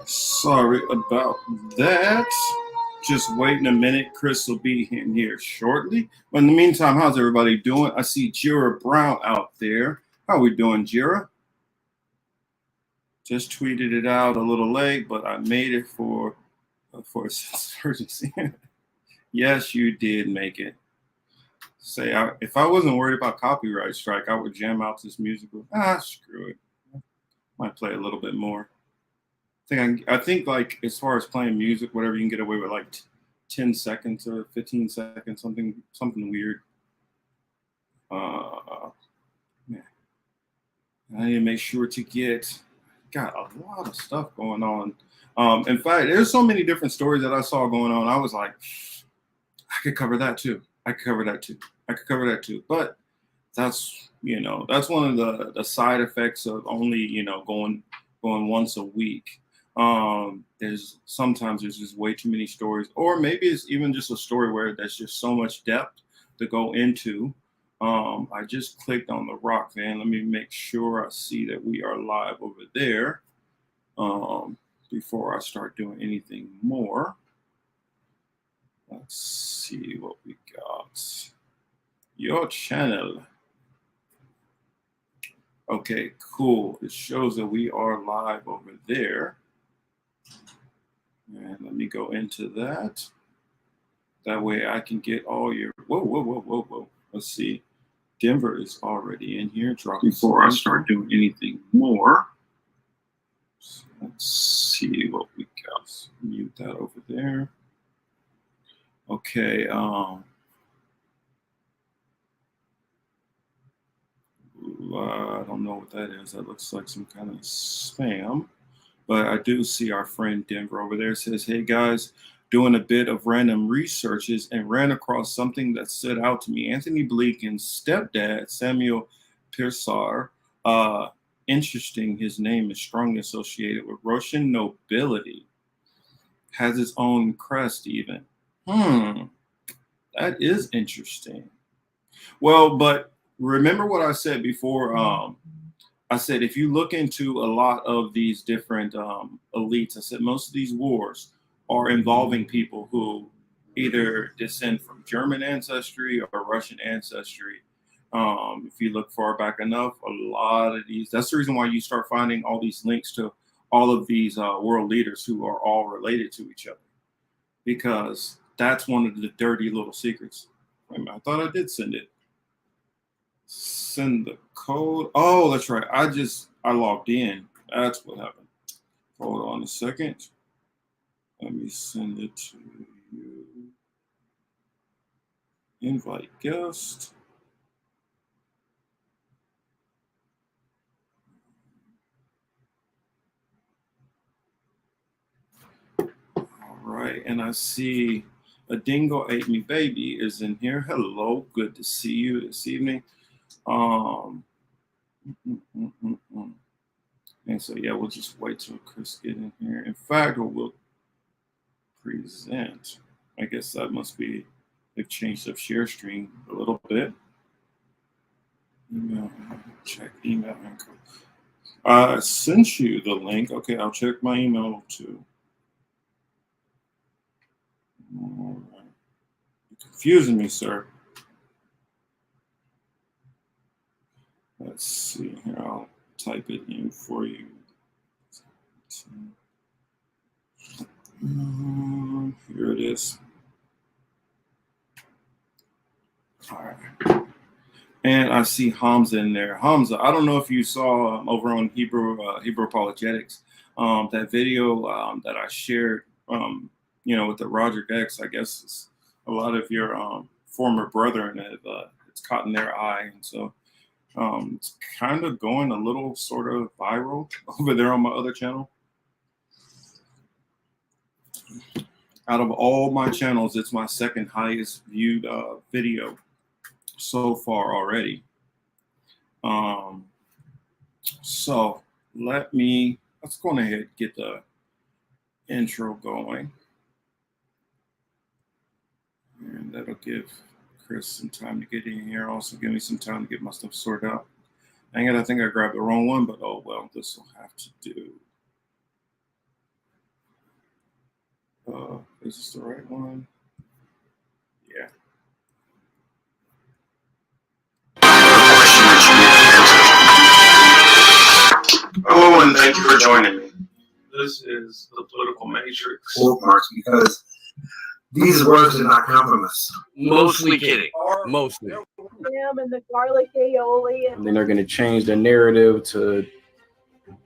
Sorry about that. Just waiting a minute. Chris will be in here shortly. But in the meantime, how's everybody doing? I see Jira Brown out there. How we doing, Jira? Just tweeted it out a little late, but I made it for a emergency. Yes, you did make it. Say, if I wasn't worried about copyright strike, I would jam out this musical. Screw it. Might play a little bit more. I think like as far as playing music, whatever, you can get away with like 10 seconds or 15 seconds, something weird. Yeah. I need to make sure to got a lot of stuff going on. In fact, there's so many different stories that I saw going on. I was like, I could cover that too. I could cover that too. But that's one of the side effects of only, going once a week. There's just way too many stories, or maybe it's even just a story where there's just so much depth to go into. I just clicked on the rock fan. Let me make sure I see that we are live over there before I start doing anything more. Let's see what we got. Your channel. Okay, cool. It shows that we are live over there. And let me go into that. That way I can get all your... Whoa. Let's see. Denver is already in here. Before I start doing anything more. Let's see what we got. Mute that over there. Okay. I don't know what that is. That looks like some kind of spam. But I do see our friend Denver over there. It says, hey guys, doing a bit of random researches and ran across something that stood out to me. Anthony Blinken's stepdad, Samuel Pirsar, interesting, his name is strongly associated with Russian nobility, has its own crest even. That is interesting. Well, but remember what I said before. I said, if you look into a lot of these different elites, I said most of these wars are involving people who either descend from German ancestry or Russian ancestry. If you look far back enough, a lot of these, that's the reason why you start finding all these links to all of these world leaders who are all related to each other, because that's one of the dirty little secrets. Wait a minute, I thought I did send it. Send the code. Oh, that's right. I logged in. That's what happened. Hold on a second. Let me send it to you. Invite guest. All right, and I see a dingo ate me baby is in here. Hello, good to see you this evening. And so yeah, we'll just wait till Chris get in here. In fact, we'll present. I guess that must be they've changed up share stream a little bit. Email, check email. I sent you the link. Okay, I'll check my email too. All right. You're confusing me, sir. Let's see here. I'll type it in for you. Here it is. All right. And I see Hamza in there. Hamza, I don't know if you saw over on Hebrew Apologetics that video that I shared, with the Roger X. I guess a lot of your former brethren have it's caught in their eye, and so it's kind of going a little sort of viral over there on my other channel. Out of all my channels, it's my second highest viewed video so far already. So let's go ahead and get the intro going. And that'll give Chris some time to get in here. Also give me some time to get my stuff sorted out. Dang it, I think I grabbed the wrong one, but oh well, this will have to do. Is this the right one? Yeah. Oh, and thank you for joining me. This is the Political Matrix. Quote marks, because these words did not come from us. Mostly kidding. Mostly. Ham and the garlic aioli. And then they're going to change the narrative to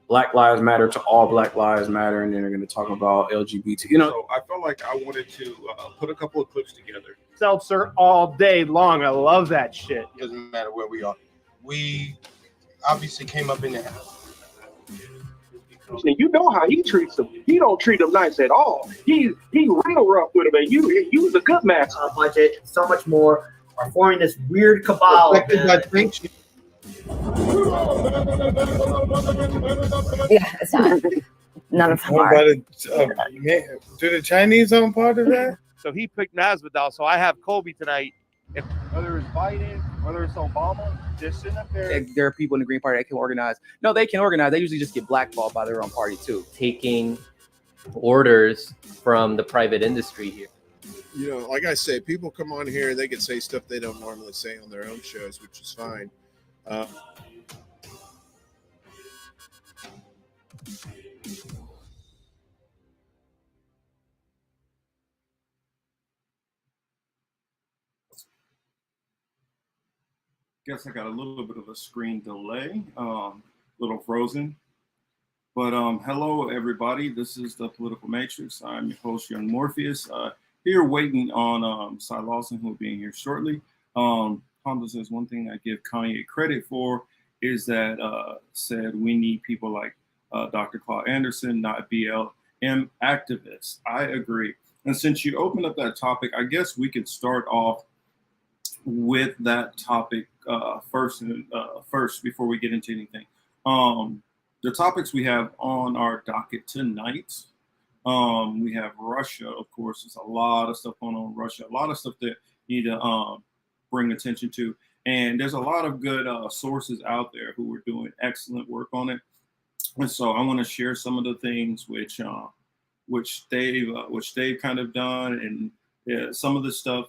Black Lives Matter to all Black Lives Matter, and then they're going to talk about LGBT. You know, so I felt like I wanted to put a couple of clips together. Seltzer all day long. I love that shit. Doesn't matter where we are. We obviously came up in there. And you know how he treats them. He don't treat them nice at all. He real rough with them. And you was a good match. Budget, so much more, are forming this weird cabal. Yeah, it's not. None of them are. Do the Chinese own part of that? So he picked Masvidal. So I have Kobe tonight. If, whether it's Biden, whether it's Obama, just sitting up there. There are people in the Green Party that can organize. No, they can organize. They usually just get blackballed by their own party too. Taking orders from the private industry here. You know, like I say, people come on here and they can say stuff they don't normally say on their own shows, which is fine. Guess I got a little bit of a screen delay, little frozen. But hello, everybody. This is the Political Matrix. I'm your host, Young Morpheus. Here waiting on Cy Lawson, who will be in here shortly. Hamza says one thing I give Kanye credit for is that said we need people like Dr. Claude Anderson, not BLM activists. I agree. And since you opened up that topic, I guess we could start off with that topic first before we get into anything. The topics we have on our docket tonight, we have Russia, of course. There's a lot of stuff going on in Russia, a lot of stuff that you need to bring attention to. And there's a lot of good sources out there who are doing excellent work on it. And so I want to share some of the things which they've kind of done, and some of the stuff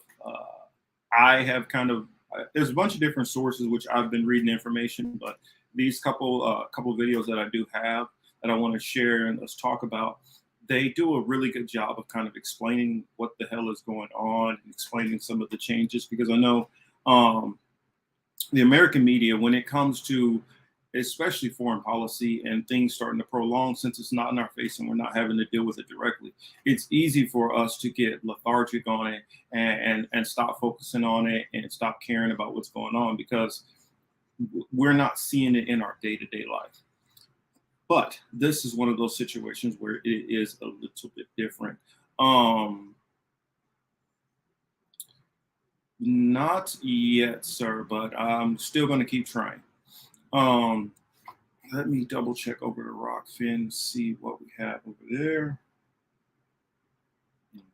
I have kind of. There's a bunch of different sources which I've been reading information, but these couple videos that I do have that I want to share and let's talk about, they do a really good job of kind of explaining what the hell is going on and explaining some of the changes, because I know the American media, when it comes to especially foreign policy and things starting to prolong, since it's not in our face and we're not having to deal with it directly, it's easy for us to get lethargic on it and stop focusing on it and stop caring about what's going on, because we're not seeing it in our day-to-day life. But this is one of those situations where it is a little bit different. Not yet, sir, but I'm still going to keep trying. Let me double check over to Rockfin, see what we have over there.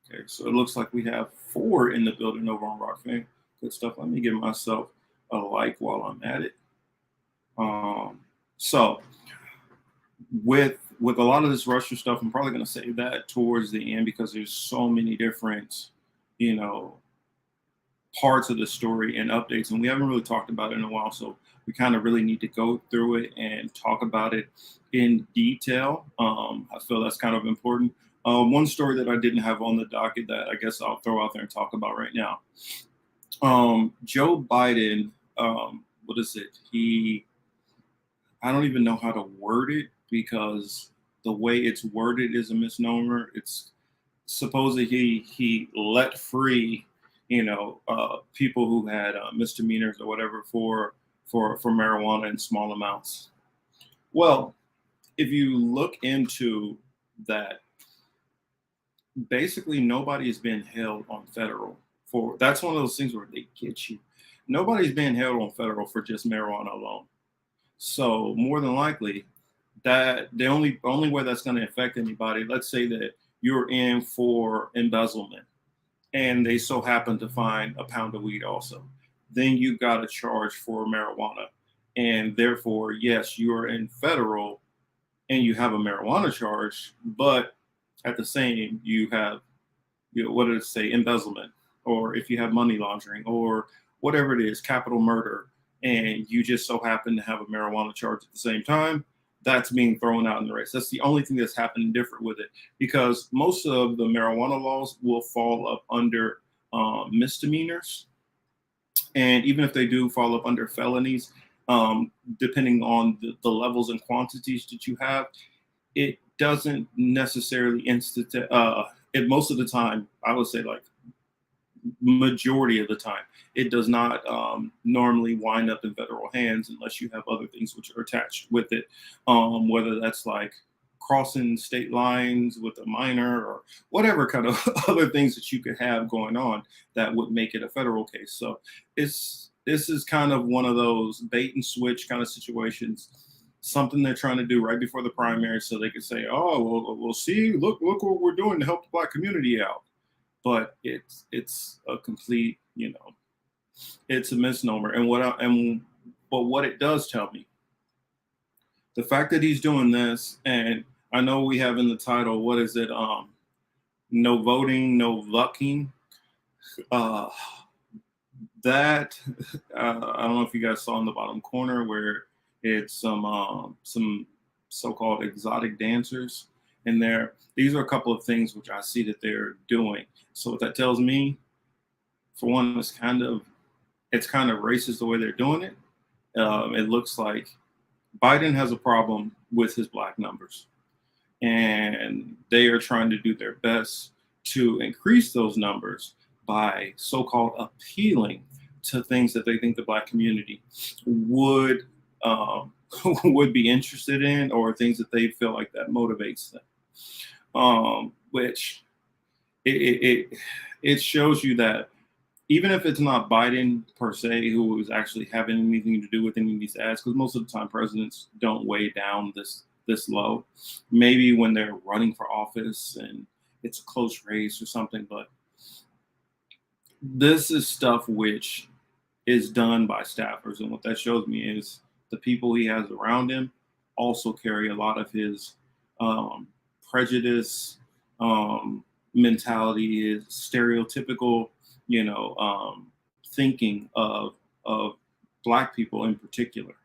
Okay, so it looks like we have 4 in the building over on Rockfin. Good stuff. Let me give myself a like while I'm at it. So with a lot of this Russia stuff, I'm probably going to say that towards the end, because there's so many different, parts of the story and updates, and we haven't really talked about it in a while, so we kind of really need to go through it and talk about it in detail. I feel that's kind of important. One story that I didn't have on the docket that I guess I'll throw out there and talk about right now. Joe Biden, what is it? I don't even know how to word it, because the way it's worded is a misnomer. It's supposedly he let free people who had misdemeanors or whatever for marijuana in small amounts. Well, if you look into that, basically nobody is being held on federal for. That's one of those things where they get you. Nobody's being held on federal for just marijuana alone. So more than likely, that the only way that's going to affect anybody, let's say that you're in for embezzlement. and they so happen to find a pound of weed also, then you got a charge for marijuana. And therefore, yes, you are in federal and you have a marijuana charge, but at the same, you have, what did it say, embezzlement, or if you have money laundering, or whatever it is, capital murder, and you just so happen to have a marijuana charge at the same time, that's being thrown out in the race. That's the only thing that's happening different with it, because most of the marijuana laws will fall up under misdemeanors. And even if they do fall up under felonies, depending on the levels and quantities that you have, it doesn't necessarily it most of the time, I would say like majority of the time, it does not normally wind up in federal hands unless you have other things which are attached with it, whether that's like crossing state lines with a minor or whatever kind of other things that you could have going on that would make it a federal case. So this is kind of one of those bait and switch kind of situations, something they're trying to do right before the primary so they could say, oh, well, we'll see, look what we're doing to help the Black community out. But it's a complete, it's a misnomer. And what it does tell me, the fact that he's doing this, and I know we have in the title, what is it? No voting, no lucking. That I don't know if you guys saw in the bottom corner where it's some so-called exotic dancers in there. These are a couple of things which I see that they're doing. So what that tells me, for one, it's kind of racist the way they're doing it. It looks like Biden has a problem with his Black numbers, and they are trying to do their best to increase those numbers by so-called appealing to things that they think the Black community would be interested in, or things that they feel like that motivates them. Which it shows you that even if it's not Biden per se who is actually having anything to do with any of these ads, because most of the time presidents don't weigh down this low. Maybe when they're running for office and it's a close race or something, but this is stuff which is done by staffers. And what that shows me is the people he has around him also carry a lot of his prejudice, mentality, is stereotypical, thinking of Black people in particular.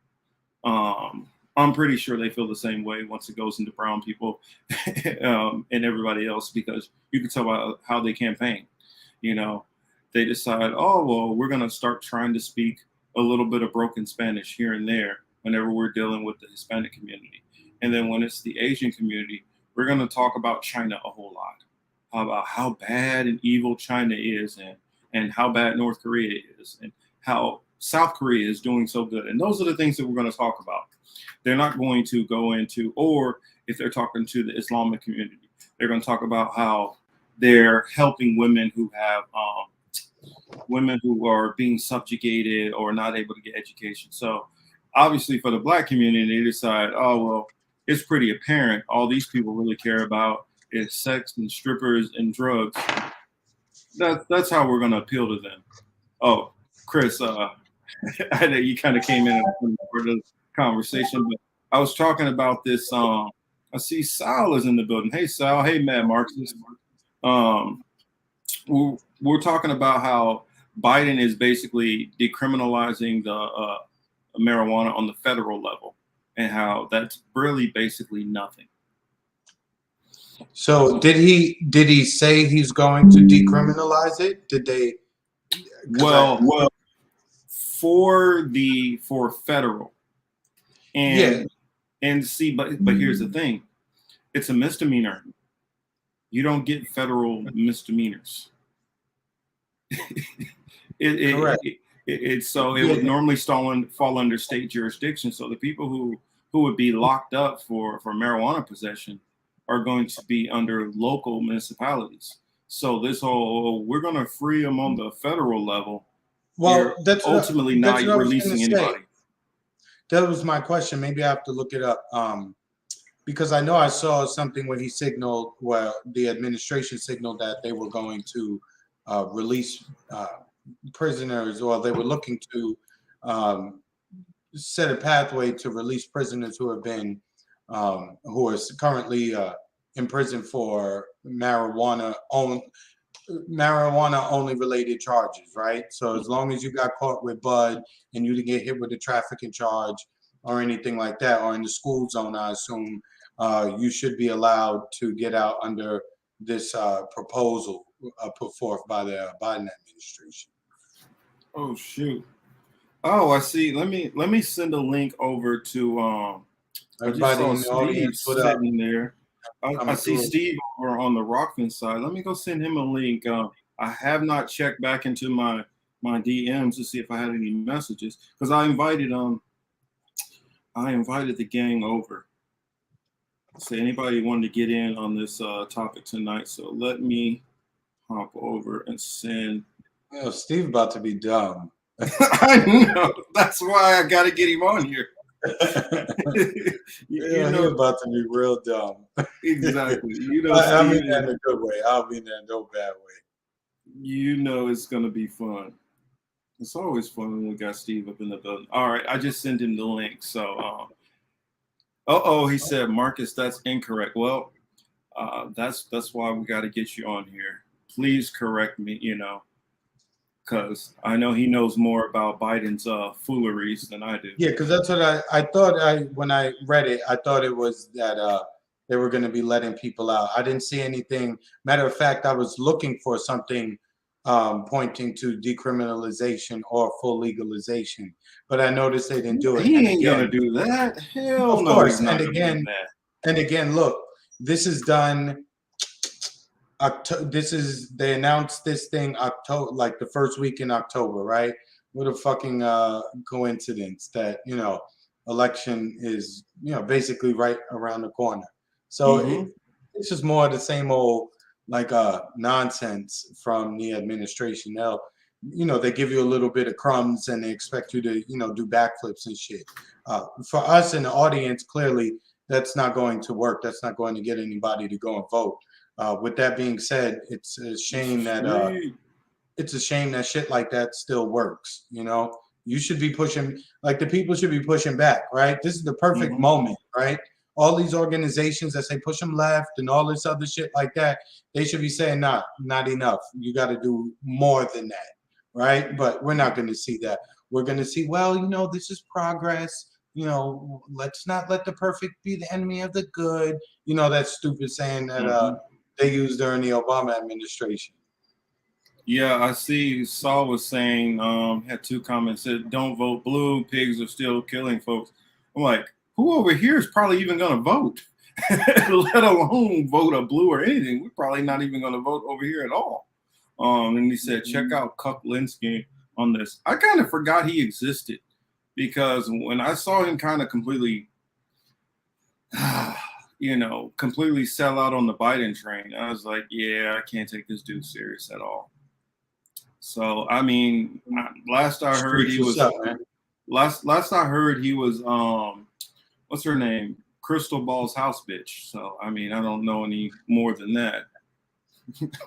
I'm pretty sure they feel the same way once it goes into brown people and everybody else, because you can tell by how they campaign. They decide, oh, well, we're going to start trying to speak a little bit of broken Spanish here and there whenever we're dealing with the Hispanic community. And then when it's the Asian community, we're going to talk about China a whole lot, about how bad and evil China is, and how bad North Korea is, and how South Korea is doing so good. And those are the things that we're going to talk about. They're not going to go into, or if they're talking to the Islamic community, they're going to talk about how they're helping women who have women who are being subjugated or not able to get education. So obviously for the Black community, they decide, oh, well, it's pretty apparent all these people really care about is sex and strippers and drugs. That's how we're going to appeal to them. Oh, Chris, I know you kind of came in for the conversation, but I was talking about this. I see Sal is in the building. Hey, Sal. Hey, Mad Marxist. We're talking about how Biden is basically decriminalizing the marijuana on the federal level, and how that's really basically nothing. So did he say he's going to decriminalize it? Did they? Well, for federal, and see, but here's the thing, it's a misdemeanor. You don't get federal misdemeanors. It would normally fall under state jurisdiction. So the people who would be locked up for marijuana possession are going to be under local municipalities. So this whole, we're going to free them on the federal level. Well, that's ultimately not releasing anybody. That was my question. Maybe I have to look it up. Because I know I saw something where he signaled, well, the administration signaled that they were going to release prisoners, or they were looking to set a pathway to release prisoners who have been who are currently in prison for marijuana only related charges, right? So as long as you got caught with bud and you didn't get hit with a trafficking charge or anything like that, or in the school zone, I assume you should be allowed to get out under this proposal put forth by the Biden administration. Oh shoot. Oh, I see. Let me send a link over to Everybody in the audience, put up. sitting there. I see Steve over on the Rockman side. Let me go send him a link. I have not checked back into my DMs to see if I had any messages, because I invited the gang over. So anybody wanted to get in on this topic tonight. So let me hop over and send. Oh, Steve about to be dumb. I know. That's why I got to get him on here. He's about to be real dumb. Exactly. I mean that in a good way. I'll mean that in no bad way. It's gonna be fun. It's always fun when we got Steve up in the building. All right, I just sent him the link. So, he said, Marcus, that's incorrect. Well, that's why we got to get you on here. Please correct me. Because I know he knows more about Biden's fooleries than I do. Yeah, because that's what I thought. When I read it, I thought it was that they were going to be letting people out. I didn't see anything. Matter of fact, I was looking for something pointing to decriminalization or full legalization, but I noticed they didn't do it. He ain't going to do that. Hell no. Of course. And again, look, this is done. They announced this thing October, like the first week in October, right? What a fucking coincidence that election is basically right around the corner. So it's just more of the same old nonsense from the administration. They give you a little bit of crumbs and they expect you to do backflips and shit. For us in the audience, clearly that's not going to work. That's not going to get anybody to go and vote. With that being said, it's a shame that shit like that still works. You should be pushing, the people should be pushing back, right? This is the perfect moment, right? All these organizations that say push them left and all this other shit like that, they should be saying, nah, not enough. You got to do more than that, right? But we're not going to see that. We're going to see, this is progress. Let's not let the perfect be the enemy of the good. That stupid saying that they used during the Obama administration. Yeah, I see Saul was saying, had two comments, said, don't vote blue, pigs are still killing folks. I'm like, who over here is probably even going to vote, let alone vote a blue or anything? We're probably not even going to vote over here at all. And he said, check out Kuklinski on this. I kind of forgot he existed, because when I saw him kind of completely completely sell out on the Biden train, I was like, yeah, I can't take this dude serious at all. So, I mean, last I heard he was, last I heard he was, what's her name? Crystal Ball's house bitch. So, I mean, I don't know any more than that.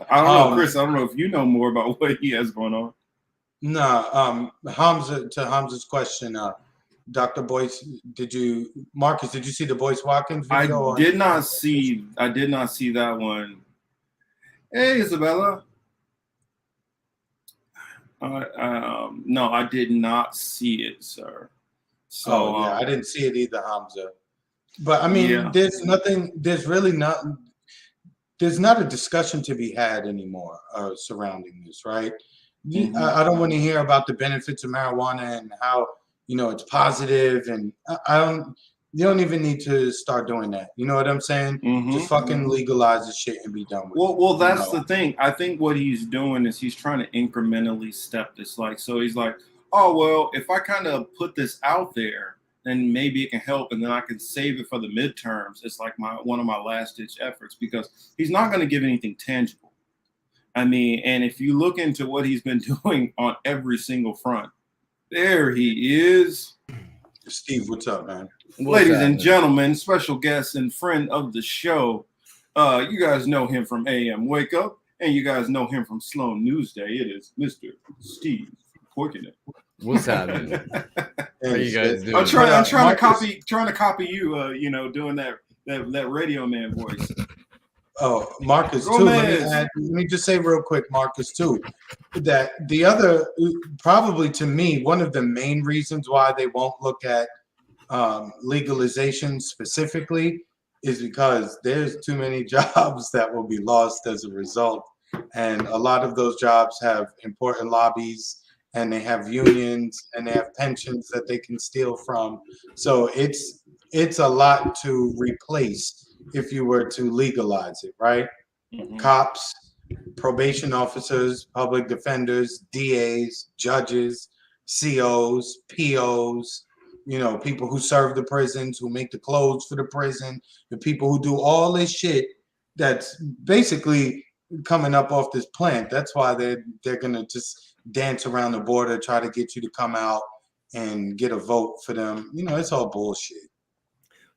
I don't know, Chris, I don't know if you know more about what he has going on. No, Hamza's question, Dr. Boyce, Marcus, did you see the Boyce Watkins video? I did not see that one. Hey, Isabella. No, I did not see it, sir. So I didn't see it either, Hamza. But I mean, there's not a discussion to be had anymore surrounding this, right? I don't want to hear about the benefits of marijuana and how it's positive, and you don't even need to start doing that. You know what I'm saying? Just fucking legalize the shit and be done with it. Well, that's the thing. I think what he's doing is he's trying to incrementally step this. So he's like, oh, well, if I kind of put this out there, then maybe it can help, and then I can save it for the midterms. It's like one of my last ditch efforts, because he's not going to give anything tangible. I mean, and if you look into what he's been doing on every single front, there he is. Steve, what's up, man? Ladies and gentlemen, special guest and friend of the show. You guys know him from AM Wake Up. And you guys know him from Sloan Newsday. It is Mr. Steve Porkinet. What's happening? How you guys doing? I'm trying to copy you. Doing that radio man voice. Oh, Marcus too. Let me just say real quick, Marcus too, that the other, probably to me, one of the main reasons why they won't look at legalization specifically is because there's too many jobs that will be lost as a result, and a lot of those jobs have important lobbies, and they have unions, and they have pensions that they can steal from. So it's a lot to replace if you were to legalize it, right? Mm-hmm. Cops, probation officers, public defenders, DAs, judges, COs, POs, people who serve the prisons, who make the clothes for the prison, the people who do all this shit that's basically coming up off this plant. That's why they're gonna just dance around the border, try to get you to come out and get a vote for them. It's all bullshit.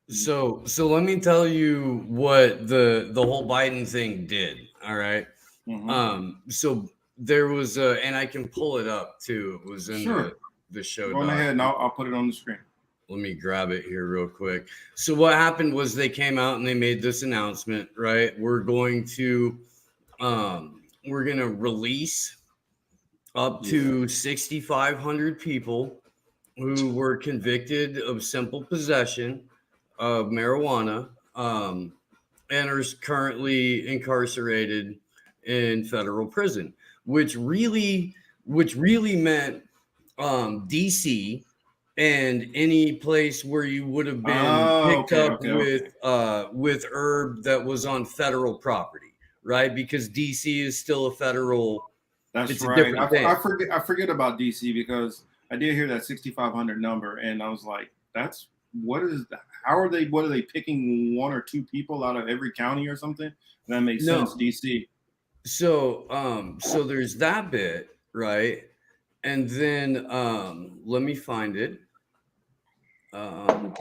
So let me tell you what the whole Biden thing did. All right. Mm-hmm. So there was and I can pull it up too. It was in the show. Go ahead, and I'll put it on the screen. Let me grab it here real quick. So what happened was they came out and they made this announcement, right? We're going to release up to 6,500 people who were convicted of simple possession of marijuana and are currently incarcerated in federal prison, which really meant DC and any place where you would have been picked up with herb that was on federal property, right? Because DC is still a federal. That's right. I forget about DC because I did hear that 6,500 number, and I was like, what are they picking one or two people out of every county or something? That makes sense. DC. So there's that bit, right? And then let me find it. And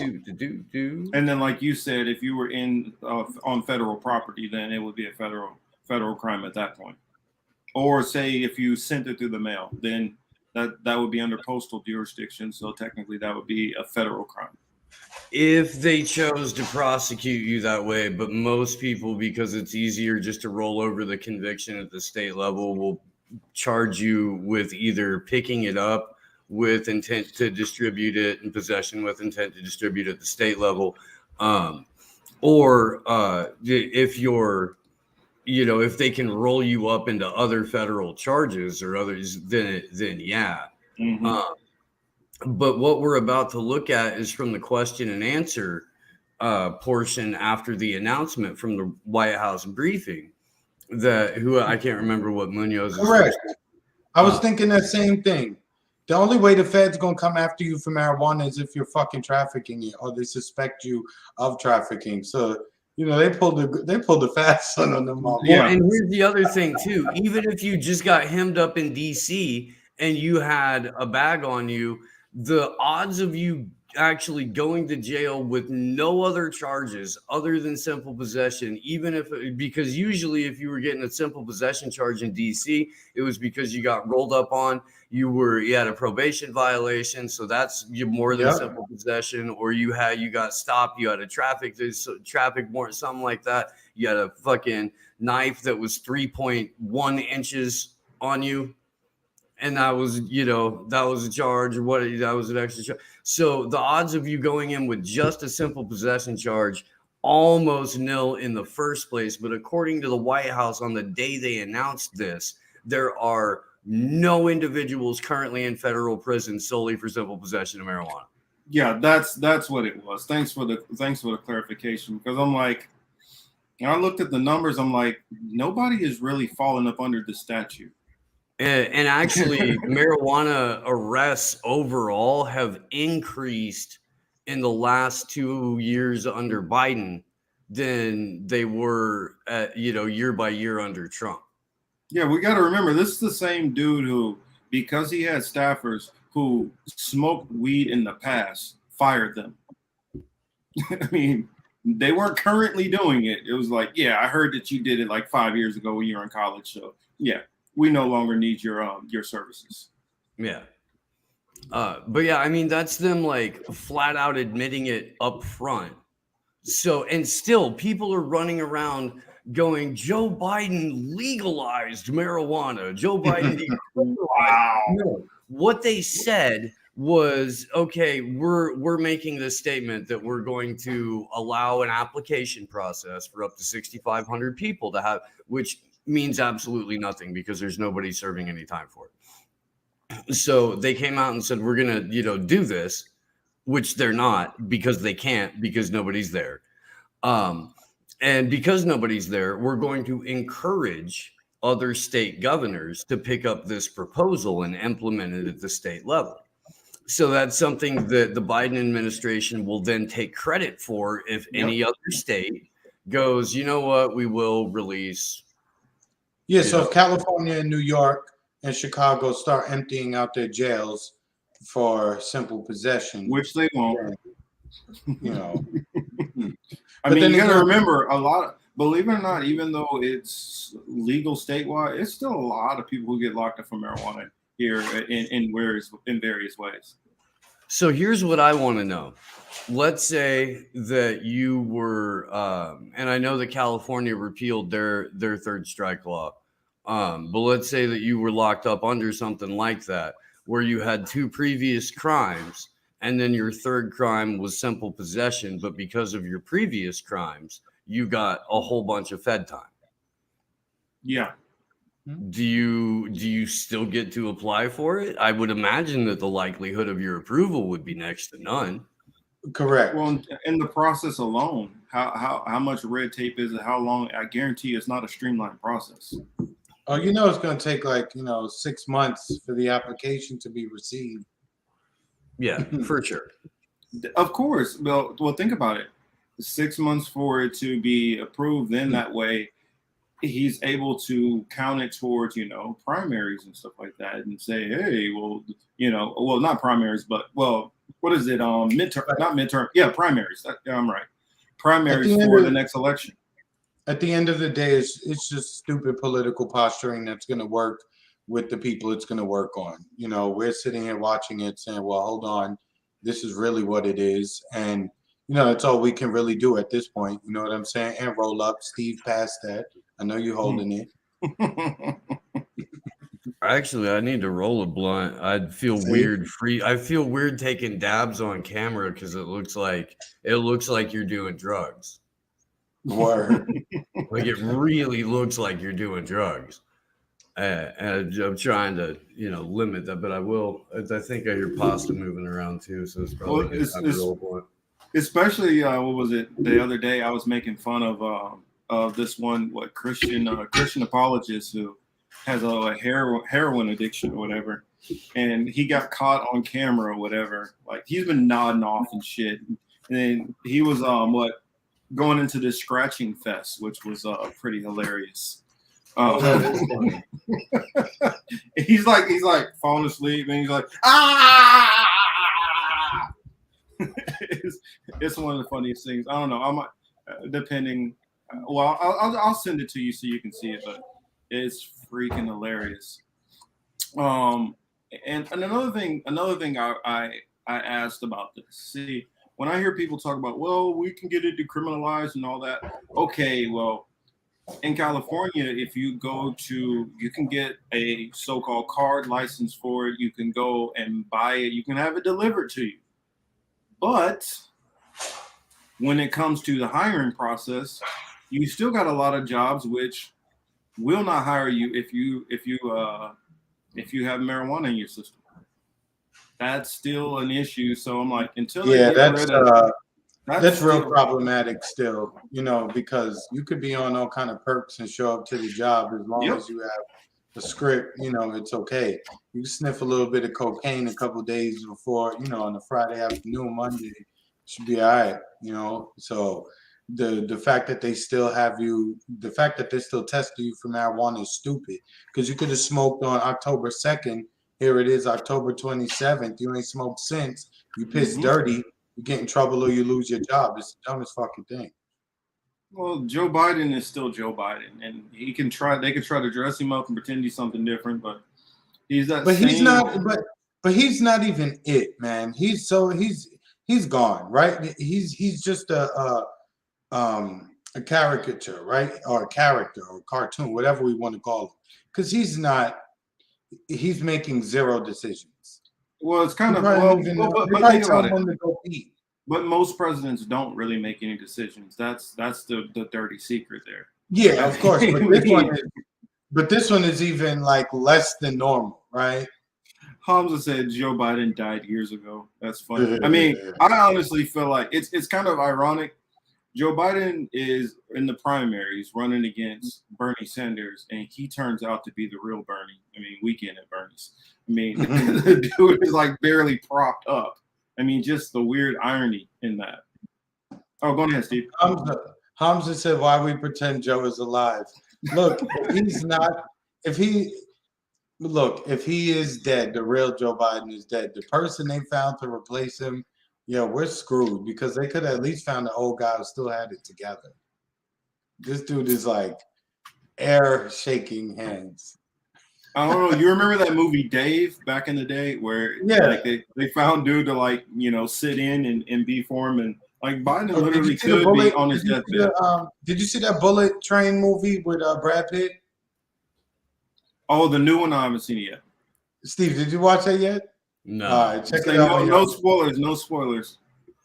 then, like you said, if you were on federal property, then it would be a federal crime at that point. Or say if you sent it through the mail, then that would be under postal jurisdiction. So technically, that would be a federal crime. If they chose to prosecute you that way, but most people, because it's easier just to roll over the conviction at the state level, will charge you with either picking it up with intent to distribute it and possession with intent to distribute at the state level, or if you're, if they can roll you up into other federal charges or others, then yeah. Mm-hmm. But what we're about to look at is from the question and answer portion after the announcement from the White House briefing who I can't remember what Munoz is. Correct. I was thinking that same thing. The only way the Fed's gonna come after you for marijuana is if you're fucking trafficking it or they suspect you of trafficking. So they pulled the fast one on them all. Yeah, and here's the other thing too. Even if you just got hemmed up in DC and you had a bag on you, the odds of you actually going to jail with no other charges other than simple possession, because usually if you were getting a simple possession charge in DC, it was because you got rolled up on, you had a probation violation, so that's more than simple possession, or you got stopped, you had a traffic warrant, something like that, you had a fucking knife that was 3.1 inches on you. And that was a charge, or that was an extra charge. So the odds of you going in with just a simple possession charge, almost nil in the first place. But according to the White House, on the day they announced this, there are no individuals currently in federal prison solely for simple possession of marijuana. Yeah, that's what it was. Thanks for the clarification, because I'm like, I looked at the numbers. I'm like, nobody is really falling up under the statute. And actually, marijuana arrests overall have increased in the last 2 years under Biden than they were, year by year under Trump. Yeah, we got to remember, this is the same dude who, because he had staffers who smoked weed in the past, fired them. I mean, They weren't currently doing it. It was like, yeah, I heard that you did it like 5 years ago when you were in college. So yeah, we no longer need your services. Yeah. But yeah, I mean, that's them like flat out admitting it up front. So, and still people are running around going, Joe Biden legalized marijuana. Joe Biden wow. No, what they said was, okay, we're making this statement that we're going to allow an application process for up to 6,500 people to have, which means absolutely nothing because there's nobody serving any time for it. So they came out and said, we're going to, do this, which they're not because they can't, because nobody's there. And because nobody's there, we're going to encourage other state governors to pick up this proposal and implement it at the state level. So that's something that the Biden administration will then take credit for if any other state goes, you know what, we will release. Yeah, so if California and New York and Chicago start emptying out their jails for simple possession, which they won't, I But mean, then you got to again- remember a lot. Believe it or not, even though it's legal statewide, it's still a lot of people who get locked up for marijuana here in various ways. So here's what I want to know. Let's say that you were, and I know that California repealed their third strike law, but let's say that you were locked up under something like that, where you had 2 previous crimes, and then your third crime was simple possession, but because of your previous crimes, you got a whole bunch of Fed time. Yeah. Do you still get to apply for it? I would imagine that the likelihood of your approval would be next to none. Correct. Well, in the process alone, how much red tape is it? How long? I guarantee it's not a streamlined process. Oh, it's going to take 6 months for the application to be received. Yeah, for sure. Of course. Well, think about it. 6 months for it to be approved. Then that way, he's able to count it towards primaries and stuff like that, and say, hey, well, not primaries, but what is it? Midterm, not midterm. Yeah, primaries. I'm right. Primaries for the next election. At the end of the day, it's just stupid political posturing that's going to work with the people it's going to work on. We're sitting here watching it saying, well, hold on, this is really what it is. And, that's all we can really do at this point. You know what I'm saying? And roll up. Steve passed that. I know you're holding it. Actually, I need to roll a blunt. I'd feel weird I feel weird taking dabs on camera because it looks like you're doing drugs. Word. Like it really looks like you're doing drugs. And I'm trying to, limit that, but I will. I think I hear pasta moving around too, so it's probably good time to roll a blunt. Especially, what was it the other day? I was making fun of this one Christian apologist who has a heroin addiction or whatever, and he got caught on camera or whatever. Like he's been nodding off and shit, and then he was going into this scratching fest, which was pretty hilarious. He's like falling asleep, and he's like, ah. It's one of the funniest things. I don't know. I might, depending. Well, I'll send it to you so you can see it, but it's freaking hilarious. And another thing I asked about this. See, when I hear people talk about, well, we can get it decriminalized and all that. Okay, well, in California, if you you can get a so-called card license for it. You can go and buy it. You can have it delivered to you. But when it comes to the hiring process, you still got a lot of jobs which will not hire you if you have marijuana in your system. That's still an issue. So I'm like, until that's real problematic still, because you could be on all kind of perks and show up to the job as long as you have a script, it's okay. You sniff a little bit of cocaine a couple days before, on a Friday afternoon, Monday, should be all right, So the fact that they still have you, the fact that they're still testing you for marijuana is stupid, because you could have smoked on October 2nd. Here it is, October 27th. You ain't smoked since. You pissed dirty. You get in trouble or you lose your job. It's the dumbest fucking thing. Well, Joe Biden is still Joe Biden, and he can try. They can try to dress him up and pretend he's something different, but he's that. But same, he's not. But he's not even it, man. He's gone, right? He's just a caricature, right? Or a character or a cartoon, whatever we want to call him. Because he's not. He's making zero decisions. Well, it's kind of but think about it. But most presidents don't really make any decisions. That's the dirty secret there. Yeah, of course. But this one is even like less than normal, right? Hamza said Joe Biden died years ago. That's funny. I mean, I honestly feel like it's kind of ironic. Joe Biden is in the primaries running against Bernie Sanders, and he turns out to be the real Bernie. I mean, weekend at Bernie's. I mean, the dude is like barely propped up. I mean, just the weird irony in that. Oh, go ahead, Steve. Hamza said, "Why we pretend Joe is alive?" Look, he's not. If he is dead, the real Joe Biden is dead. The person they found to replace him, we're screwed because they could have at least found an old guy who still had it together. This dude is like air shaking hands. I don't know. You remember that movie Dave back in the day where like they found dude to sit in and be for him, and like Biden literally could be on his deathbed. Did you see that Bullet Train movie with Brad Pitt? Oh, the new one. I haven't seen it yet. Steve, did you watch that yet? No. All right, check it out. No spoilers. No spoilers.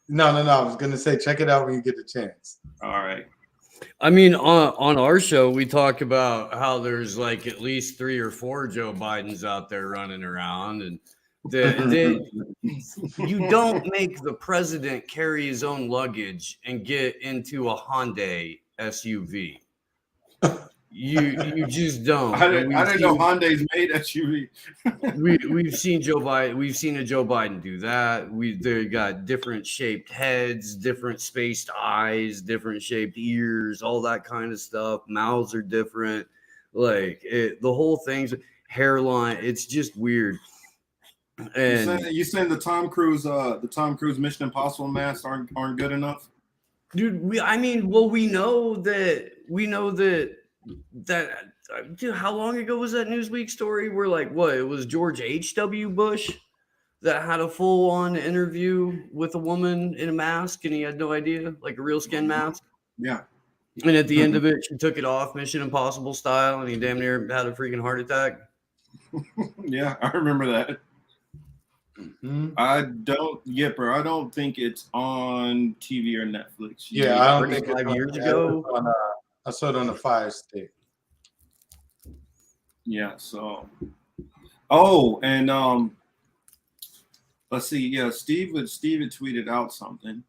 No. I was gonna say check it out when you get the chance. All right. I mean, on our show, we talk about how there's like at least 3 or 4 Joe Bidens out there running around, and you don't make the president carry his own luggage and get into a Hyundai SUV. You just don't. I didn't know Hyundai's made SUV. We've seen Joe Biden. We've seen a Joe Biden do that. They got different shaped heads, different spaced eyes, different shaped ears, all that kind of stuff. Mouths are different. Like the whole thing's hairline. It's just weird. And you saying the Tom Cruise Mission Impossible masks aren't good enough? Dude, we know that dude, how long ago was that Newsweek story where it was George H.W. Bush that had a full-on interview with a woman in a mask and he had no idea, like a real skin mask? Yeah. And at the end of it, she took it off Mission Impossible style and he damn near had a freaking heart attack. Yeah, I remember that. Mm-hmm. I don't think it's on TV or Netflix. Yeah, I don't think 5 years ago. I saw it on the Fire Stick. Yeah. So. Oh, and let's see. Yeah, Steve had tweeted out something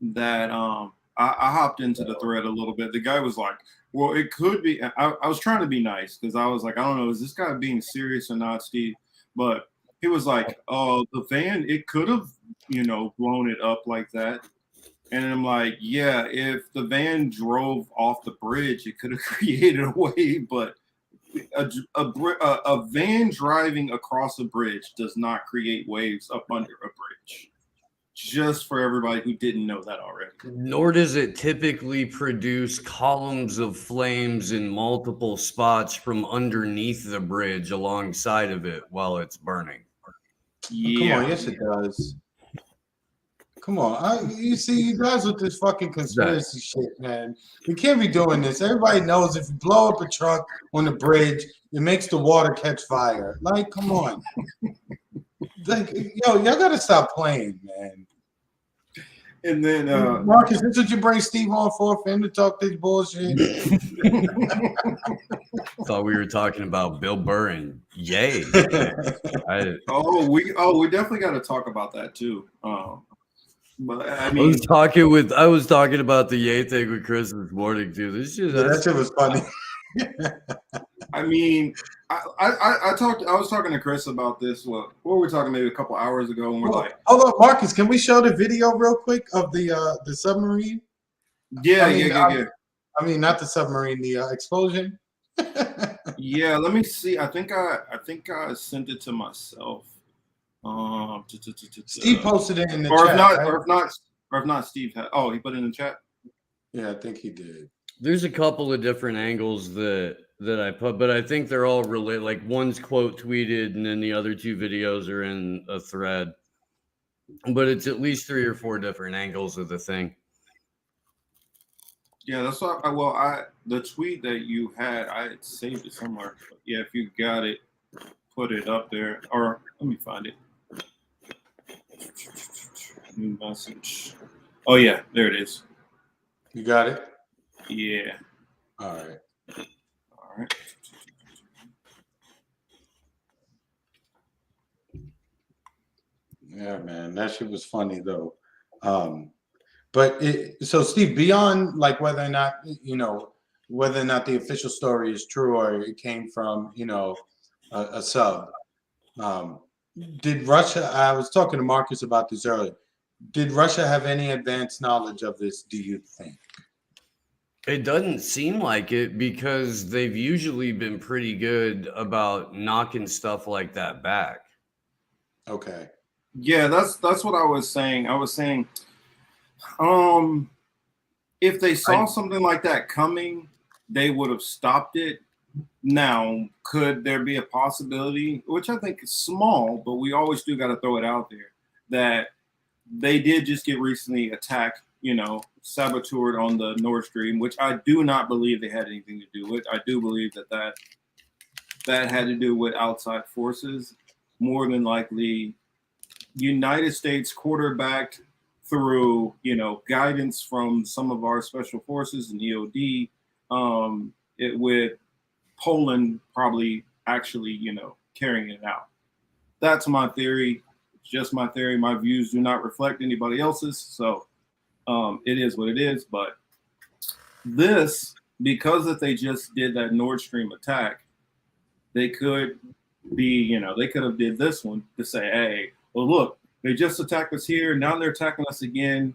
that I hopped into the thread a little bit. The guy was like, "Well, it could be." I was trying to be nice because I was like, "I don't know, is this guy being serious or not, Steve?" But he was like, "Oh, the van, it could have, blown it up like that." And I'm like, yeah, if the van drove off the bridge, it could have created a wave, but a van driving across a bridge does not create waves up under a bridge. Just for everybody who didn't know that already. Nor does it typically produce columns of flames in multiple spots from underneath the bridge alongside of it while it's burning. Yeah. Come on, yes it does. Come on, you see, you guys with this fucking conspiracy shit, man. We can't be doing this. Everybody knows if you blow up a truck on the bridge, it makes the water catch fire. Like, come on. Y'all gotta stop playing, man. And then Marcus, this is what you bring Steve on for him to talk this bullshit. Thought we were talking about Bill Burr and Ye. We definitely got to talk about that too. But I mean, I was talking about the Ye thing with Chris this morning too. That shit was funny. I mean, I was talking to Chris about this. What were we talking maybe a couple hours ago? And we're like, hold up, Marcus, can we show the video real quick of the submarine? Yeah. I mean, not the submarine, the explosion. Yeah, let me see. I think I sent it to myself to Steve posted it in the or chat. if not, right? or if not, Steve had. Oh, he put it in the chat. Yeah, I think he did. There's a couple of different angles that I put, but I think they're all related. Like one's quote tweeted, and then the other two videos are in a thread. But it's at least 3 or 4 different angles of the thing. Yeah, that's what. The tweet that you had, I had saved it somewhere. But yeah, if you got it, put it up there, or let me find it. New message. Oh yeah, there it is. You got it? Yeah. All right. All right. Yeah, man, that shit was funny though. But so Steve, beyond like whether or not whether or not the official story is true or it came from a sub, did Russia? I was talking to Marcus about this earlier. Did Russia have any advanced knowledge of this? Do you think? It doesn't seem like it because they've usually been pretty good about knocking stuff like that back. Okay. Yeah, that's what I was saying. I was saying, if they saw something like that coming, they would have stopped it. Now, could there be a possibility, which I think is small, but we always do got to throw it out there, that they did just get recently attacked, saboteured on the Nord Stream, which I do not believe they had anything to do with. I do believe that had to do with outside forces, more than likely United States quarterbacked through, guidance from some of our special forces and EOD, with Poland probably actually, carrying it out. That's my theory. It's just my theory. My views do not reflect anybody else's. So it is what it is. But this, because that they just did that Nord Stream attack, they could be, they could have did this one to say, hey, well, look, they just attacked us here. Now they're attacking us again.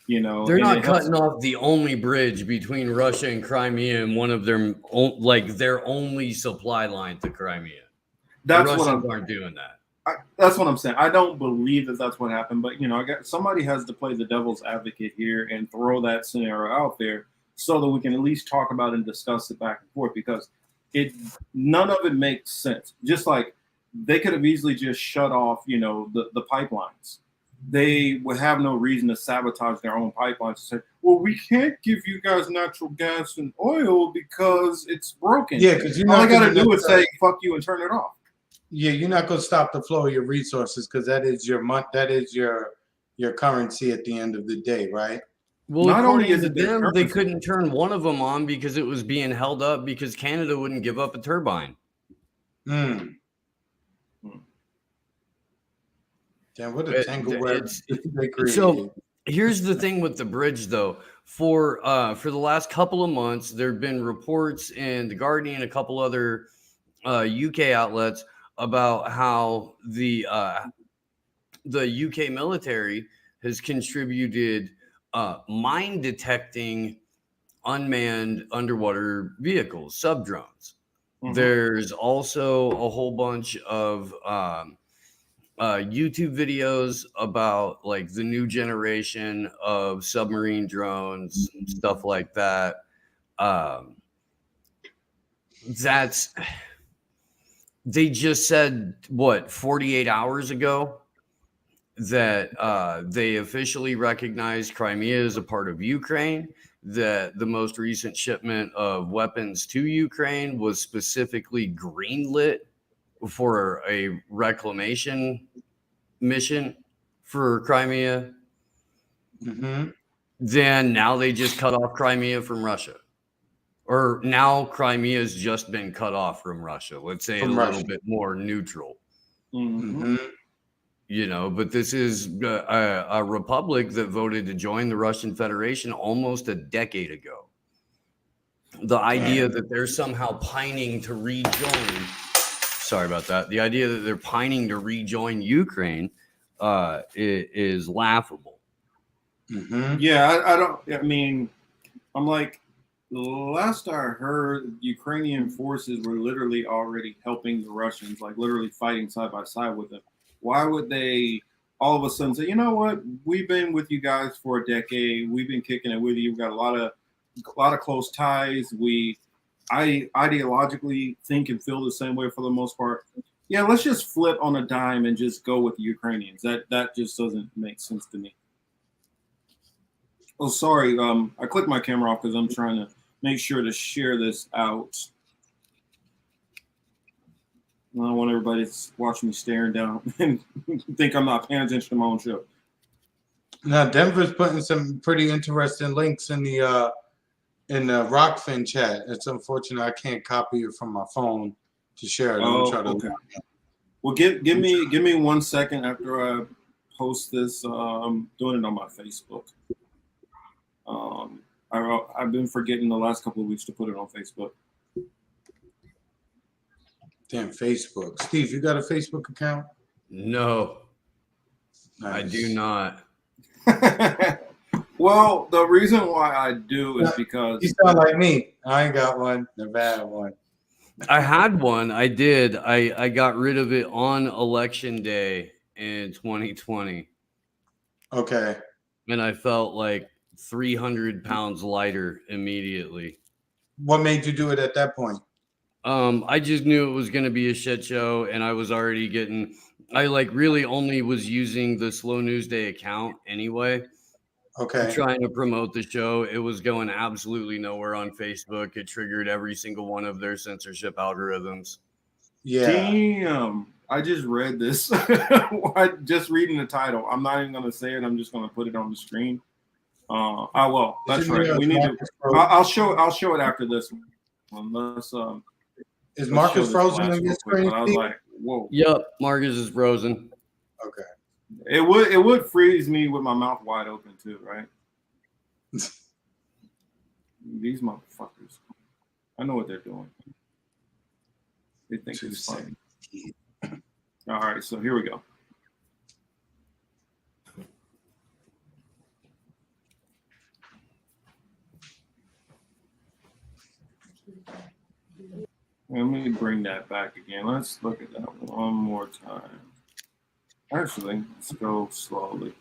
They're not cutting off the only bridge between Russia and Crimea and one of their only supply line to Crimea. That's the what Russians aren't doing that. That's what I'm saying. I don't believe that that's what happened, but somebody has to play the devil's advocate here and throw that scenario out there so that we can at least talk about and discuss it back and forth, because none of it makes sense. Just like they could have easily just shut off, the pipelines. They would have no reason to sabotage their own pipelines and say, well, we can't give you guys natural gas and oil because it's broken. Yeah, because all I got to do is say, fuck you and turn it off. Yeah, you're not going to stop the flow of your resources because that is your currency at the end of the day, right? Well, not only is it them, they couldn't turn one of them on because it was being held up because Canada wouldn't give up a turbine. Damn, what a tangle web they created. So here's the thing with the bridge, though. For the last couple of months, there have been reports in The Guardian and a couple other UK outlets about how the UK military has contributed mine detecting unmanned underwater vehicles, sub drones. Mm-hmm. There's also a whole bunch of YouTube videos about like the new generation of submarine drones, stuff like that. They just said 48 hours ago that they officially recognized Crimea as a part of Ukraine, that the most recent shipment of weapons to Ukraine was specifically greenlit for a reclamation mission for Crimea. Mm-hmm. Then now they just cut off Crimea from Russia. Or now Crimea has just been cut off from Russia. Let's say from a little bit more neutral. Mm-hmm. But this is a republic that voted to join the Russian Federation almost a decade ago. The idea that they're somehow pining to rejoin, sorry about that. The idea that they're pining to rejoin Ukraine is laughable. Mm-hmm. Yeah, I'm like, the last I heard, Ukrainian forces were literally already helping the Russians, like literally fighting side by side with them. Why would they all of a sudden say, you know what? We've been with you guys for a decade. We've been kicking it with you. We've got a lot of close ties. I ideologically think and feel the same way for the most part. Yeah, let's just flip on a dime and just go with the Ukrainians. That just doesn't make sense to me. Oh, sorry. I clicked my camera off because I'm trying to make sure to share this out. I don't want everybody to watch me staring down and think I'm not paying attention to my own show. Now, Denver's putting some pretty interesting links in the Rockfin chat. It's unfortunate I can't copy it from my phone to share it. Okay. Well, give me 1 second after I post this. I'm doing it on my Facebook. I've been forgetting the last couple of weeks to put it on Facebook. Damn, Facebook. Steve, you got a Facebook account? No, Nice. I do not. Well, the reason why I do is because You sound like me. I ain't got one. The bad one. I had one. I did. I got rid of it on election day in 2020. Okay. And I felt like 300 pounds lighter immediately. What made you do it at that point? I just knew it was going to be a shit show, and I was already getting. I really only was using the Slow News Day account anyway. Okay. Trying to promote the show. It was going absolutely nowhere on Facebook. It triggered every single one of their censorship algorithms. Yeah. Damn. I just read this. Just reading the title. I'm not even going to say it. I'm just going to put it on the screen. Well, that's right. We need to. I'll show it after this one. Let's Is Marcus frozen on your screen? I was like, whoa. Yep, Marcus is frozen. Okay. It would freeze me with my mouth wide open too, right? These motherfuckers. I know what they're doing. They think it's funny. All right, so here we go. Let me bring that back again. Let's look at that one more time. Actually, let's go slowly.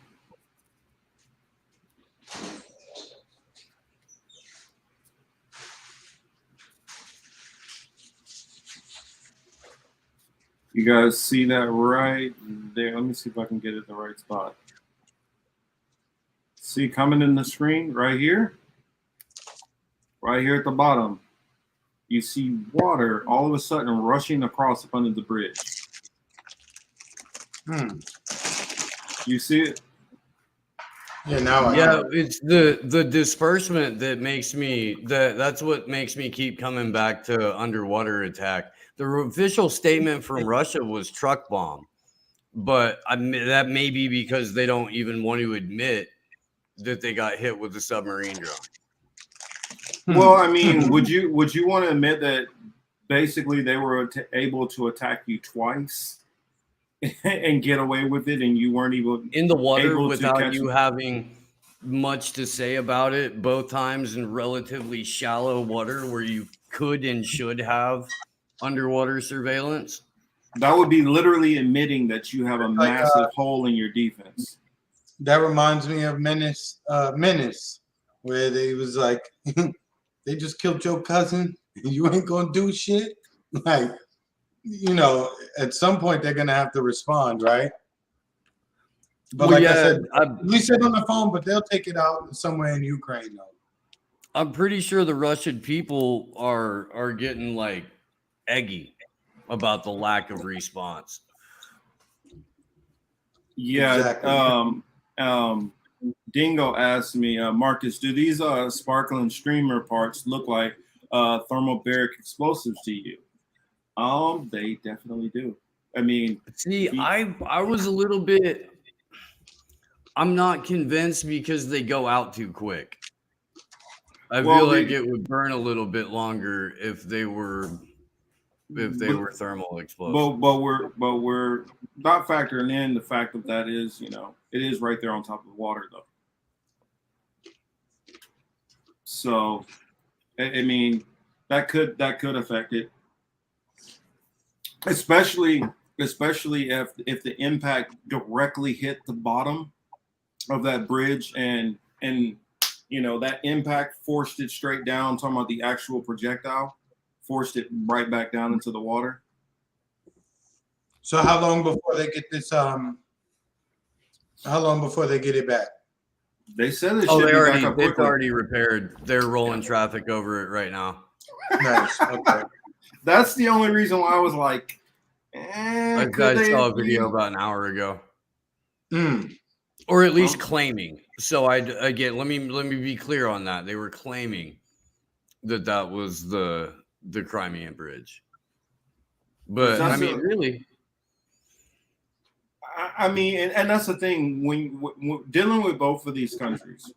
You guys see that right there? Let me see if I can get it in the right spot. See coming in the screen right here? Right here at the bottom. You see water all of a sudden rushing across up under the bridge. You see it? Yeah, now it's the disbursement that makes me that's what makes me keep coming back to underwater attack. The official statement from Russia was truck bomb, but that may be because they don't even want to admit that they got hit with a submarine drone. Well, I mean, would you want to admit that basically they were able to attack you twice and get away with it, and you weren't even in the water without you having much to say about it? Both times in relatively shallow water where you could and should have underwater surveillance. That would be literally admitting that you have a massive hole in your defense. That reminds me of Menace, where they was like, they just killed your cousin and you ain't gonna do shit. Like, you know, at some point they're gonna have to respond, right? But well, like yeah, I said, we said on the phone, but they'll take it out somewhere in Ukraine, though. I'm pretty sure the Russian people are getting like eggy about the lack of response. Yeah. Exactly. Dingo asked me, Marcus, do these sparkling streamer parts look like thermobaric explosives to you? They definitely do. I mean, see, I was a little bit. I'm not convinced because they go out too quick. I feel like it would burn a little bit longer if they were thermal explosives. But we're not factoring in the fact that that is, you know, it is right there on top of the water though. So, I mean, that could affect it, especially especially if the impact directly hit the bottom of that bridge, and you know that impact forced it straight down. I'm talking about the actual projectile, forced it right back down into the water. So how long before they get this? How long before they get it back? They said it Oh, should they be already back up they've quickly. already repaired. They're rolling traffic over it right now. Nice. Okay. That's the only reason why I was like, I could they saw a have video used- about an hour ago, Mm. or at least claiming. So again, let me be clear on that. They were claiming that was the Crimean Bridge, but I mean, really. I mean, and that's the thing when dealing with both of these countries.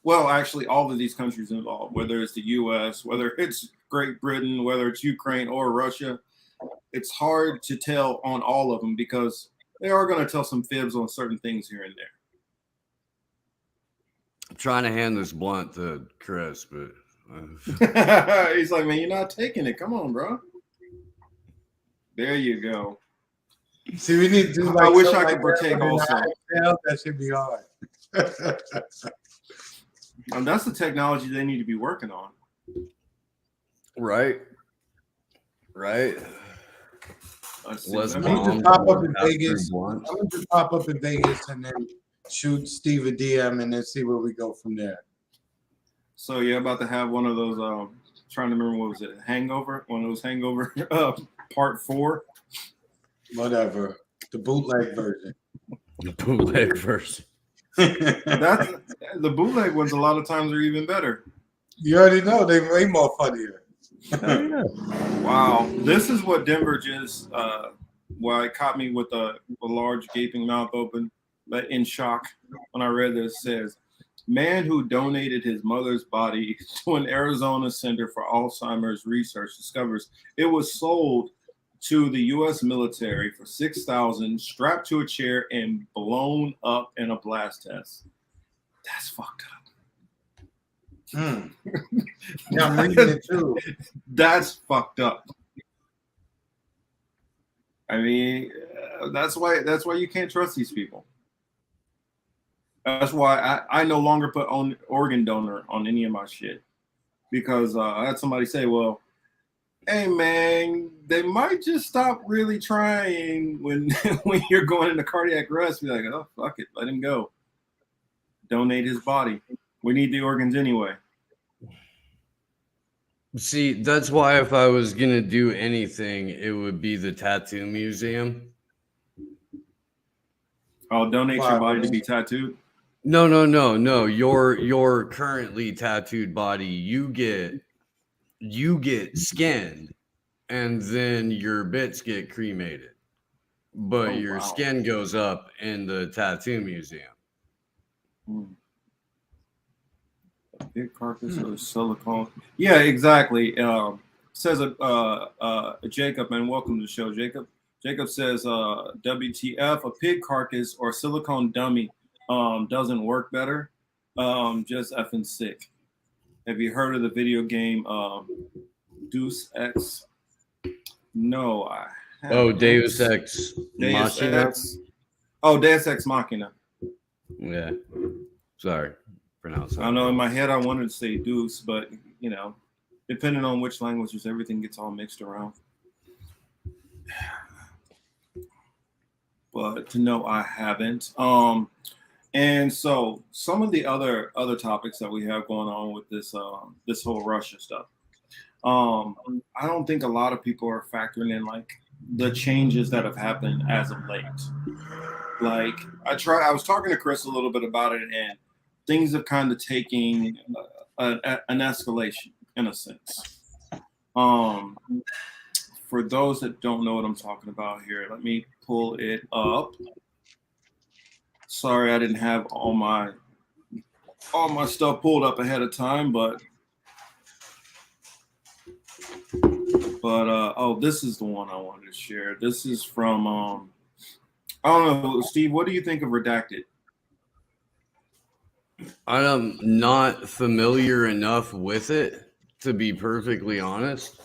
Well, actually, all of these countries involved, whether it's the U.S., whether it's Great Britain, whether it's Ukraine or Russia, it's hard to tell on all of them because they are going to tell some fibs on certain things here and there. I'm trying to hand this blunt to Chris, but he's like, man, you're not taking it. Come on, bro. There you go. See, we need to do I wish I something could like partake that. also. That should be hard. And that's the technology they need to be working on. right. Let's I'm gonna just pop up in Vegas. I'm gonna just pop up in Vegas and then shoot Steve a DM and then see where we go from there. So you're about to have one of those. Trying to remember, what was it? Hangover? One of those Hangover Part 4. Whatever. The bootleg version. The bootleg version. That's the bootleg ones. A lot of times are even better. You already know they're way more funnier. Wow, this is what Denver just. Why it caught me with a large gaping mouth open, but in shock when I read this. It says, man who donated his mother's body to an Arizona Center for Alzheimer's Research discovers it was sold to the U.S. military for $6,000, strapped to a chair and blown up in a blast test. That's fucked up. Yeah, I'm reading it too. That's fucked up. I mean, that's why you can't trust these people. That's why I no longer put on organ donor on any of my shit, because I had somebody say, well, hey man, they might just stop really trying when when you're going into cardiac arrest. Be like, oh fuck it, let him go. Donate his body. We need the organs anyway. See, that's why if I was gonna do anything, it would be the tattoo museum. I'll donate your body to be tattooed. No. Your currently tattooed body, you get skinned, and then your bits get cremated, but your skin goes up in the tattoo museum. Big carcass or silicone. Yeah, exactly. Says Jacob, and welcome to the show, Jacob. Jacob says, WTF, a pig carcass or silicone dummy doesn't work better. Just effing sick. Have you heard of the video game Deus Ex? No, I haven't. Oh, Deus Ex Machina. Oh, Deus Ex Machina. Yeah. Sorry. Pronounce I know in my head I wanted to say Deuce, but you know, depending on which languages, everything gets all mixed around. But to know I haven't. And so some of the other topics that we have going on with this this whole Russia stuff. I don't think a lot of people are factoring in like the changes that have happened as of late. Like I was talking to Chris a little bit about it, and things have kind of taken an escalation in a sense. For those that don't know what I'm talking about here, let me pull it up. Sorry, I didn't have all my stuff pulled up ahead of time, but oh, this is the one I wanted to share. This is from I don't know, Steve. What do you think of Redacted? I'm not familiar enough with it to be perfectly honest.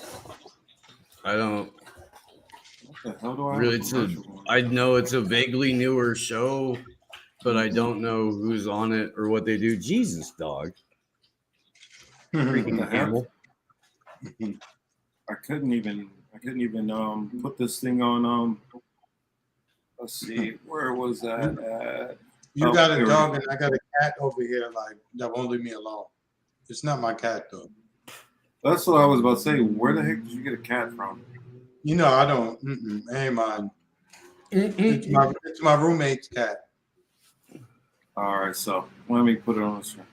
I don't. The hell do I have Really, a commercial on? I know it's a vaguely newer show, but I don't know who's on it or what they do. Jesus, dog. Freaking camel. I couldn't even put this thing on let's see, where was that at? You Oh, got a here we dog go. and I got a cat over here, like that won't leave me alone. It's not my cat though. That's what I was about to say. Where the heck did you get a cat from? You know, I don't. Ain't mine. It's my roommate's cat. All right, so let me put it on this one.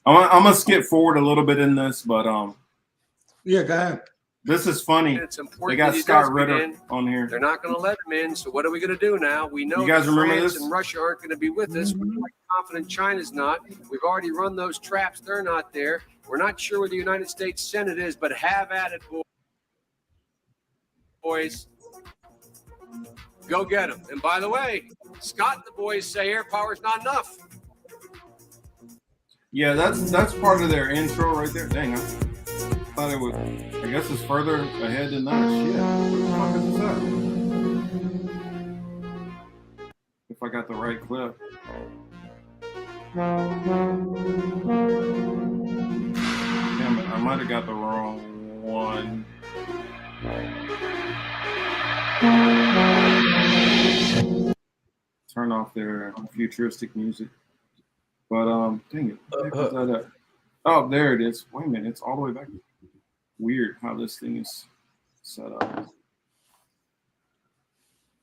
I'm gonna skip forward a little bit in this, but yeah, go ahead. This is funny. It's important They got that he Scott does get Ritter in. on here. They're not going to let him in. So what are we going to do now? We know You guys that remember France this? and Russia aren't going to be with us. We're quite confident China's not. We've already run those traps. They're not there. We're not sure where the United States Senate is, but have at it, boys. Go get them. And by the way, Scott and the boys say air power is not enough. Yeah, that's part of their intro right there. Dang, I thought it was. I guess it's further ahead than that. Shit, what the fuck is that? If I got the right clip. Damn it, I might have got the wrong one. Turn off their futuristic music. But dang it. Where was that at? Oh, there it is. Wait a minute, it's all the way back. Weird how this thing is set up.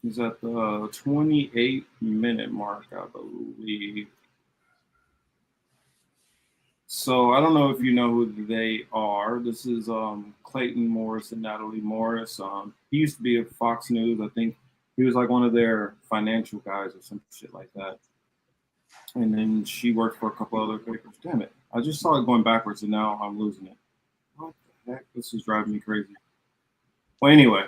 It's at the 28-minute mark, I believe. So I don't know if you know who they are. This is Clayton Morris and Natalie Morris. He used to be at Fox News. I think he was like one of their financial guys or some shit like that. And then she worked for a couple other papers. Damn it. I just saw it going backwards and now I'm losing it. What the heck? This is driving me crazy. Well, anyway,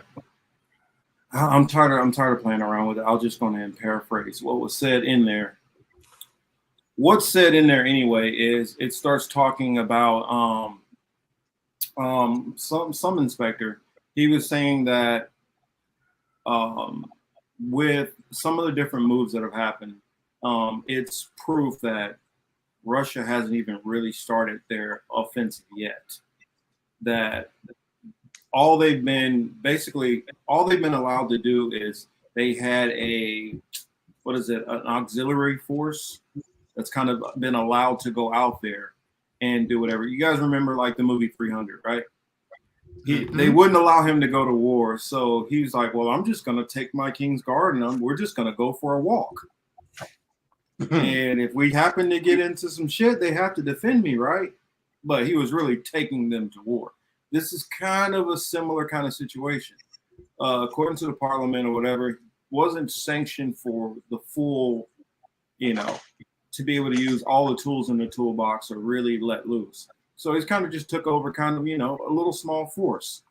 I'm tired of playing around with it. I'll just go ahead and paraphrase what was said in there. What's said in there anyway is it starts talking about some inspector. He was saying that with some of the different moves that have happened, it's proof that Russia hasn't even really started their offensive yet. That all they've been allowed to do is they had an auxiliary force that's kind of been allowed to go out there and do whatever. You guys remember like the movie 300, right? They wouldn't allow him to go to war. So he's like, well, I'm just going to take my King's Guard and we're just going to go for a walk. And if we happen to get into some shit, they have to defend me, right? But he was really taking them to war. This is kind of a similar kind of situation. According to the parliament or whatever, wasn't sanctioned for the full, to be able to use all the tools in the toolbox or really let loose. So he's kind of just took over kind of, a little small force.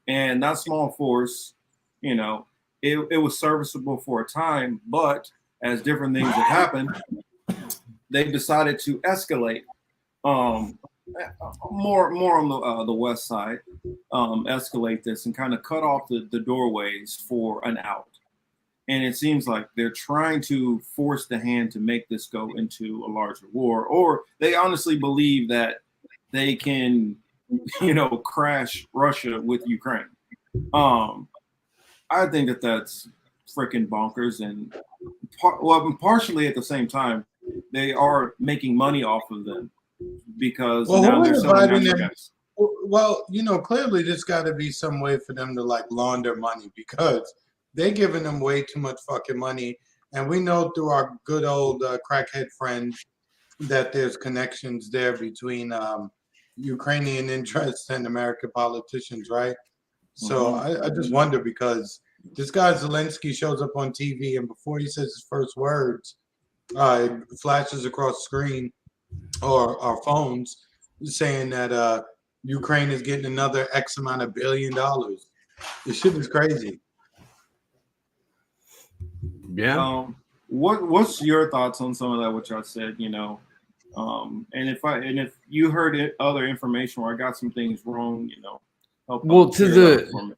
And that small force, it was serviceable for a time, but as different things have happened, they decided to escalate more on the west side, escalate this and kind of cut off the doorways for an out. And it seems like they're trying to force the hand to make this go into a larger war, or they honestly believe that they can, crash Russia with Ukraine. I think that's freaking bonkers, and partially at the same time, they are making money off of them because now they're selling natural gas. Well, clearly there's got to be some way for them to like launder money because they're giving them way too much fucking money, and we know through our good old crackhead friend that there's connections there between Ukrainian interests and American politicians, right? So I just wonder because this guy Zelensky shows up on TV and before he says his first words, it flashes across the screen or our phones saying that Ukraine is getting another X amount of $1 billion. This shit is crazy. Yeah. What's your thoughts on some of that, which I said, And if you heard other information or I got some things wrong, help. Well, clear it up for me.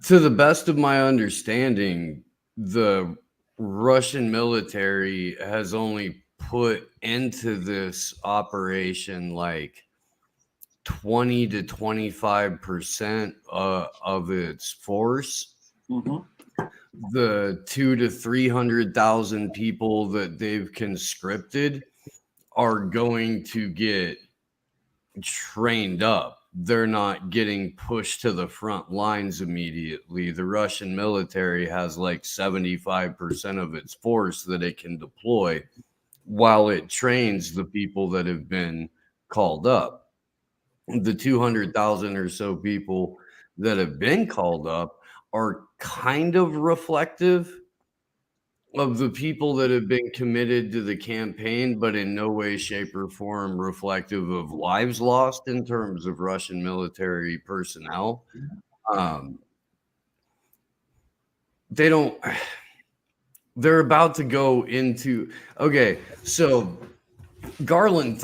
to the best of my understanding, the Russian military has only put into this operation like 20 to 25% of its force. Mm-hmm. The 200,000 to 300,000 people that they've conscripted are going to get trained up. They're not getting pushed to the front lines immediately. The Russian military has like 75% of its force that it can deploy while it trains the people that have been called up. The 200,000 or so people that have been called up are kind of reflective of the people that have been committed to the campaign, but in no way, shape, or form reflective of lives lost in terms of Russian military personnel. They're about to go into, okay, so Garland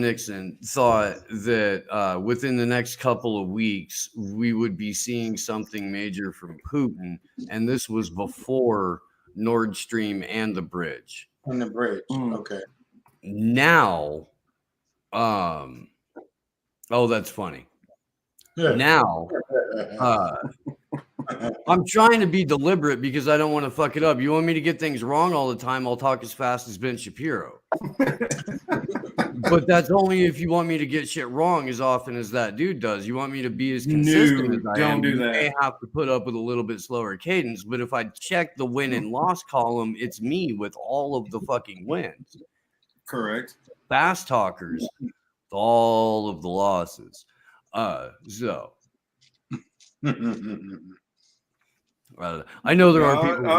Nixon thought that within the next couple of weeks, we would be seeing something major from Putin. And this was before Nord Stream and the bridge. On the bridge. Okay. Now, oh, that's funny. Yeah. Now, I'm trying to be deliberate because I don't want to fuck it up. You want me to get things wrong all the time? I'll talk as fast as Ben Shapiro. But that's only if you want me to get shit wrong as often as that dude does. You want me to be as consistent as I am. Do that. You may have to put up with a little bit slower cadence. But if I check the win and loss column, it's me with all of the fucking wins. Correct. Fast talkers, all of the losses. I know there are people.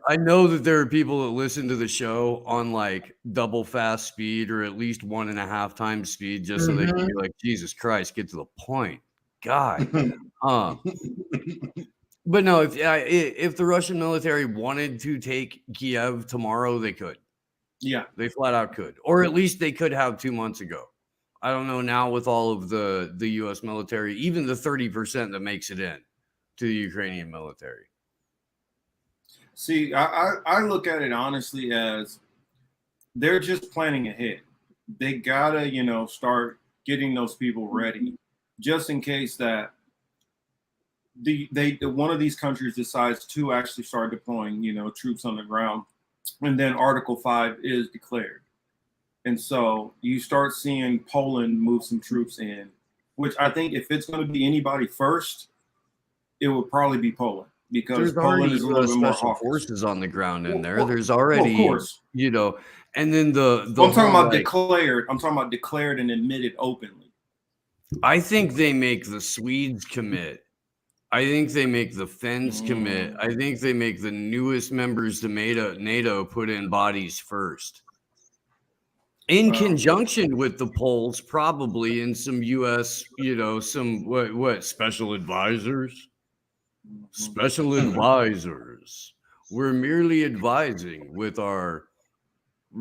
I know that there are people that listen to the show on like double fast speed or at least 1.5 times speed, just so they can be like, Jesus Christ, get to the point, God. But no, if the Russian military wanted to take Kiev tomorrow, they could. Yeah, they flat out could, or at least they could have 2 months ago. I don't know now with all of the U.S. military, even the 30% that makes it in to the Ukrainian military. See, I look at it honestly as they're just planning ahead. They gotta, start getting those people ready, just in case that one of these countries decides to actually start deploying, troops on the ground, and then Article 5 is declared. And so you start seeing Poland move some troops in, which I think if it's going to be anybody first, it would probably be Poland, because Poland is a little bit more special hawkish. forces on the ground in there. There's already, of course, and then the I'm talking about declared. I'm talking about declared and admitted openly. I think they make the Swedes commit. I think they make the Finns commit. I think they make the newest members to NATO put in bodies first. In conjunction with the Poles, probably, in some U.S., some what special advisors? Special advisors. We're merely advising with our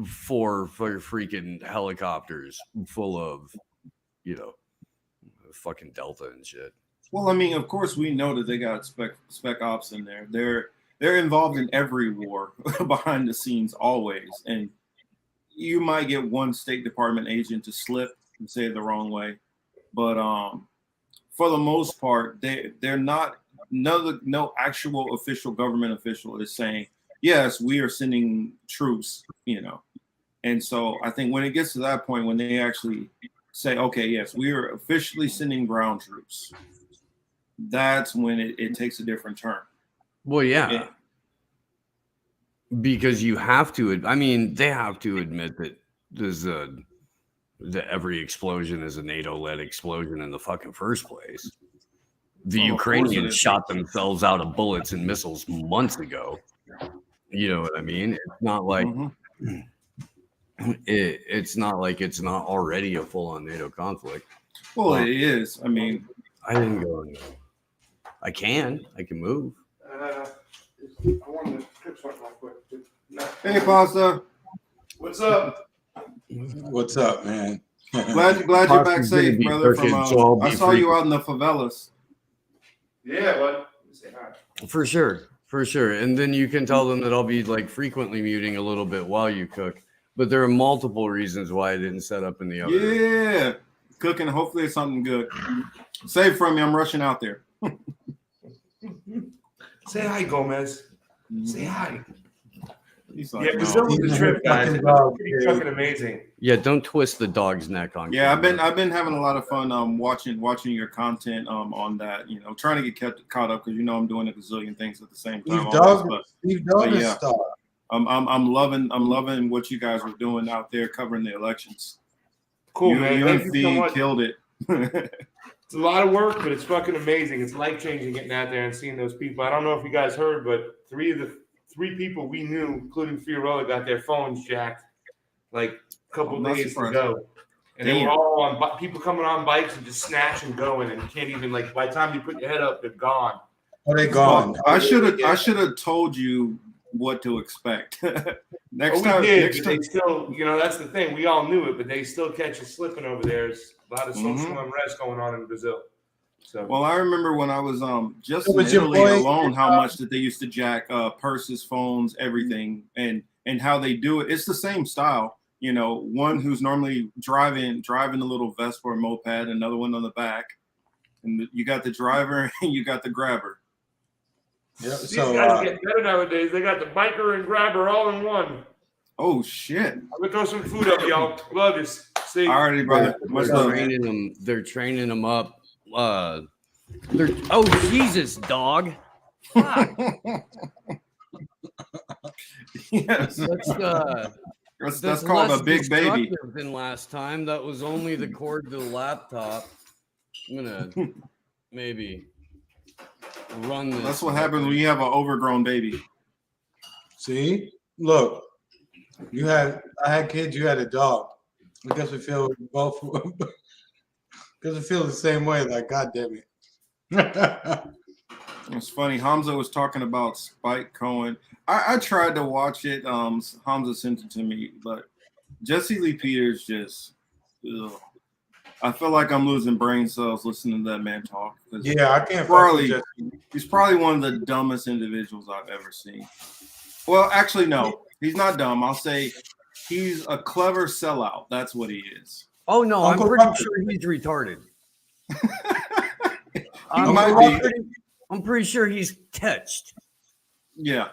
four freaking helicopters full of, fucking Delta and shit. Well, I mean, of course, we know that they got spec ops in there. They're involved in every war behind the scenes always, and you might get one State Department agent to slip and say it the wrong way, but for the most part, they're not. No actual official government official is saying, yes, we are sending troops, And so I think when it gets to that point, when they actually say, okay, yes, we are officially sending ground troops, that's when it takes a different turn. Well, yeah. Because you have to, they have to admit that there's that every explosion is a NATO-led explosion in the fucking first place. The Ukrainians shot themselves out of bullets and missiles months ago. You know what I mean? It's not like it's not like it's not already a full-on NATO conflict. Well, it is. I mean, I didn't go. I can move. I wanted to clip something real quick. Hey, Pasta. What's up? What's up, man? Glad you're back safe, brother. From I saw you out in the favelas. Yeah, bud. Say hi. For sure. And then you can tell them that I'll be like frequently muting a little bit while you cook. But there are multiple reasons why I didn't set up in the oven. Yeah, cooking. Hopefully it's something good. Save from me. I'm rushing out there. Say hi, Gomez. Say hi. Like, yeah, Brazil was a trip, guys. It was pretty fucking amazing. Yeah, don't twist the dog's neck on. Yeah, I've been having a lot of fun watching your content on that. You know, trying to get caught up because I'm doing a gazillion things at the same time. Steve Dogg is star. I'm loving what you guys are doing out there covering the elections. Cool, man. Thank you so much. Killed it. It's a lot of work, but it's fucking amazing. It's life changing getting out there and seeing those people. I don't know if you guys heard, but three people we knew, including Fiorillo, got their phones jacked like a couple of days ago. And they were all on people coming on bikes and just snatch and going, and you can't even by the time you put your head up, they're gone. Oh, they're gone. I should have told you what to expect. Next time, they still, that's the thing. We all knew it, but they still catch you slipping over there. There's a lot of social unrest going on in Brazil. So, well, I remember when I was just in Italy alone, how much that they used to jack purses, phones, everything, and how they do it. It's the same style. One who's normally driving a little Vespa or moped, another one on the back, and you got the driver and you got the grabber. Yeah, these guys get better nowadays. They got the biker and grabber all in one. Oh shit! I'm gonna throw some food up, y'all. Love this. See, alrighty, brother. They're training them up. Oh Jesus, dog! Yes, that's called a big baby. Than last time. That was only the cord to the laptop. I'm gonna maybe run this. That's what happens when you have an overgrown baby. See, look, I had kids. You had a dog. I guess we feel both. Because I feel the same way. Like, God damn it. It's funny. Hamza was talking about Spike Cohen. I tried to watch it. Hamza sent it to me, but Jesse Lee Peters just. Ugh. I feel like I'm losing brain cells listening to that man talk. Yeah, I can't. He's probably one of the dumbest individuals I've ever seen. Well, actually, no, he's not dumb. I'll say he's a clever sellout. That's what he is. Oh no, I'm pretty sure he's retarded. I'm pretty sure he's touched. Yeah.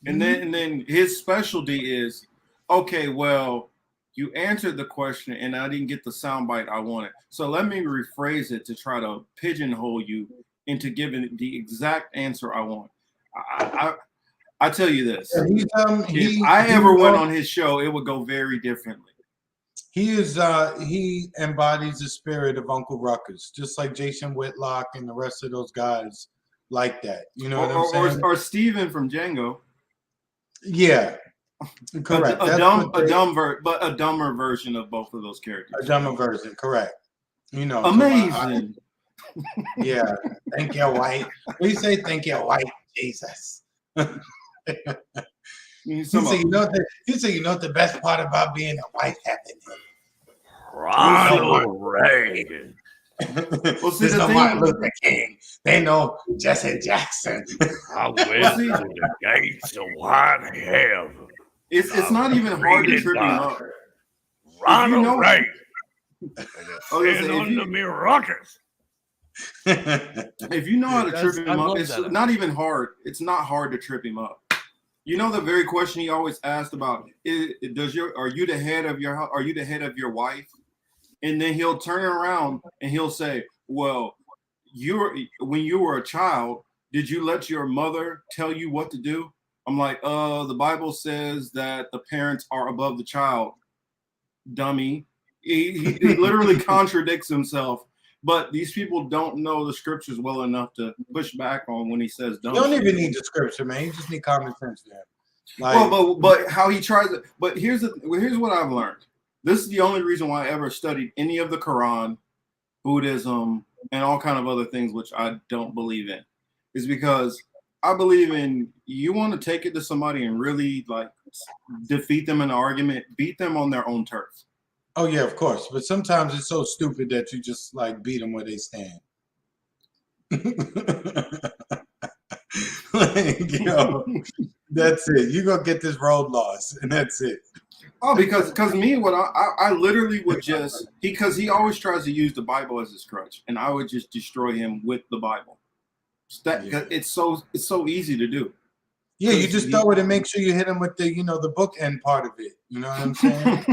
And then his specialty is, okay, well, you answered the question and I didn't get the soundbite I wanted. So let me rephrase it to try to pigeonhole you into giving the exact answer I want. I tell you this. If I ever went on his show, it would go very differently. He embodies the spirit of Uncle Ruckus, just like Jason Whitlock and the rest of those guys like that. You know what I'm saying? Or Steven from Django. Yeah. Correct. A dumber version of both of those characters. A dumber version, correct. Amazing. Yeah. Thank you, White. We say thank you, White. Jesus. You say, you know what the best part about being a white happened? Ronald Reagan. There's no Martin Luther King. They know Jesse Jackson. I went to the gates of white heaven. It's not even hard to trip him up. Ronald Reagan. Under me ruckus. If you know how to trip him up, it's not even hard. It's not hard to trip him up. You know the very question he always asked about: are you the head of your wife? And then he'll turn around and he'll say, "Well, when you were a child, did you let your mother tell you what to do?" I'm like, the Bible says that the parents are above the child. Dummy. He literally contradicts himself. But these people don't know the scriptures well enough to push back on when he says dumb. You don't even need the scripture, man. You just need common sense there. But how he tries it. But here's what I've learned. This is the only reason why I ever studied any of the Quran, Buddhism, and all kind of other things which I don't believe in, is because I believe in you want to take it to somebody and really like defeat them in an argument, beat them on their own turf. Oh yeah, of course. But sometimes it's so stupid that you just like beat them where they stand. Like, that's it. You gonna get this road loss, and that's it. Oh, because me, what I literally would just because he always tries to use the Bible as his crutch, and I would just destroy him with the Bible. It's so easy to do. Yeah, you just throw it and make sure you hit him with the the book end part of it. You know what I'm saying?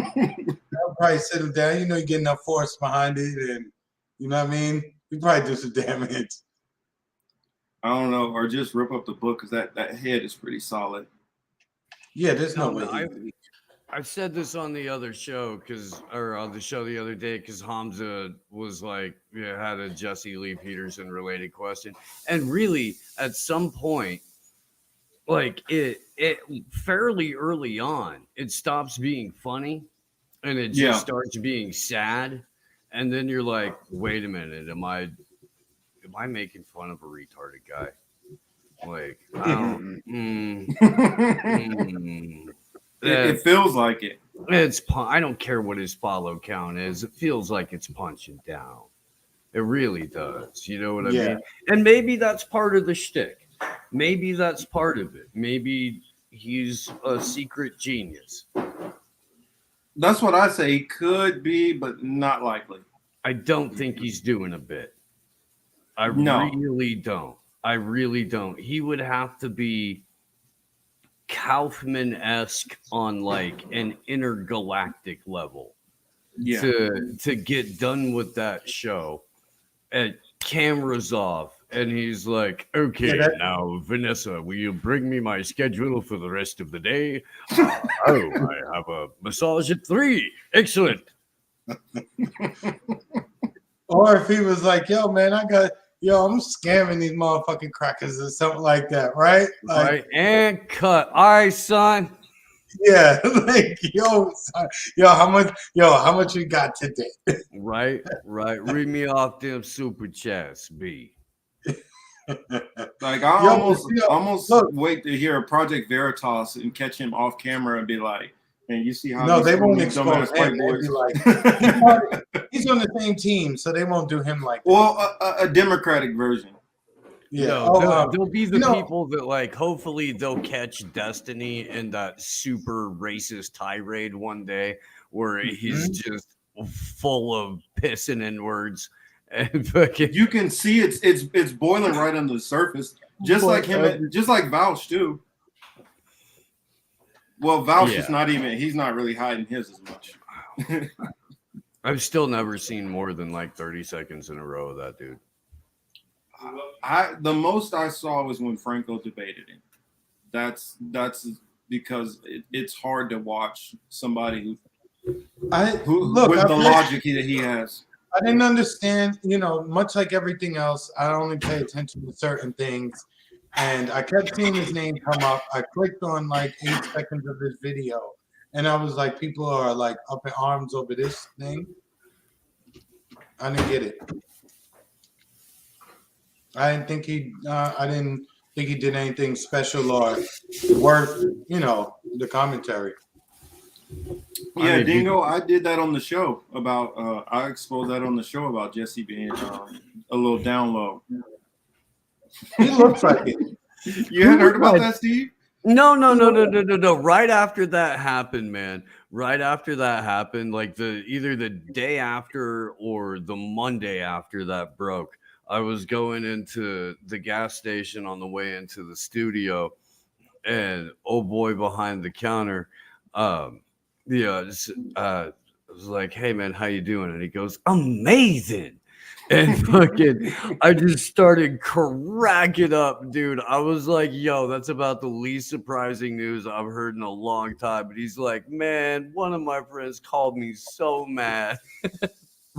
I'll probably sit him down. You get enough force behind it, and you know what I mean. You probably do some damage. I don't know, or just rip up the book because that head is pretty solid. Yeah, there's no way. I've said this on the other show on the show the other day because Hamza was like, had a Jesse Lee Peterson related question, and really at some point, like it fairly early on, it stops being funny, and it just starts being sad, and then you're like, wait a minute, am I making fun of a retarded guy? Like, I don't. It feels like it. I don't care what his follow count is. It feels like it's punching down. It really does. You know what I mean? And maybe that's part of the shtick. Maybe that's part of it. Maybe he's a secret genius. That's what I say. He could be, but not likely. I don't think he's doing a bit. Really don't. I really don't. He would have to be Kaufman-esque on like an intergalactic level to get done with that show. And cameras off, and he's like, okay, now Vanessa, will you bring me my schedule for the rest of the day? I have a massage at 3. Excellent. Or if he was like, yo man, I'm scamming these motherfucking crackers or something like that, right? Like, right, and cut. All right, son. Yeah, like son, how much you got today? Right. Read me off them super chats, B. Like I almost wait to hear a Project Veritas and catch him off camera and be like, and you see how no, they won't expose him. They'll be like, he's on the same team, so they won't do him like that. Well, a Democratic version. Yeah, no, they'll be the people that like. Hopefully, they'll catch Destiny in that super racist tirade one day, where he's just full of pissing and words, and fucking. You can see it's boiling right under the surface, just like him, just like Vouch too. Well, Vouch is not even. He's not really hiding his as much. I've still never seen more than like 30 seconds in a row of that dude. The most I saw was when Franco debated him. That's because it's hard to watch somebody who with the logic that he has. I didn't understand, much like everything else, I only pay attention to certain things. And I kept seeing his name come up. I clicked on like 8 seconds of his video, and I was like, people are like up in arms over this thing. I didn't get it. I didn't think he did anything special or worth, the commentary. Yeah, Dingo, I did that on the show about. I exposed that on the show about Jesse being a little down low. He looks like it. You hadn't heard about that, Steve? No. Right after that happened, man. Right after that happened, like either the day after or the Monday after that broke. I was going into the gas station on the way into the studio, and oh boy, behind the counter, I was like, "Hey man, how you doing?" And he goes, "Amazing." And fucking, I just started cracking up, dude. I was like, yo, that's about the least surprising news I've heard in a long time. But he's like, man, one of my friends called me so mad.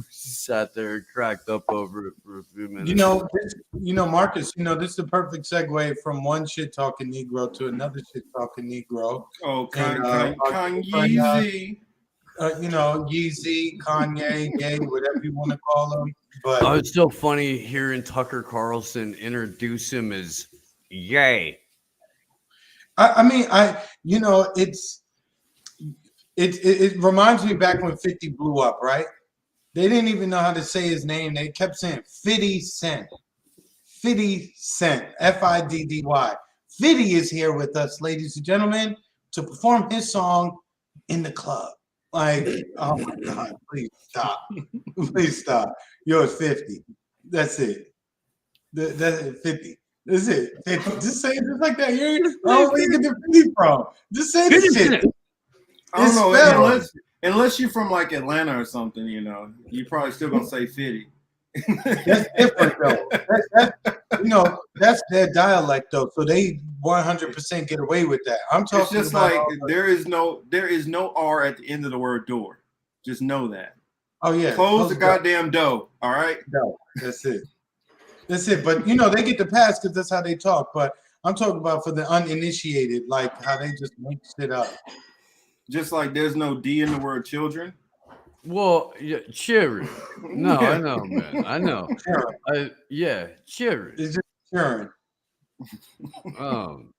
Sat there and cracked up over it for a few minutes. Marcus, this is the perfect segue from one shit talking Negro to another shit talking Negro. Oh, Kanye. Yeezy, Kanye, Ye, whatever you want to call him. But it's so funny hearing Tucker Carlson introduce him as Yay. I mean, you know, it reminds me back when 50 blew up, right? They didn't even know how to say his name. They kept saying 50 Cent. 50 Cent. Fiddy. 50 is here with us, ladies and gentlemen, to perform his song in the club. Like, oh my God, please stop. Please stop. Yo, it's 50. That's it. That's it, 50. That's it. 50. Just say it just like that. Oh, where you get the 50 from? Just say the shit. I don't know. Spelled. Unless you're from like Atlanta or something, you know, you probably still gonna say 50. That's different though. You know, that's their dialect though. So they 100% get away with that. I'm talking It's just about like there is no R at the end of the word door. Just know that. Oh yeah. Close the goddamn door. All right. No, that's it. That's it. But you know, they get the pass because that's how they talk. But I'm talking about for the uninitiated, like how they just make shit up. Just like there's no D in the word children. Well, yeah, cherry. No, I know, man. I know. Yeah, cherry. It's just cheering. Um,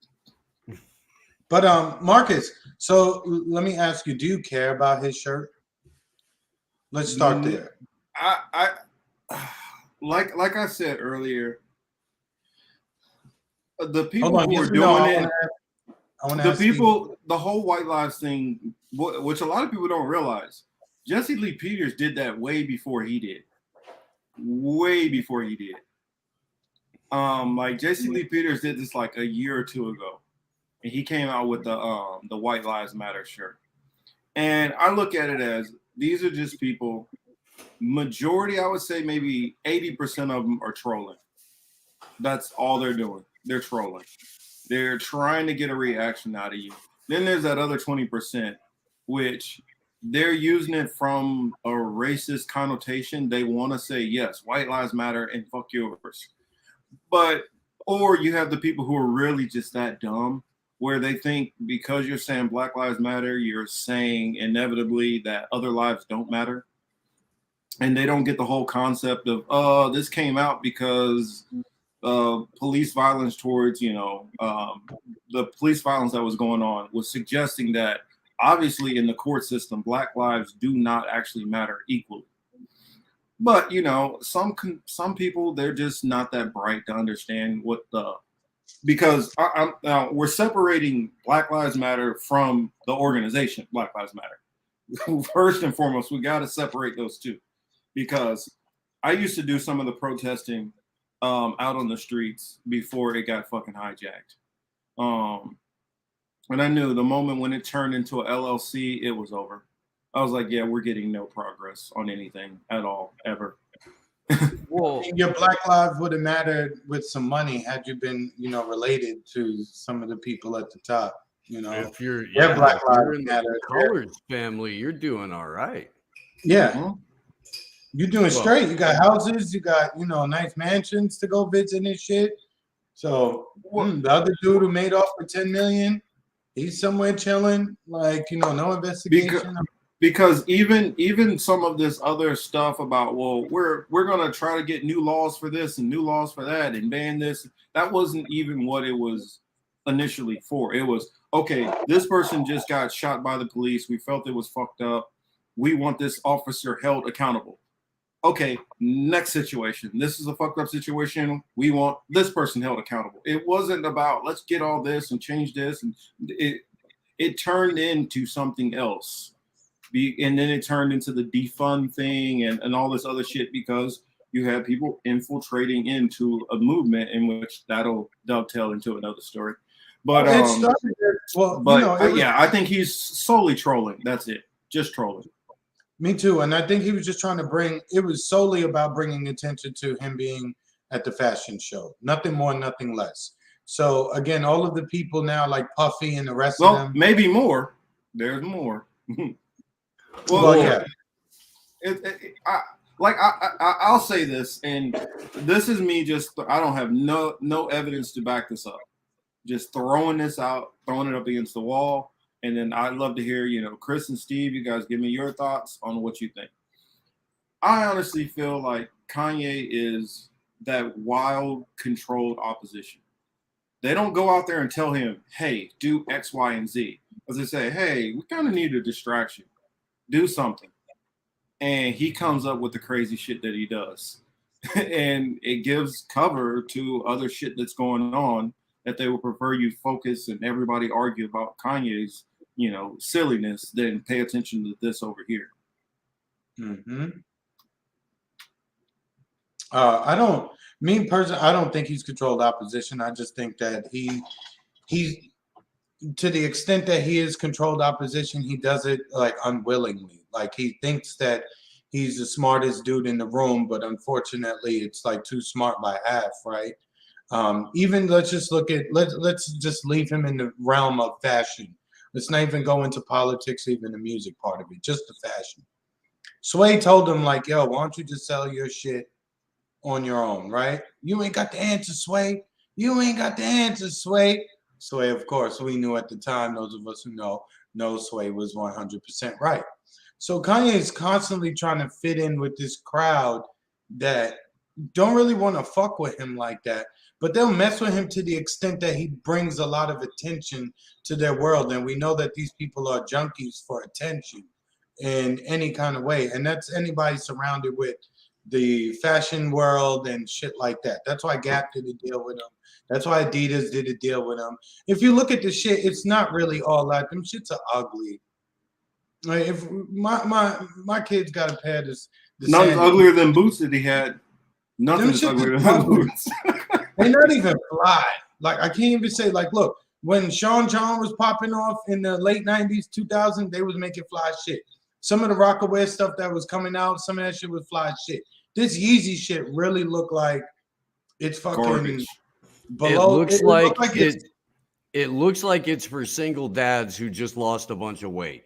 But Marcus, so let me ask you, do you care about his shirt? Let's start there. I like I said earlier, the people who are doing it, the whole white lives thing, which a lot of people don't realize, Jesse Lee Peters did that way before he did. Way before he did. Like Jesse Lee Peters did this like a year or two ago, and he came out with the White Lives Matter shirt. And I look at it as these are just people. Majority, I would say maybe 80% of them are trolling. That's all they're doing. They're trolling. They're trying to get a reaction out of you. Then there's that other 20%, which they're using it from a racist connotation. They want to say, yes, white lives matter and fuck yours. But, or you have the people who are really just that dumb, where they think because you're saying Black Lives Matter, you're saying inevitably that other lives don't matter. And they don't get the whole concept of, this came out because police violence towards, the police violence that was going on was suggesting that obviously in the court system, Black lives do not actually matter equally. But, some people, they're just not that bright to understand because we're separating Black Lives Matter from the organization, Black Lives Matter. First and foremost, we got to separate those two, because I used to do some of the protesting out on the streets before it got fucking hijacked. And I knew the moment when it turned into a LLC, it was over. I was like, yeah, we're getting no progress on anything at all, ever. Well, your Black Lives would have mattered with some money had you been, related to some of the people at the top. If you're, Black Lives in the Colors family, you're doing all right. Yeah. Mm-hmm. You're doing straight. You got houses, you got, nice mansions to go visit and shit. So the other dude who made off for 10 million, he's somewhere chilling, like, no investigation. Because even some of this other stuff about, well, we're gonna try to get new laws for this and new laws for that and ban this, that wasn't even what it was initially for. It was, okay, this person just got shot by the police. We felt it was fucked up. We want this officer held accountable. Okay, next situation. This is a fucked up situation. We want this person held accountable. It wasn't about let's get all this and change this, and it turned into something else. And then it turned into the defund thing and all this other shit, because you have people infiltrating into a movement in which that'll dovetail into another story. But I think he's solely trolling. That's it, just trolling. Me too, and I think he was just trying to it was solely about bringing attention to him being at the fashion show. Nothing more, nothing less. So again, all of the people now, like Puffy and the rest of them. Maybe more. There's more. Well, yeah. I'll say this, and this is me I don't have no evidence to back this up. Just throwing this out, throwing it up against the wall. And then I'd love to hear, Chris and Steve, you guys give me your thoughts on what you think. I honestly feel like Kanye is that wild, controlled opposition They don't go out there and tell him, hey, do X, Y, and Z. As they say, hey, we kind of need a distraction. Do something. And he comes up with the crazy shit that he does. And it gives cover to other shit that's going on that they would prefer you focus and everybody argue about Kanye's, silliness than pay attention to this over here. Mm-hmm. I don't think he's controlled opposition. I just think that he's to the extent that he is controlled opposition, he does it like unwillingly. Like he thinks that he's the smartest dude in the room, but unfortunately it's like too smart by half, right? Even let's just leave him in the realm of fashion. Let's not even go into politics, even the music part of it, just the fashion. Sway told him like, yo, why don't you just sell your shit on your own, right? You ain't got the answer, Sway. You ain't got the answer, Sway. Sway, of course, we knew at the time, those of us who know Sway was 100% right. So Kanye is constantly trying to fit in with this crowd that don't really want to fuck with him like that, but they'll mess with him to the extent that he brings a lot of attention to their world. And we know that these people are junkies for attention in any kind of way. And that's anybody surrounded with the fashion world and shit like that. That's why Gap did a deal with him. That's why Adidas did a deal with him. If you look at the shit, it's not really all that. Them shits are ugly. Like if my kids got a pair of this. Nothing's uglier than boots that he had. Nothing's uglier than boots. They're not even fly. Like I can't even say, like, look, when Sean John was popping off in the late 90s, 2000, they was making fly shit. Some of the Rockaway stuff that was coming out, some of that shit was fly shit. This Yeezy shit really looked like it's fucking garbage. Below. It looks like it's for single dads who just lost a bunch of weight.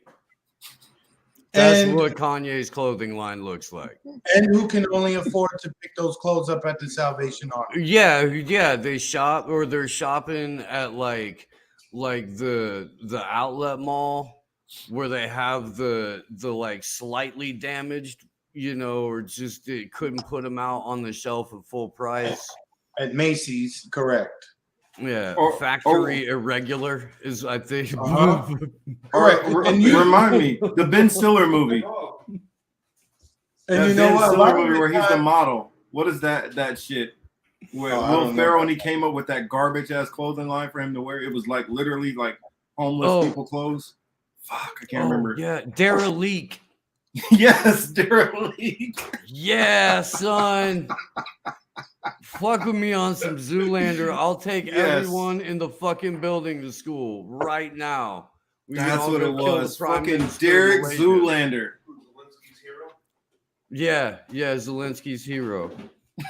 And what Kanye's clothing line looks like. And who can only afford to pick those clothes up at the Salvation Army. Yeah, they're shopping at like the outlet mall where they have the like slightly damaged, or just it couldn't put them out on the shelf at full price. At Macy's, correct. Yeah, factory irregular is, I think. Correct. Remind me, the Ben Stiller movie. And you know what? Stiller movie where he's the model. What is that shit? Where Will Ferrell, and he came up with that garbage ass clothing line for him to wear. It was like literally like homeless people clothes. Fuck, I can't remember. Yeah, Derelict. Yes, Derelict. Yeah, son. Fuck with me on some Zoolander. I'll take everyone in the fucking building to school right now. That's what it was. Fucking Derek Zoolander. Yeah, Zelensky's hero.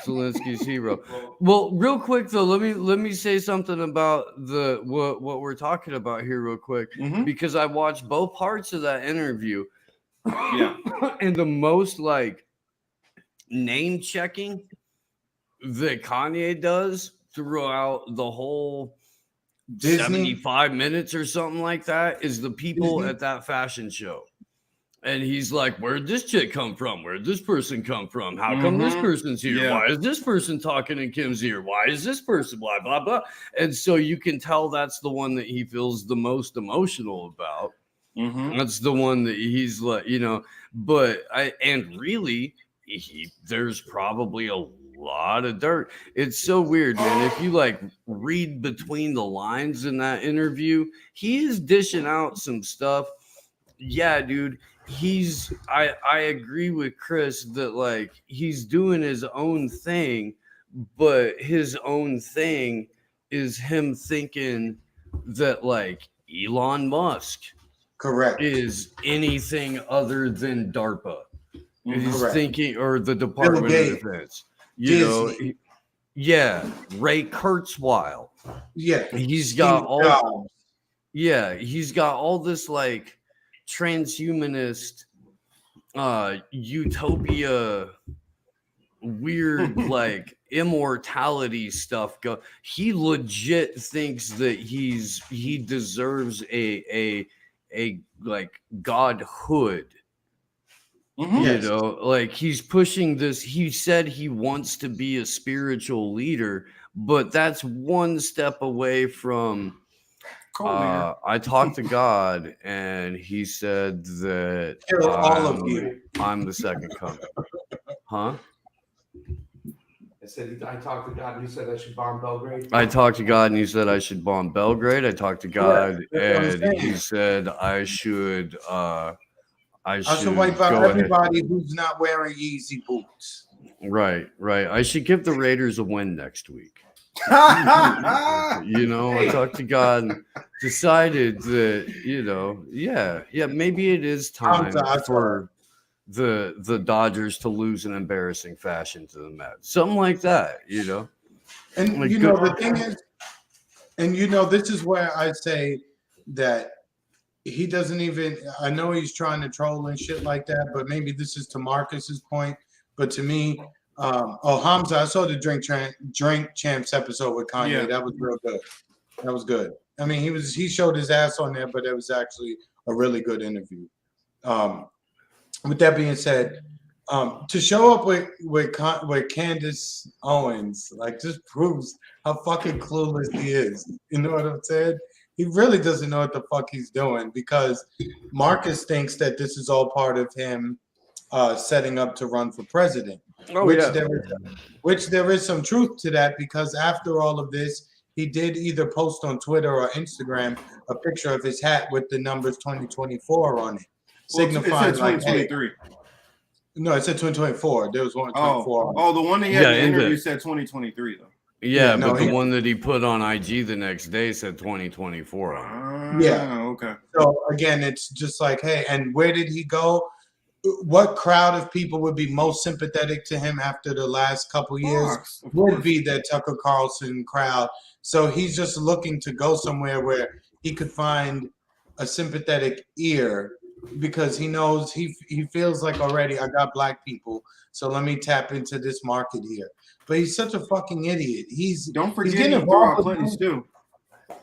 Zelensky's hero. Well, real quick though, let me say something about what we're talking about here real quick, because I watched both parts of that interview. Yeah. And the most like name checking that Kanye does throughout the whole Disney? 75 minutes or something like that is the people at that fashion show. And he's like, where'd this chick come from? Where'd this person come from? How come this person's here? Yeah. Why is this person talking in Kim's ear? Why is this person blah, blah, blah? And so you can tell that's the one that he feels the most emotional about. That's the one that he's like, but really, there's probably a lot of dirt. It's so weird, man. If you like read between the lines in that interview, he is dishing out some stuff. Yeah, dude. I agree with Chris that like he's doing his own thing, but his own thing is him thinking that like Elon Musk is anything other than DARPA. He's thinking, or the Department of Defense. Ray Kurzweil. Yeah. He's got all this like transhumanist utopia weird like immortality stuff he legit thinks that he deserves a like godhood You know, like he's pushing this. He said he wants to be a spiritual leader, but that's one step away from. I talked to God, and He said that all of you. I'm the second coming. Huh? I talked to God and He said I should bomb Belgrade. I talked to God and He said I should bomb Belgrade. I talked to God and He said I should wipe out everybody who's not wearing Yeezy boots. Right. I should give the Raiders a win next week. You know, I talked to God and decided that, maybe it is time for the Dodgers to lose in embarrassing fashion to the Mets. Something like that, you know. And like, the thing is, this is where I say that he doesn't even, I know he's trying to troll and shit like that, but maybe this is to Marcus's point. But to me, Hamza, I saw the Drink Champs episode with Kanye. Yeah. That was real good. That was good. I mean, he showed his ass on there, but it was actually a really good interview. With that being said, to show up with Candace Owens, like, just proves how fucking clueless he is. You know what I'm saying? He really doesn't know what the fuck he's doing, because Marcus thinks that this is all part of him setting up to run for president. Which there is some truth to that, because after all of this, he did either post on Twitter or Instagram a picture of his hat with the numbers 2024 on it, signifying like, hey, no, it said 2024. There was one 24. Oh, the one that he had in the interview said 2023 though. Yeah, but the one that he put on IG the next day said 2024 on it. Okay. So again, it's just like, hey, and where did he go? What crowd of people would be most sympathetic to him after the last couple years would be the Tucker Carlson crowd. So he's just looking to go somewhere where he could find a sympathetic ear, because he knows he feels like already I got black people, so let me tap into this market here. But he's such a fucking idiot. Don't forget he's getting involved with Clintons too.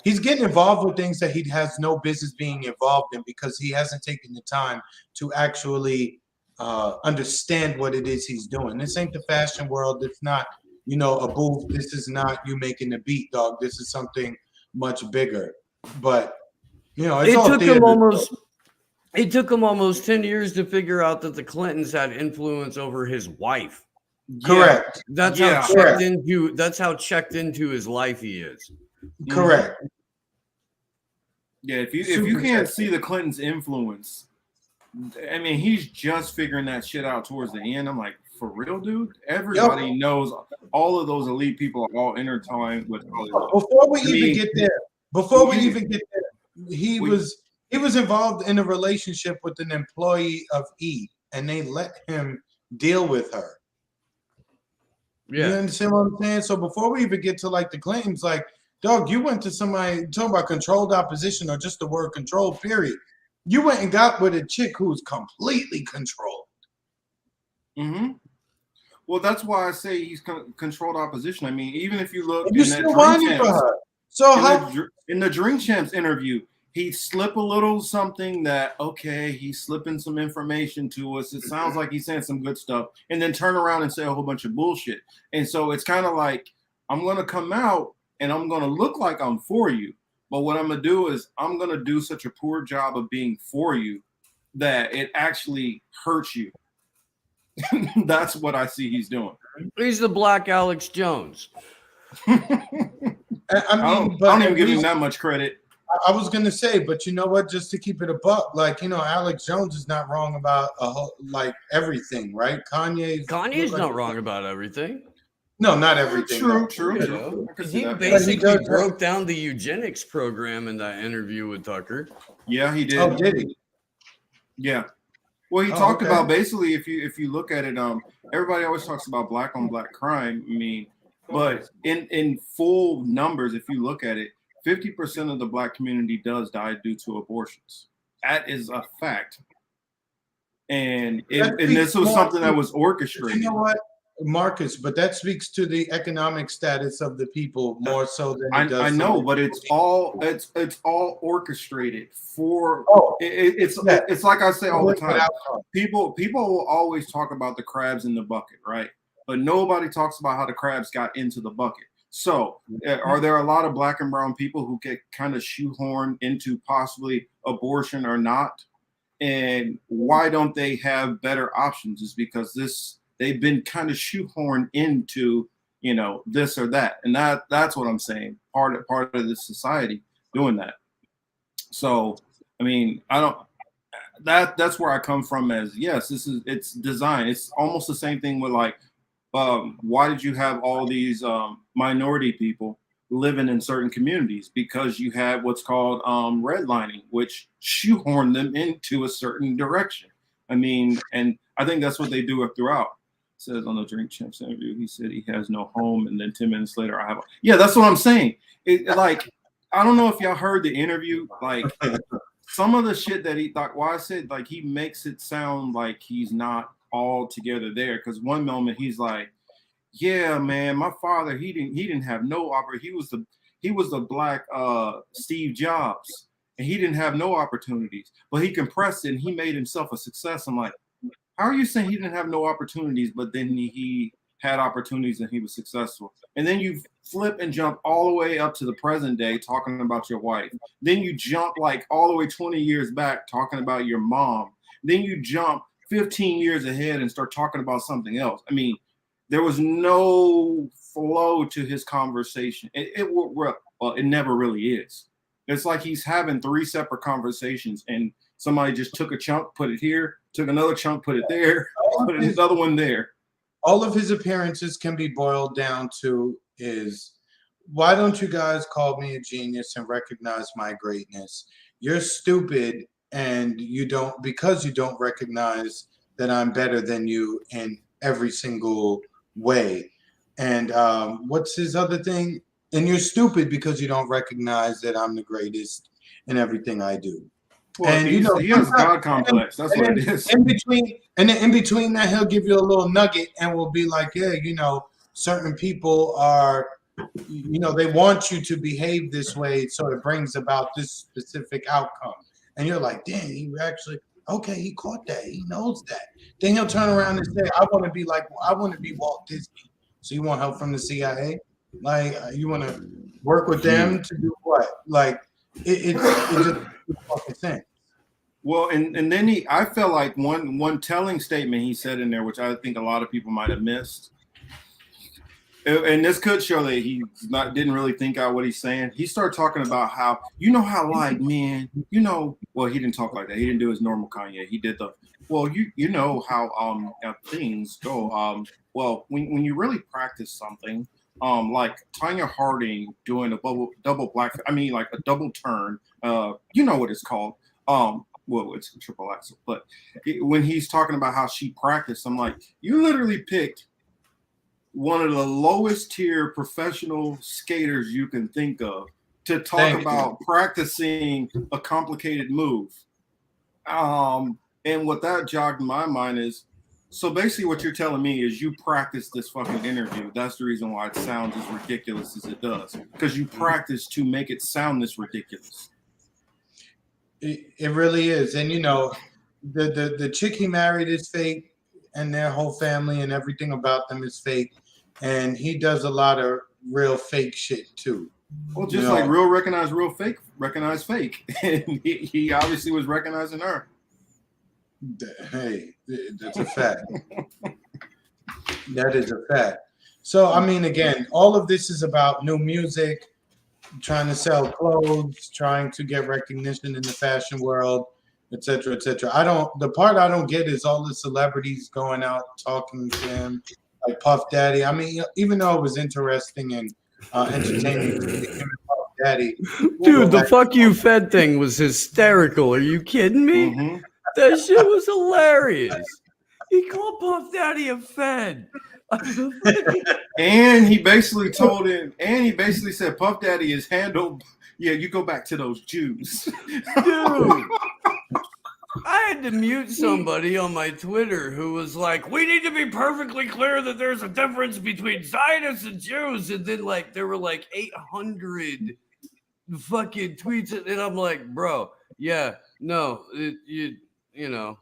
He's getting involved with things that he has no business being involved in, because he hasn't taken the time to actually understand what it is he's doing. This ain't the fashion world. It's not, a booth. This is not you making a beat, dog. This is something much bigger. But it's all It took him almost 10 years to figure out that the Clintons had influence over his wife. Correct. That's how checked into his life he is. Correct. Yeah, if you can't see the Clintons' influence, I mean, he's just figuring that shit out towards the end. I'm like, for real, dude? Everybody knows all of those elite people are all intertwined with Hollywood. Before we even get there, he was involved in a relationship with an employee of E, and they let him deal with her. Yeah. You understand what I'm saying? So before we even get to like the Clintons, like, dog, you went to somebody talking about controlled opposition, or just the word control, period. You went and got with a chick who's completely controlled. Mm-hmm. Well, that's why I say he's controlled opposition. I mean, even if you look in the Drink Champs interview, he slip a little something that, okay, he's slipping some information to us. It sounds like he's saying some good stuff, and then turn around and say a whole bunch of bullshit. And so it's kind of like, I'm going to come out and I'm going to look like I'm for you. But what I'm going to do is I'm going to do such a poor job of being for you that it actually hurts you. That's what I see he's doing. He's the Black Alex Jones. I don't even give him that much credit. I was gonna say, but you know what? Just to keep it a buck, like, Alex Jones is not wrong about everything, right? Kanye's not wrong about everything. No, not everything. True. He basically broke down the eugenics program in that interview with Tucker. Yeah, he did. Oh, did he? Yeah. Well, he talked about basically, if you look at it, everybody always talks about black on black crime. I mean, but in full numbers, if you look at it, 50% of the black community does die due to abortions. That is a fact. And this was something that was orchestrated. You know what? Marcus, but that speaks to the economic status of the people more so than it does. I know, but it's all orchestrated for. It's like I say all the time. People will always talk about the crabs in the bucket, right? But nobody talks about how the crabs got into the bucket. So, are there a lot of black and brown people who get kind of shoehorned into possibly abortion or not? And why don't they have better options? Is because they've been kind of shoehorned into, this or that. And that's what I'm saying. Part of this society doing that. So, I mean, that's where I come from as, yes, it's design. It's almost the same thing with like, why did you have all these minority people living in certain communities? Because you had what's called redlining, which shoehorned them into a certain direction. I mean, and I think that's what they do throughout. It says on the Drink Champs interview, he said he has no home, and then 10 minutes later, I have. Yeah, that's what I'm saying. Like, I don't know if y'all heard the interview. Like, some of the shit that he thought. Well, I said like he makes it sound like he's not all together there. Because one moment he's like, "Yeah, man, my father he didn't have no opportunity. He was the black Steve Jobs, and he didn't have no opportunities, but he compressed it and he made himself a success." I'm like, how are you saying he didn't have no opportunities, but then he had opportunities and he was successful? And then you flip and jump all the way up to the present day talking about your wife. Then you jump like all the way 20 years back talking about your mom. Then you jump 15 years ahead and start talking about something else. I mean, there was no flow to his conversation. It never really is. It's like he's having 3 separate conversations and somebody just took a chunk, put it here, took another chunk, put it there, put another one there. All of his appearances can be boiled down to is, why don't you guys call me a genius and recognize my greatness? You're stupid and because you don't recognize that I'm better than you in every single way. And what's his other thing? And you're stupid because you don't recognize that I'm the greatest in everything I do. Well, and he has God complex. That's what it is. In between that, he'll give you a little nugget and will be like, yeah, certain people are, they want you to behave this way, so it brings about this specific outcome. And you're like, dang, he actually, okay, he caught that. He knows that. Then he'll turn around and say, I want to be Walt Disney. So you want help from the CIA? Like, you want to work with them to do what? Like, it just fucking sense. Well, and then I felt like one telling statement he said in there, which I think a lot of people might have missed. And this could show that he didn't really think out what he's saying. He started talking about how, like, man, well, he didn't talk like that. He didn't do his normal Kanye. He did you know how things go. Well, when you really practice something, like Tanya Harding doing a double turn, you know what it's called. Well, it's a triple axel, but when he's talking about how she practiced, I'm like, you literally picked one of the lowest tier professional skaters you can think of to talk about practicing a complicated move. And what that jogged my mind is, so basically what you're telling me is you practice this fucking interview. That's the reason why it sounds as ridiculous as it does, because you practice to make it sound this ridiculous. It really is. And the chick he married is fake, and their whole family and everything about them is fake. And he does a lot of real fake shit too. Well, just like real recognize real, fake recognize fake. And he obviously was recognizing her. Hey, that's a fact. That is a fact. So, I mean, again, all of this is about new music, trying to sell clothes, trying to get recognition in the fashion world, et cetera, et cetera. The part I don't get is all the celebrities going out talking to him, like Puff Daddy. I mean, even though it was interesting and entertaining to him and Puff Daddy. Dude, the fuck you fed thing was hysterical. Are you kidding me? Mm-hmm. That shit was hilarious. He called Puff Daddy a fed. And he basically told him, and he basically said, Puff Daddy is handled. Yeah, you go back to those Jews. Dude. I had to mute somebody on my Twitter who was like, "We need to be perfectly clear that there's a difference between Zionists and Jews," and then like there were like 800 fucking tweets, and I'm like, "Bro, yeah, no, you know."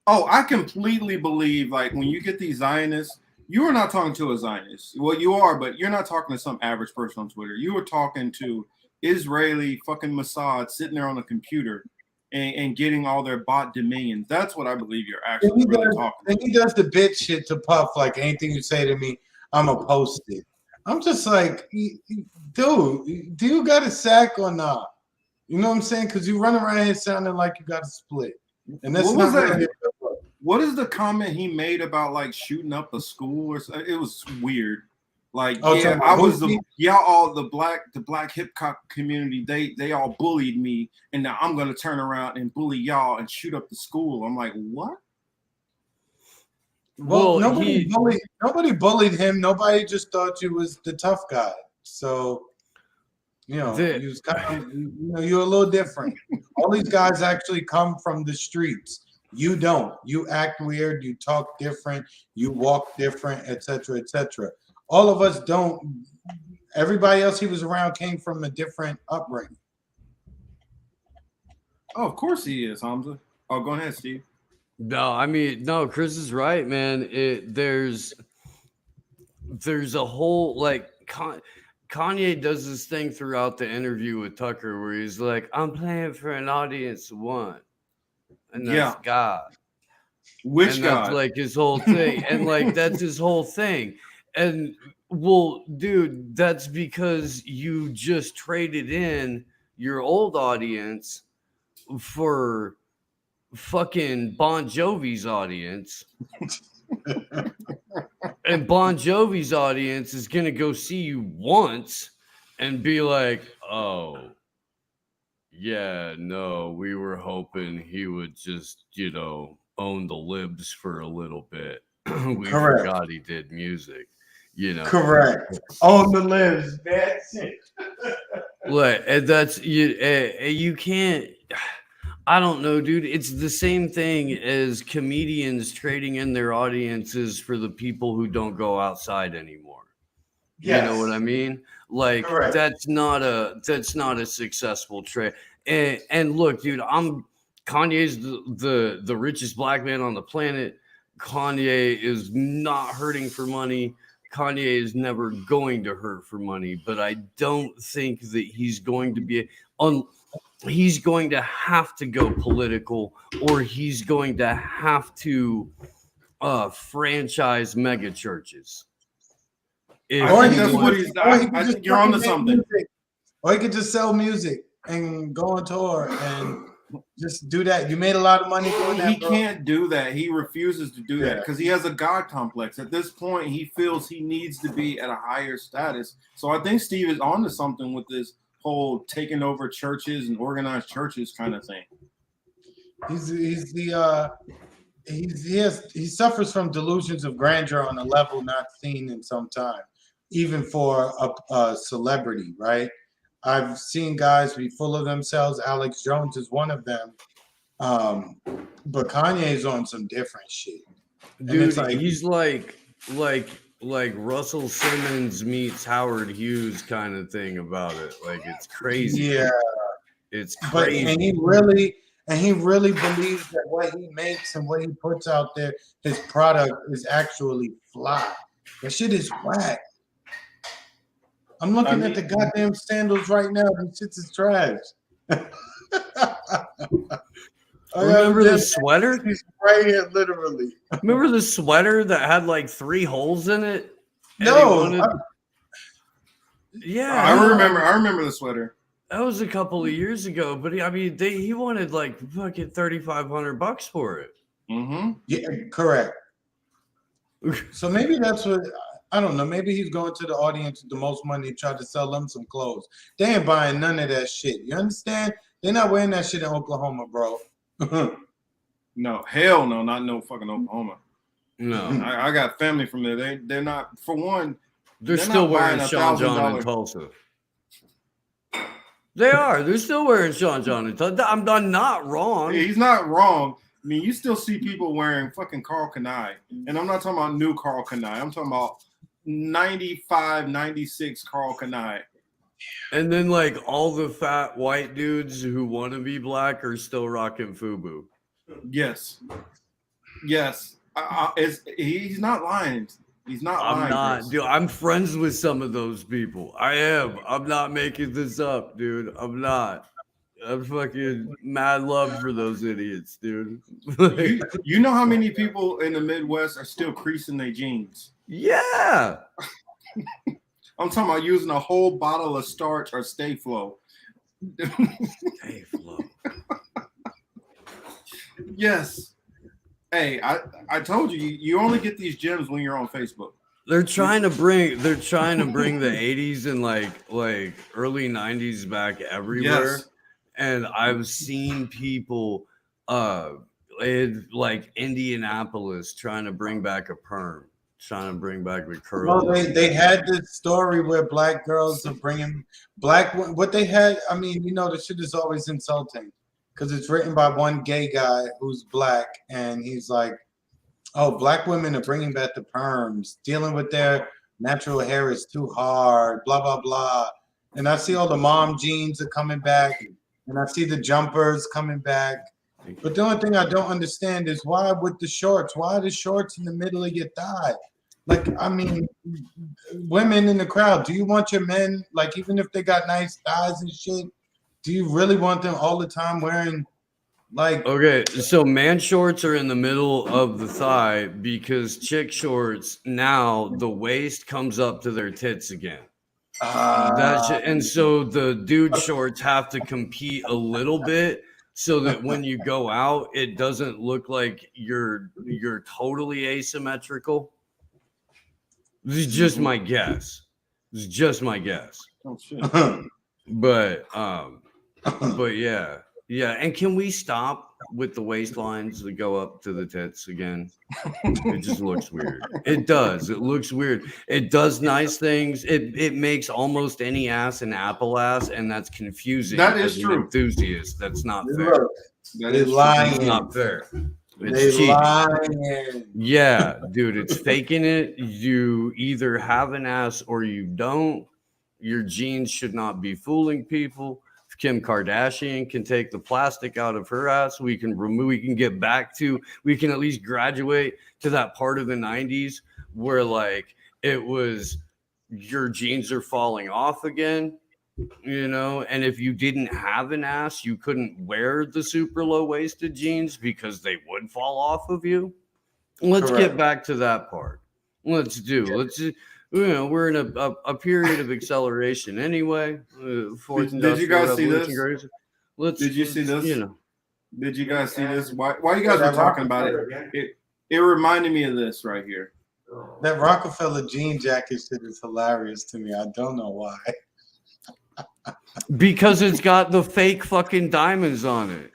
Oh, I completely believe like when you get these Zionists, you are not talking to a Zionist. Well, you are, but you're not talking to some average person on Twitter. You are talking to Israeli fucking Mossad sitting there on a computer and getting all their bot dominions. That's what I believe you're actually really talking about. And he does the bitch shit to Puff, like anything you say to me, I'm a post it. I'm just like, dude, do you got a sack or not? You know what I'm saying? Because you run around here sounding like you got a split. And that's What not was that? really What is the comment he made about like shooting up a school or something? It was weird. Like, yeah, I was the black hip hop community. They all bullied me, and now I'm gonna turn around and bully y'all and shoot up the school. I'm like, what? Well, nobody bullied him. Nobody just thought you was the tough guy. So, you know, you was kind of, you know, you're a little different. All these guys actually come from the streets. You don't. You act weird. You talk different. You walk different, etc., etc. All of us don't. Everybody else he was around came from a different upbringing. Oh, of course he is, Hamza. Oh, go ahead, Steve. No, I mean, no, Chris is right, man. There's a whole like Kanye does this thing throughout the interview with Tucker where he's like, I'm playing for an audience of one. And that's God. Which and God? That's like his whole thing. And like that's his whole thing. And well, dude, that's because you just traded in your old audience for fucking Bon Jovi's audience. And Bon Jovi's audience is gonna go see you once and be like, oh yeah, no, we were hoping he would just, you know, own the libs for a little bit. We forgot he did music, you know. Correct. Own the libs. That's it. Like, and that's you can't. I don't know, dude. It's the same thing as comedians trading in their audiences for the people who don't go outside anymore. Yes. You know what I mean? Like that's not a successful trade. And look, dude, Kanye's the richest black man on the planet. Kanye is not hurting for money. Kanye is never going to hurt for money, but I don't think that he's going to be he's going to have to go political, or he's going to have to franchise mega churches. I think you're onto something. Or he could just sell music and go on tour and just do that. You made a lot of money doing that. He can't do that. He refuses to do that because he has a God complex. At this point, he feels he needs to be at a higher status. So I think Steve is onto something with this whole taking over churches and organized churches kind of thing. He suffers from delusions of grandeur on a level not seen in some time, even for a celebrity, right? I've seen guys be full of themselves. Alex Jones is one of them. But Kanye's on some different shit. Dude, he's like Russell Simmons meets Howard Hughes kind of thing about it. Like it's crazy. Yeah. It's crazy. And he really believes that what he makes and what he puts out there, his product is actually fly. That shit is whack. I'm looking at the goddamn sandals right now. This shit is trash. Remember the sweater? He's right here, literally. Remember the sweater that had like 3 holes in it? No. Yeah. I remember the sweater. That was a couple of years ago, but he wanted like fucking $3,500 for it. Mm-hmm. Yeah, correct. So maybe that's what, I don't know. Maybe he's going to the audience with the most money, tried to sell them some clothes. They ain't buying none of that shit. You understand? They're not wearing that shit in Oklahoma, bro. No, hell no, not no fucking Oklahoma. No, I got family from there. They're not, for one. They're still wearing Sean John in Tulsa. They are. They're still wearing Sean Johnny. I'm not wrong. He's not wrong. I mean, you still see people wearing fucking Carl Kanye. And I'm not talking about new Carl Kanye. I'm talking about 95, 96 Carl Kanye. And then, like, all the fat white dudes who want to be black are still rocking FUBU. Yes. Yes. He's not lying. He's not lying. I'm not, Chris. dude. I'm friends with some of those people. I am. I'm not making this up, dude. I'm not. I'm fucking mad love for those idiots, dude. you know how many people in the Midwest are still creasing their jeans? Yeah. I'm talking about using a whole bottle of starch or Stay Flow. Stay Flow. Yes. Hey, I told you, you only get these gems when you're on Facebook. They're trying to bring the 80s and like early 90s back everywhere. Yes. And I've seen people in like Indianapolis trying to bring back a perm, trying to bring back the curl. Well, they had this story where black girls are bringing what they had. I mean, you know, the shit is always insulting because it's written by one gay guy who's black, and he's like, "Oh, black women are bringing back the perms, dealing with their natural hair is too hard, blah blah blah." And I see all the mom jeans are coming back, and I see the jumpers coming back. But the only thing I don't understand is why with the shorts? Why are the shorts in the middle of your thigh? Like, I mean, women in the crowd, do you want your men, like, even if they got nice thighs and shit, do you really want them all the time wearing, like... Okay, so man shorts are in the middle of the thigh because chick shorts, now the waist comes up to their tits again. And so the dude shorts have to compete a little bit so that when you go out, it doesn't look like you're totally asymmetrical. This is just my guess. This is just my guess. Oh shit. But yeah. And can we stop with the waistlines that go up to the tits again? It just looks weird. It does. It looks weird. It does nice things. It makes almost any ass an apple ass, and that's confusing. That is as true. An enthusiast. That's not fair. That is lying. It's not fair. It's They cheating. lying. Yeah, dude, it's faking it. You either have an ass or you don't. Your genes should not be fooling people. If Kim Kardashian can take the plastic out of her ass, we can at least graduate to that part of the 90s where like it was your genes are falling off again. You know, and if you didn't have an ass, you couldn't wear the super low-waisted jeans because they would fall off of you. Let's get back to that part. We're in a period of acceleration anyway. Did you guys see this? Did you see this? You know, did you guys see this? Why you guys were talking about it? It reminded me of this right here. That Rockefeller jean jacket shit is hilarious to me. I don't know why. Because it's got the fake fucking diamonds on it.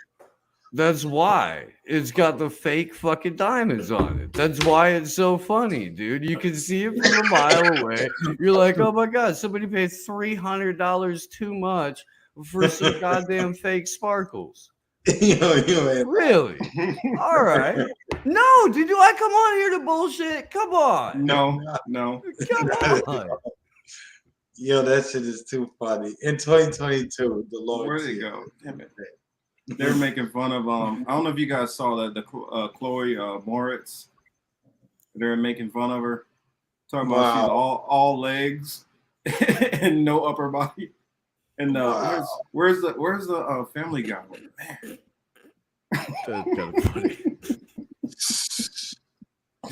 That's why. It's got the fake fucking diamonds on it. That's why it's so funny, dude. You can see it from a mile away. You're like, oh my God, somebody paid $300 too much for some goddamn fake sparkles. Really? All right. No, dude, do I come on here to bullshit? Come on. No. Come on. Yo, that shit is too funny. In 2022, the Lord. Where'd it go? Damn it. They were making fun of I don't know if you guys saw that the Chloe Moritz. They were making fun of her, talking about she's all legs and no upper body. And where's the Family Guy? Man, that's kind of funny.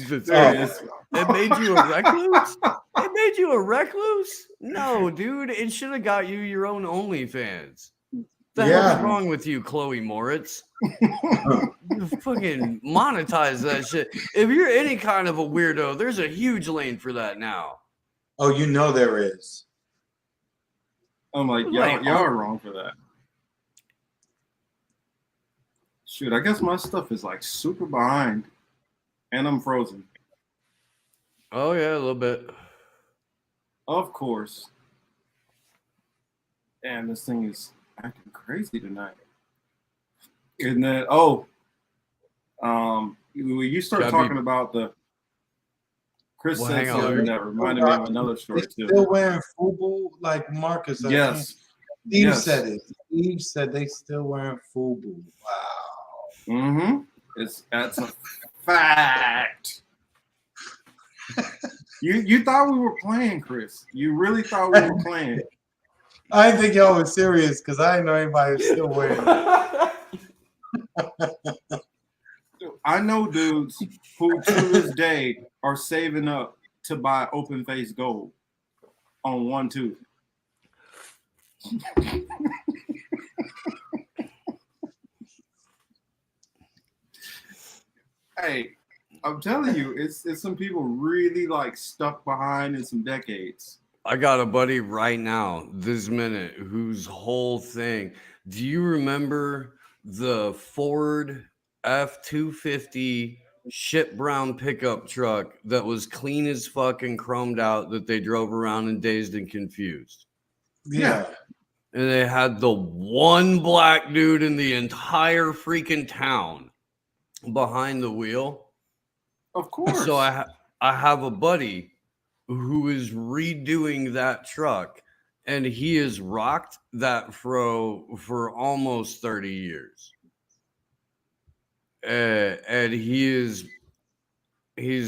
It made you a recluse? It made you a recluse? No, dude. It should have got you your own OnlyFans. The hell's wrong with you, Chloe Moritz? You fucking monetize that shit. If you're any kind of a weirdo, there's a huge lane for that now. Oh, you know there is. I'm like, y'all are wrong for that. Shoot, I guess my stuff is like super behind. And I'm frozen. Oh, yeah, a little bit. Of course. And this thing is acting crazy tonight. And then when you start talking about the Chris said something that reminded me of another story too. Still wearing FUBU like Marcus. Yes. Steve said it. Steve said they still wearing FUBU. Wow. Mm-hmm. That's a fact. You thought we were playing, Chris. You really thought we were playing. I didn't think y'all was serious because I didn't know anybody was still wearing it. I know dudes who to this day are saving up to buy open face gold on 1 tooth. Hey, I'm telling you, it's some people really like stuck behind in some decades. I got a buddy right now, this minute, whose whole thing. Do you remember the Ford F-250 shit brown pickup truck that was clean as fuck and chromed out that they drove around and Dazed and Confused? Yeah. And they had the one black dude in the entire freaking town behind the wheel. Of course. So I have a buddy who is redoing that truck, and he has rocked that for almost 30 years. And he's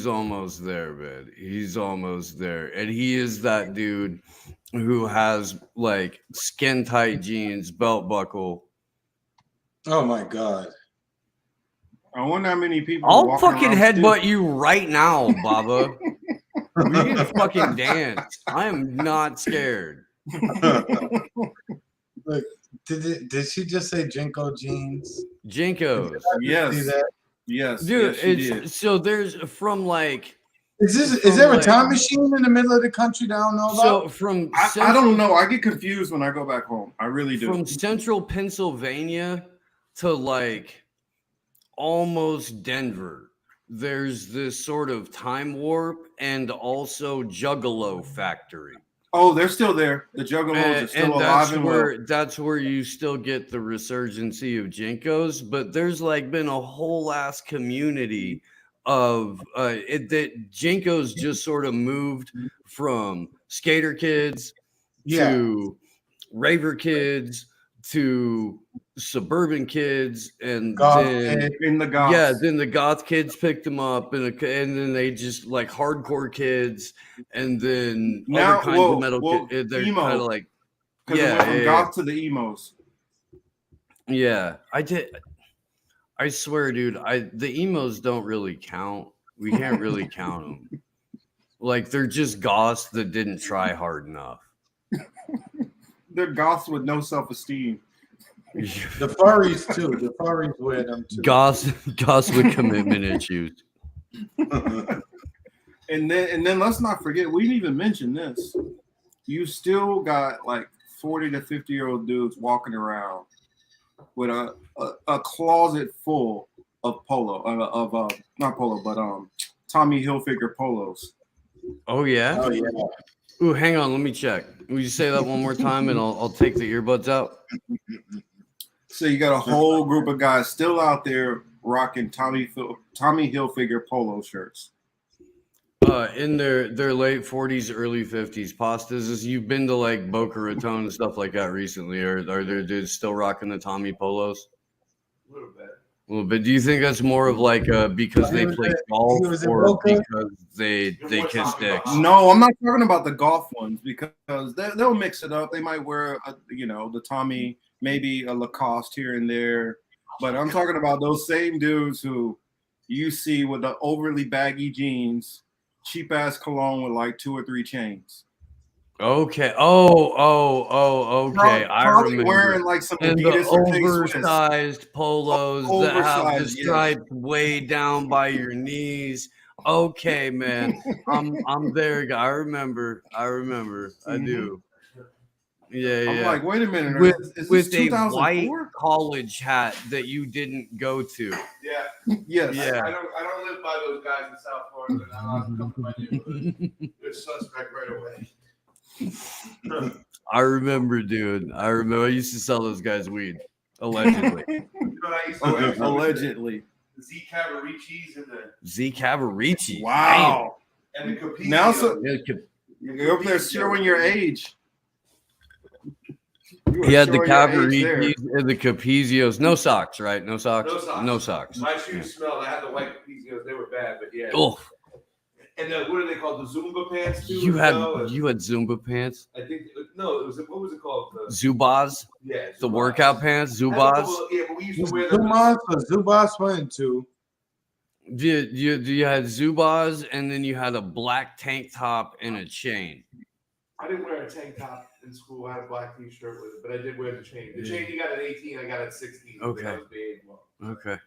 almost there, man. He's almost there. And he is that dude who has like skin tight jeans, belt buckle. Oh my God. I wonder how many people. I'll fucking headbutt you right now, Baba. We can fucking dance. I am not scared. Look, did she just say Jinko jeans? Jinkos. Yes. Yes. Dude, yes, so there's from like. Is there a time machine in the middle of the country that I don't know about? So I don't know. I get confused when I go back home. I really do. From central Pennsylvania to like almost Denver, there's this sort of time warp and also Juggalo factory. Oh, they're still there. The Juggalos are still alive and well. That's where you still get the resurgency of Jinkos, but there's like been a whole ass community of that Jinkos just sort of moved from skater kids to raver kids to suburban kids, and then the goth kids picked them up, and then they just like hardcore kids, and then now, other kinds of metal kids. They're emo, kind of like it went from goth to the emos. Yeah, I swear, dude, the emos don't really count. We can't really count them. Like they're just goths that didn't try hard enough. They're goths with no self-esteem. The furries too. The furries wear them too. Goths with commitment issues. And then let's not forget, we didn't even mention this. You still got like 40 to 50-year-old dudes walking around with a closet full of Tommy Hilfiger polos. Oh yeah. Oh yeah. Ooh, hang on, let me check. Will you say that one more time, and I'll take the earbuds out. So you got a whole group of guys still out there rocking Tommy Hilfiger polo shirts. In their late 40s, early 50s. Pastas, you've been to like Boca Raton and stuff like that recently, or are there dudes still rocking the Tommy polos? A little bit. A little bit. Do you think that's more of like because they play golf or because they kiss dicks? No, I'm not talking about the golf ones, because they'll mix it up. They might wear the Tommy, maybe a Lacoste here and there, but I'm talking about those same dudes who you see with the overly baggy jeans, cheap ass cologne with like 2 or 3 chains. Okay. Okay. I remember. Wearing like some and Adidas the oversized polos that have the stripes way down by your knees. Okay, man. I'm there. I remember. I do. Yeah. I'm like, wait a minute. With a white college hat that you didn't go to. Yeah. Yes. Yeah. I don't live by those guys in South Florida. They're not allowed to come to my neighborhood. They're suspect right away. I remember, dude. I remember. I used to sell those guys weed, allegedly. You know what I used to wear? Allegedly. The Z Cavaricis and the Z Cavarici. Wow. and the Capizio. Now, so Damn. you're up there showing your age. He had the Cavaricis and the Capizios. No socks, right? No socks. No socks. No socks. My shoes smelled. I had the white Capizios. They were bad, but yeah. Oh, And what are they called? The Zumba pants too. you as had well? you had Zumba pants, I think no. It was what was it called? Zubaz. Yeah. The Zubaz. workout pants, I had a Zubaz. couple of- Yeah, but we used to wear them. Zubas went to. You had Zubaz, and then you had a black tank top and a chain. I didn't wear a tank top in school. I had a black T-shirt with it, but I did wear the chain. The chain you got at 18, I got at 16. Okay. That was big. Okay.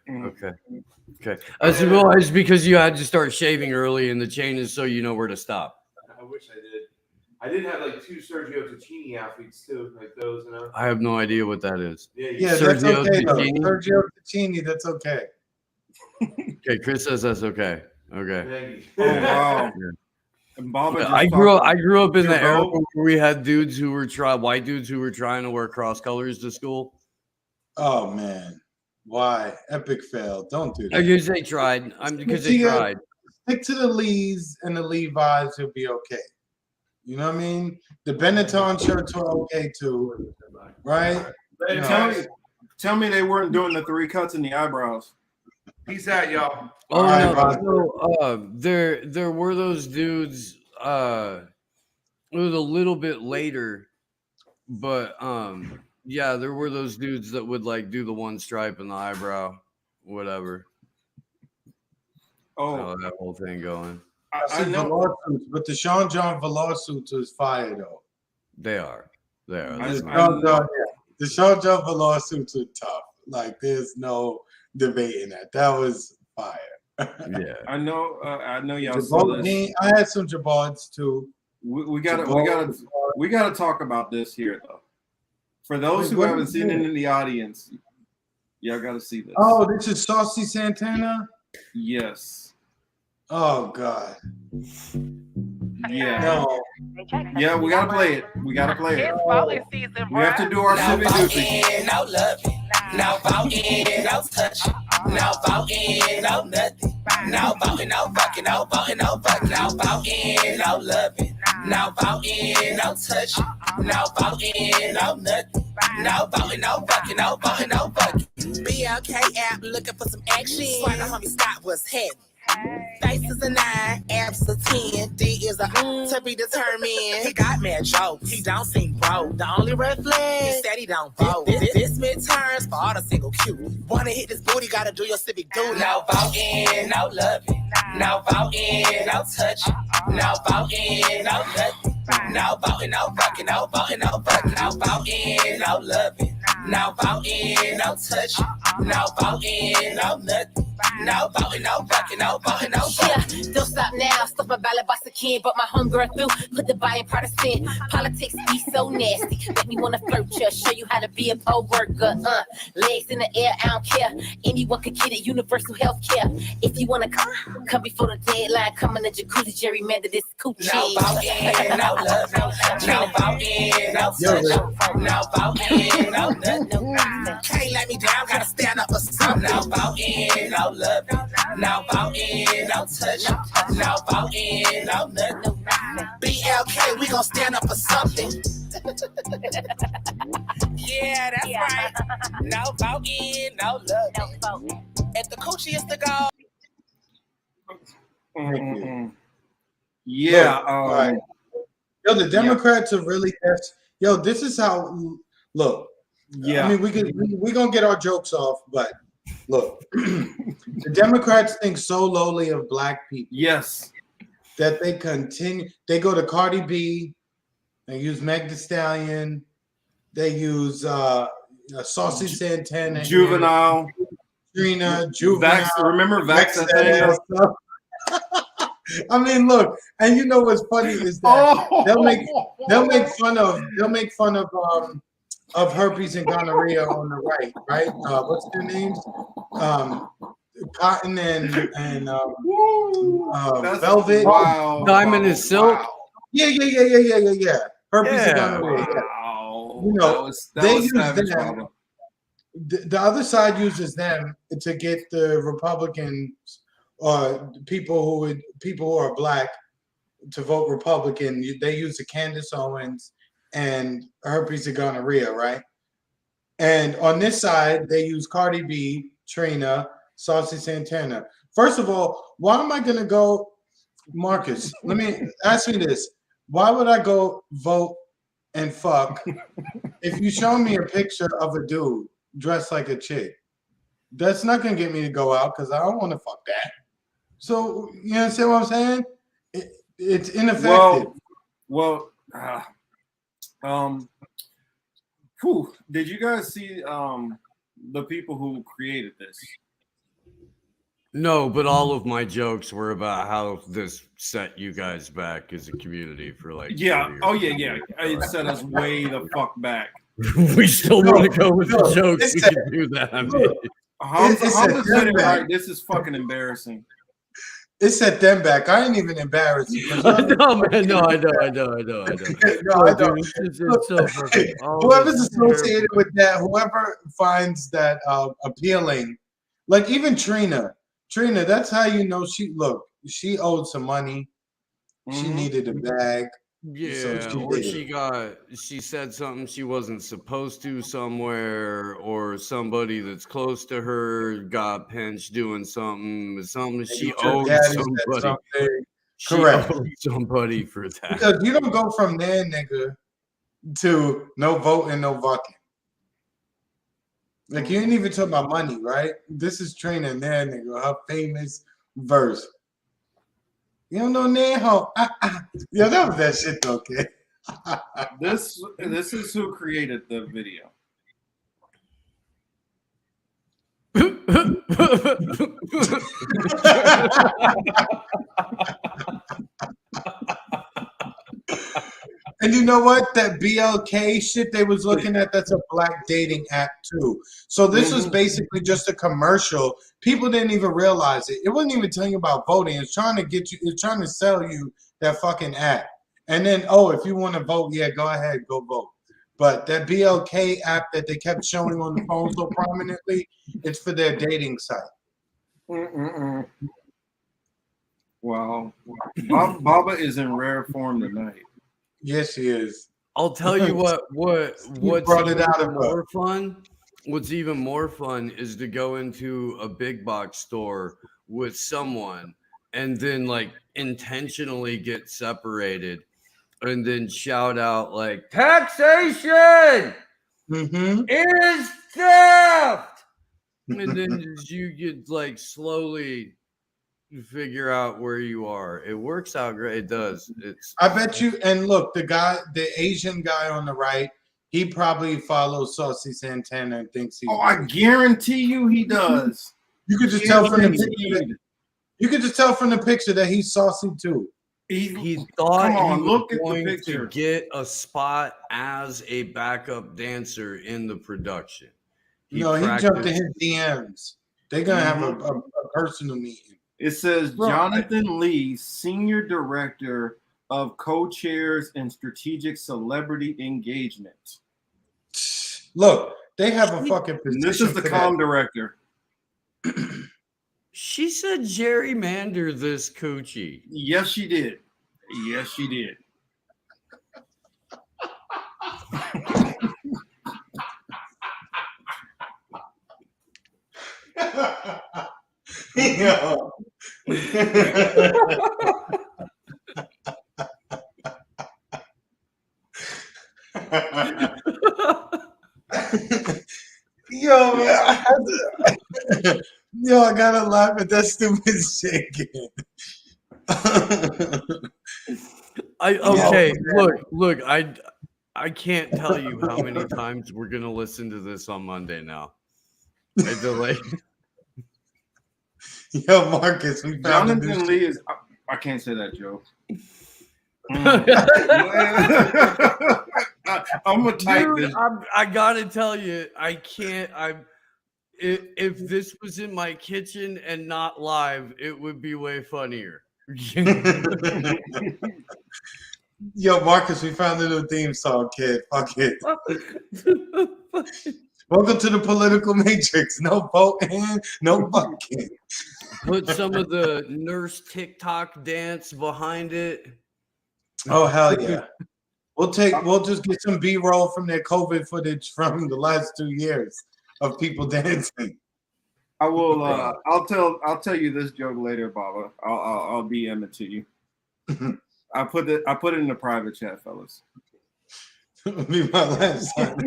It's because you had to start shaving early, and the chain is so you know where to stop. I wish I did. I did have like 2 Sergio Tacchini outfits too, like those, you know. I have no idea what that is. Yeah, that's okay though. Sergio Tacchini, that's okay. Okay, Chris says that's okay. Okay. Oh wow. And Baba just I grew up in Your the era bro? where we had dudes who were white dudes who were trying to wear cross colors to school. Oh man, why? Epic fail. Don't do that. Because they tried. Because they tried. Stick to the Lees and the Levi's, you'll be okay. You know what I mean? The Benetton shirts are okay too, right? You know. Tell me they weren't doing the 3 cuts in the eyebrows. Peace out, y'all. Oh Alright, no! There were those dudes. It was a little bit later, but yeah, there were those dudes that would like do the one stripe in the eyebrow, whatever. Oh, that whole thing going. I know. Velour suits, but the Sean John Velour suits is fire though. They are. The Sean John Velour suits are tough. Like there's no debating that. That was fire. Yeah. I know y'all saw this. I had some Jabards too. We gotta talk about this here though. For those who haven't seen it in the audience, y'all gotta see this. Oh, this is Saucy Santana? Yes. Oh God. Yeah. No. Yeah, we gotta play it. We gotta play it. We have to do our civic duty. No loving, no voting, no touching, no voting, no nothing, no voting, no fucking, no voting, no fucking, no voting, no loving, no voting, no touching, no voting, no nothing, no voting, no fucking, no voting, no fucking. BLK app looking for some action. Swagger homie Scott was heavy. Face is a 9, abs a 10, D is a to be determined. He got mad jokes, he don't seem broke. The only red flag, he said he don't vote. This midterms for all the single cute. Wanna hit this booty, gotta do your civic duty. No voting, no loving, no voting, no touching, no voting, no nothing, no voting, no fucking, no voting, no fucking, no voting, no loving, no voting, no touching, no voting, no nothing. No voting, no fucking, no voting, no fucking. Yeah, don't stop now. Stuff my ballot box again, but my homegirl through. Put the buy in partisan. Politics be so nasty. Make me wanna flirt ya. Show you how to be a poll worker. Legs in the air, I don't care. Anyone can get it. Universal health care. If you wanna come before the deadline. Come in the jacuzzi, gerrymander this coochie. No voting, no love, no voting, no touch, no voting, no nothing. Can't let me down, gotta stand up for something. No voting, no love, no voting, no touch, no voting, no nothing. BLK, we gon' stand up for something. Yeah, that's right. No voting, no love. If the coochie is to go. Yeah. All right. Yo, the Democrats are really yo. This is how. Look. Yeah. I mean, we gonna get our jokes off, but look, the Democrats think so lowly of black people. Yes. That they continue. They go to Cardi B. They use Meg Thee Stallion. They use Saucy Santana. Juvenile. Trina. Juvenile. Remember Vax? I mean, look, and you know what's funny is that they'll make fun of herpes and gonorrhea on the right? What's their names? Cotton and Velvet. Wow. Diamond is Silk. Yeah. Herpes and Yeah. gonorrhea. Wow. You know, that was they use savage, them. Baba. The other side uses them to get the Republicans or people who are black to vote Republican. They use the Candace Owens and herpes and gonorrhea, right? And on this side, they use Cardi B, Trina, Saucy Santana. First of all, why am I gonna go, Marcus? Let me ask me this: why would I go vote and fuck if you show me a picture of a dude dressed like a chick? That's not gonna get me to go out because I don't want to fuck that. So you understand what I'm saying? It's ineffective. Well, did you guys see the people who created this? No, but all of my jokes were about how this set you guys back as a community for like. Yeah. 40 or Oh yeah, 50 yeah. years. It set us way the fuck back. We still want to go with the No, jokes. it's We that- can do that. I mean, Hamza It's Hamza a said it setback. right. This is fucking embarrassing. It set them back. I ain't even embarrassed. because no, man, no, I know. No, No, I dude, don't. it's so fucking. Whoever's associated with that, whoever finds that appealing, like even Trina, that's how you know she owed some money. She needed a bag. Yeah, So or did. she said something she wasn't supposed to somewhere, or somebody that's close to her got pinched doing something she Your owed daddy said somebody. something. She Correct. owed somebody for that. Because you don't go from there, nigga, to no voting, no fucking. Like you ain't even talking about money, right? This is Trina and there, nigga. Her famous verse. You don't know Neho. Yo, that was that shit though, kid. This is who created the video. And you know what? That BLK shit they was looking at, that's a black dating app too. So this was basically just a commercial. People didn't even realize it. It wasn't even telling you about voting. It's trying to get you, it's trying to sell you that fucking app. And then, oh, if you want to vote, yeah, go ahead, go vote. But that BLK app that they kept showing on the phone so prominently, it's for their dating site. Wow. Baba is in rare form tonight. Yes, he is. I'll tell you what's brought it out of her. more fun. What's even more fun is to go into a big box store with someone and then like intentionally get separated and then shout out like taxation is theft. And then you get like slowly figure out where you are. It works out great. It does. I bet you. And look, the Asian guy on the right, he probably follows Saucy Santana and thinks he's. Oh, I guarantee you he does. You could just tell from the picture. You could just tell from the picture that he's saucy too. He thought Come on, he look was at the going picture. to get a spot as a backup dancer in the production. He jumped in his DMs. They're gonna have a personal meeting. It says Jonathan Lee, Senior Director of Co-Chairs and Strategic Celebrity Engagement. Look, they have a fucking position. This is the for comm that. director. She said gerrymander this coochie. Yes, she did. Yes, she did. Yo. Yo, man. Yo, I gotta laugh at that stupid shit again. Look, I can't tell you how many times we're gonna listen to this on Monday now. I delay. Yo, Marcus, we found Jonathan Lee is. I can't say that joke. I'm gonna type Dude, this. I gotta tell you, I can't. If this was in my kitchen and not live, it would be way funnier. Yo, Marcus, we found a new theme song, kid. Fuck it. Welcome to the political matrix. No voting, no fucking. Put some of the nurse TikTok dance behind it. Oh hell yeah! We'll just get some B-roll from their COVID footage from the last 2 years of people dancing. I will. I'll tell you this joke later, Baba. I'll DM it to you. I put it in the private chat, fellas. Be my last time.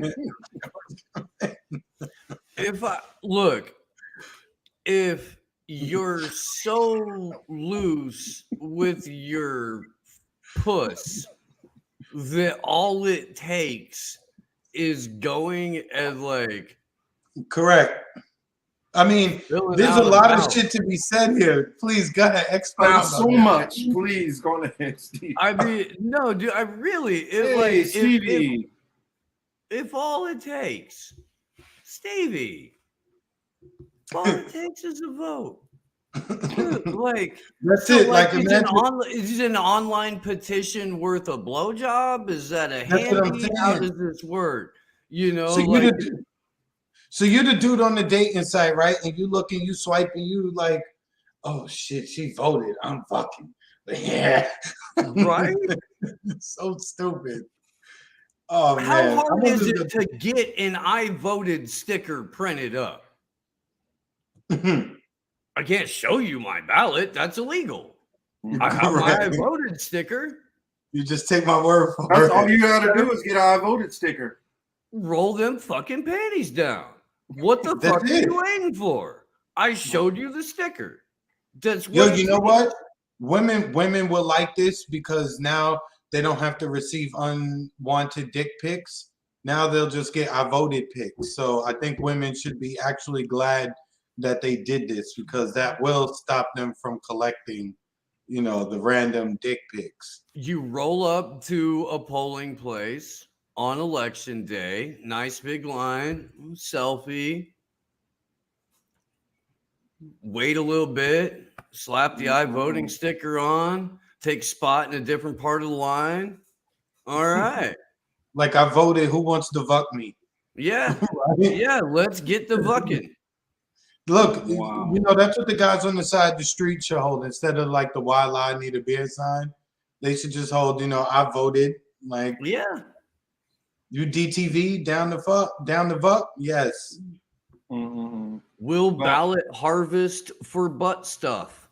If you're so loose with your puss that all it takes is going and like correct. I mean, there's a lot of shit to be said here. Please go ahead, expound so much. Please go ahead, Steve. I mean, no, dude. I really, if all it takes, Stevie, all it takes is a vote. Dude, like that's it. Like is an online petition worth a blowjob? Is that a handy? How does this work? You know, so you're the dude on the dating site, right? And you look and you swipe and you like, oh shit, she voted. I'm fucking. Yeah. Right? So stupid. Oh man. How hard is it to get an I voted sticker printed up? I can't show you my ballot. That's illegal. I have my I voted sticker. You just take my word for it. That's all you gotta do is get an I voted sticker. Roll them fucking panties down. What the fuck are you waiting for? I showed you the sticker. That's what. Yo, you know what? Women will like this because now they don't have to receive unwanted dick pics. Now they'll just get I voted pics. So I think women should be actually glad that they did this because that will stop them from collecting, you know, the random dick pics. You roll up to a polling place on election day, nice big line, selfie, wait a little bit, slap the I voting sticker on, take spot in a different part of the line. All right. Like I voted, who wants to fuck me? Yeah. Right? Yeah, let's get the fucking. Look, you know, that's what the guys on the side of the street should hold instead of like the "Why lie, need a beer" sign. They should just hold, you know, I voted. Like, yeah, you DTV down the fuck, yes. Mm-hmm. Will ballot harvest for butt stuff.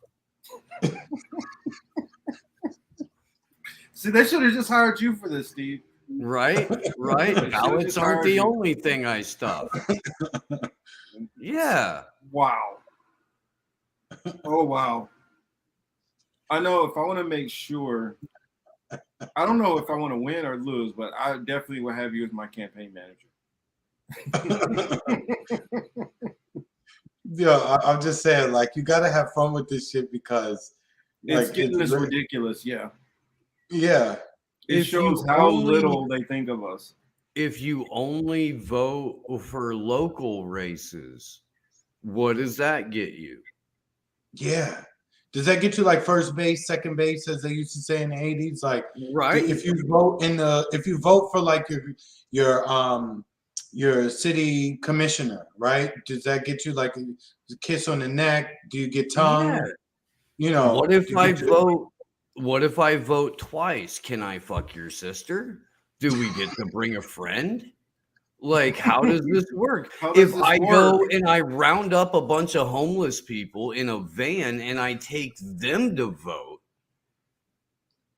See, they should have just hired you for this, Steve. Right. Ballots aren't the only thing I stuff. Yeah. Wow. Oh, wow. I know if I want to make sure, I don't know if I want to win or lose, but I definitely will have you as my campaign manager. Yeah, I'm just saying, like, you got to have fun with this shit because it's getting this ridiculous. Yeah. Yeah. It shows how little they think of us. If you only vote for local races, what does that get you? Yeah. Does that get you like first base, second base, as they used to say in the 80s? Like, right. If you vote for like your city commissioner, right? Does that get you like a kiss on the neck? Do you get tongue? Yeah. You know. What if I vote twice? Can I fuck your sister? Do we get to bring a friend? Like, how does this work? If I go and I round up a bunch of homeless people in a van and I take them to vote.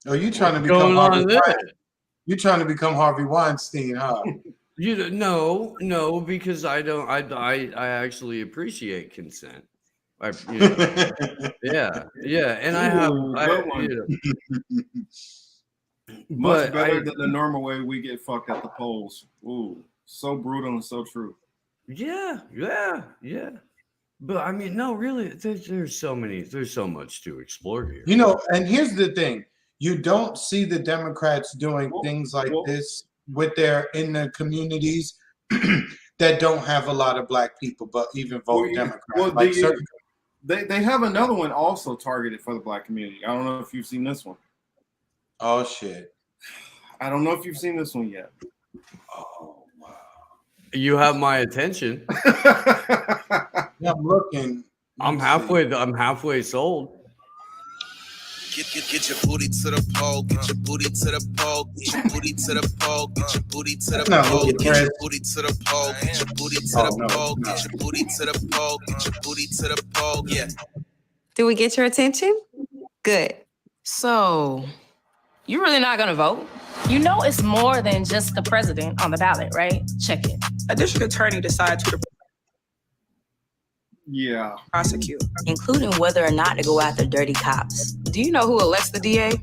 Oh, you trying to become you trying to become Harvey Weinstein, huh? No, because I don't. I actually appreciate consent. Yeah, and I have. Much better than the normal way we get fucked at the polls. Ooh, so brutal and so true. Yeah. But I mean, no, really, there's so much to explore here. You know, and here's the thing: you don't see the Democrats doing things like this in the communities that don't have a lot of black people, but even vote Democrat. They have another one also targeted for the black community. I don't know if you've seen this one. Oh shit! I don't know if you've seen this one yet. Oh wow! You have my attention. Yeah, I'm looking. I'm halfway sold. Get your booty to the pole, get your booty to the pole, get your booty to the pole, get your booty to the pole, get your booty to the pole, get your booty to the pole, get your booty to the pole, get your booty to the pole, yeah. Did we get your attention? Good. So, you really not gonna vote? You know it's more than just the president on the ballot, right? Check it. A district attorney decides who to Yeah. prosecute, including whether or not to go after dirty cops. Do you know who elects the DA?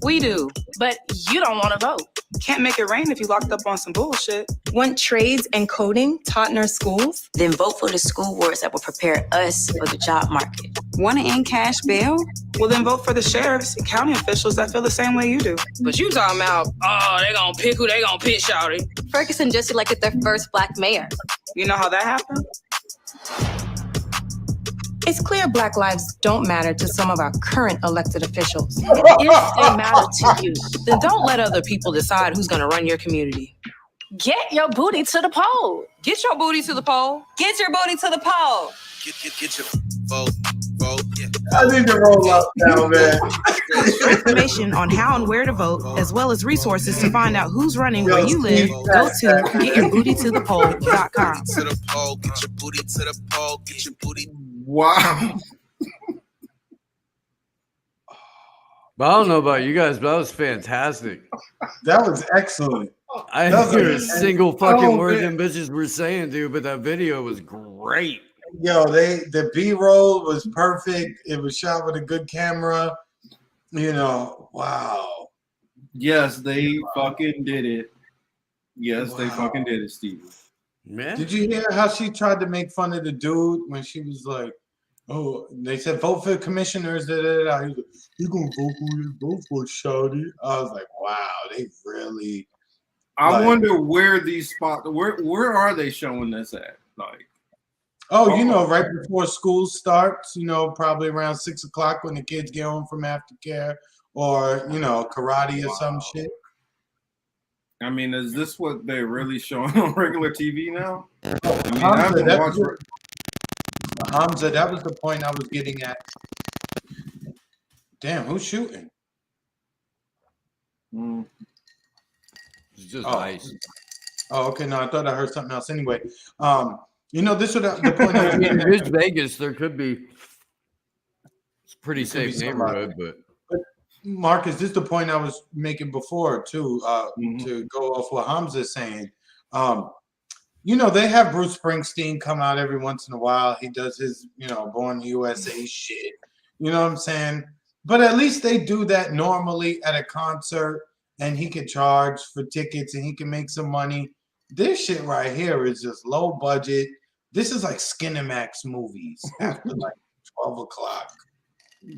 We do, but you don't want to vote. Can't make it rain if you locked up on some bullshit. Want trades and coding taught in our schools? Then vote for the school boards that will prepare us for the job market. Want to end cash bail? Well, then vote for the sheriffs and county officials that feel the same way you do. But you talking about, oh, they gonna pick who they gonna pick, shawty. Ferguson just elected their first black mayor. You know how that happened? It's clear Black lives don't matter to some of our current elected officials. If they matter to you, then don't let other people decide who's gonna run your community. Get your booty to the poll. Get your booty to the poll. Get your booty to the poll. Get your vote, yeah. I need to roll up now, man. Information on how and where to vote, as well as resources to find out who's running where you live, go to getyourbootytothepoll.com. To the pole, get your booty to the pole, get your booty. Wow. But I don't know about you guys, but that was fantastic. That was excellent. I didn't hear a single fucking word them bitches were saying, dude, but that video was great. Yo, the B-roll was perfect. It was shot with a good camera. You know, wow. Yes, they fucking did it. Yes, they fucking did it, Steve. Man. Did you hear how she tried to make fun of the dude when she was like, oh, they said vote for the commissioners, da, da, da. He was like, you gonna vote for Shawty? I was like, wow, they really. I wonder where these spots, where are they showing this at? Like, oh, you know, right before school starts, you know, probably around 6 o'clock when the kids get home from aftercare, or you know, karate or some shit. I mean, is this what they're really showing on regular TV now? I mean, Hamza, that was the point I was getting at. Damn, who's shooting? It's just ice. Oh, okay. No, I thought I heard something else. Anyway, you know, this was the point I was In getting at. Vegas, there could be. It's a pretty safe neighborhood, but Marcus, this is the point I was making before too. To go off what Hamza's saying. You know, they have Bruce Springsteen come out every once in a while. He does his, you know, Born USA shit. You know what I'm saying? But at least they do that normally at a concert, and he can charge for tickets and he can make some money. This shit right here is just low budget. This is like Skinemax movies after like 12 o'clock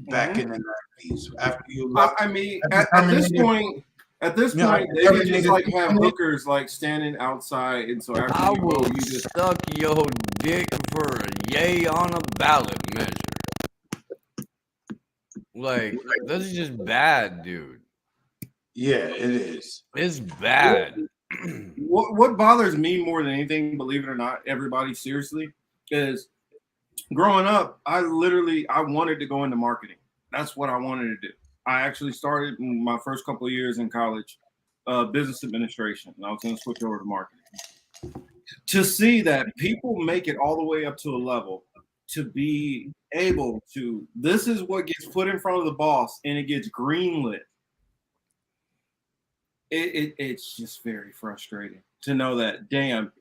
back in the 90s. After you left, I mean, at this point, they could just like have hookers like standing outside, and so after you go, you just suck your dick for a yay on a ballot measure. Like this is just bad, dude. Yeah, it is. It's bad. What bothers me more than anything, believe it or not, everybody seriously, is growing up, I wanted to go into marketing. That's what I wanted to do. I actually started in my first couple of years in college, business administration, and I was going to switch over to marketing. To see that people make it all the way up to a level to be able to, this is what gets put in front of the boss and it gets greenlit. It's just very frustrating to know that, damn,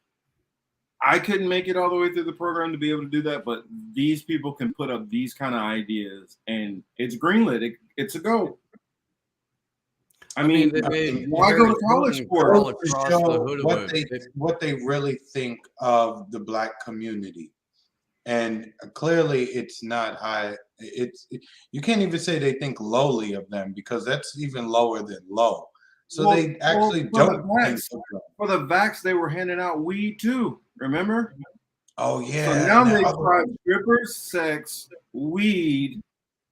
I couldn't make it all the way through the program to be able to do that, but these people can put up these kind of ideas and it's greenlit. It's a go. I mean, why go to college for it? What they really think of the Black community. And clearly it's not high. You can't even say they think lowly of them, because that's even lower than low. So they actually don't think for the vax, they were handing out weed too. Remember? Oh yeah. So now they try strippers, sex, weed,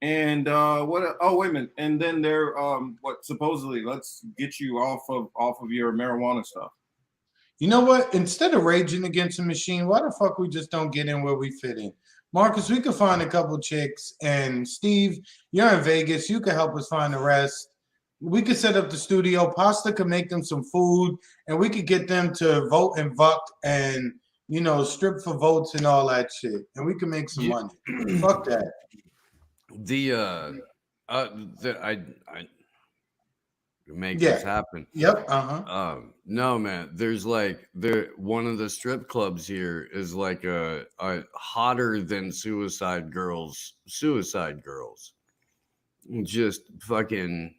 And what? Oh, wait a minute. And then they're what? Supposedly, let's get you off of your marijuana stuff. You know what? Instead of raging against the machine, why the fuck we just don't get in where we fit in? Marcus, we could find a couple chicks, and Steve, you're in Vegas. You could help us find the rest. We could set up the studio. Pasta could make them some food, and we could get them to vote and buck and, you know, strip for votes and all that shit. And we can make some money. Fuck that. I make this happen. Yep. No, man. There's like one of the strip clubs here is like a hotter than suicide girls, just fucking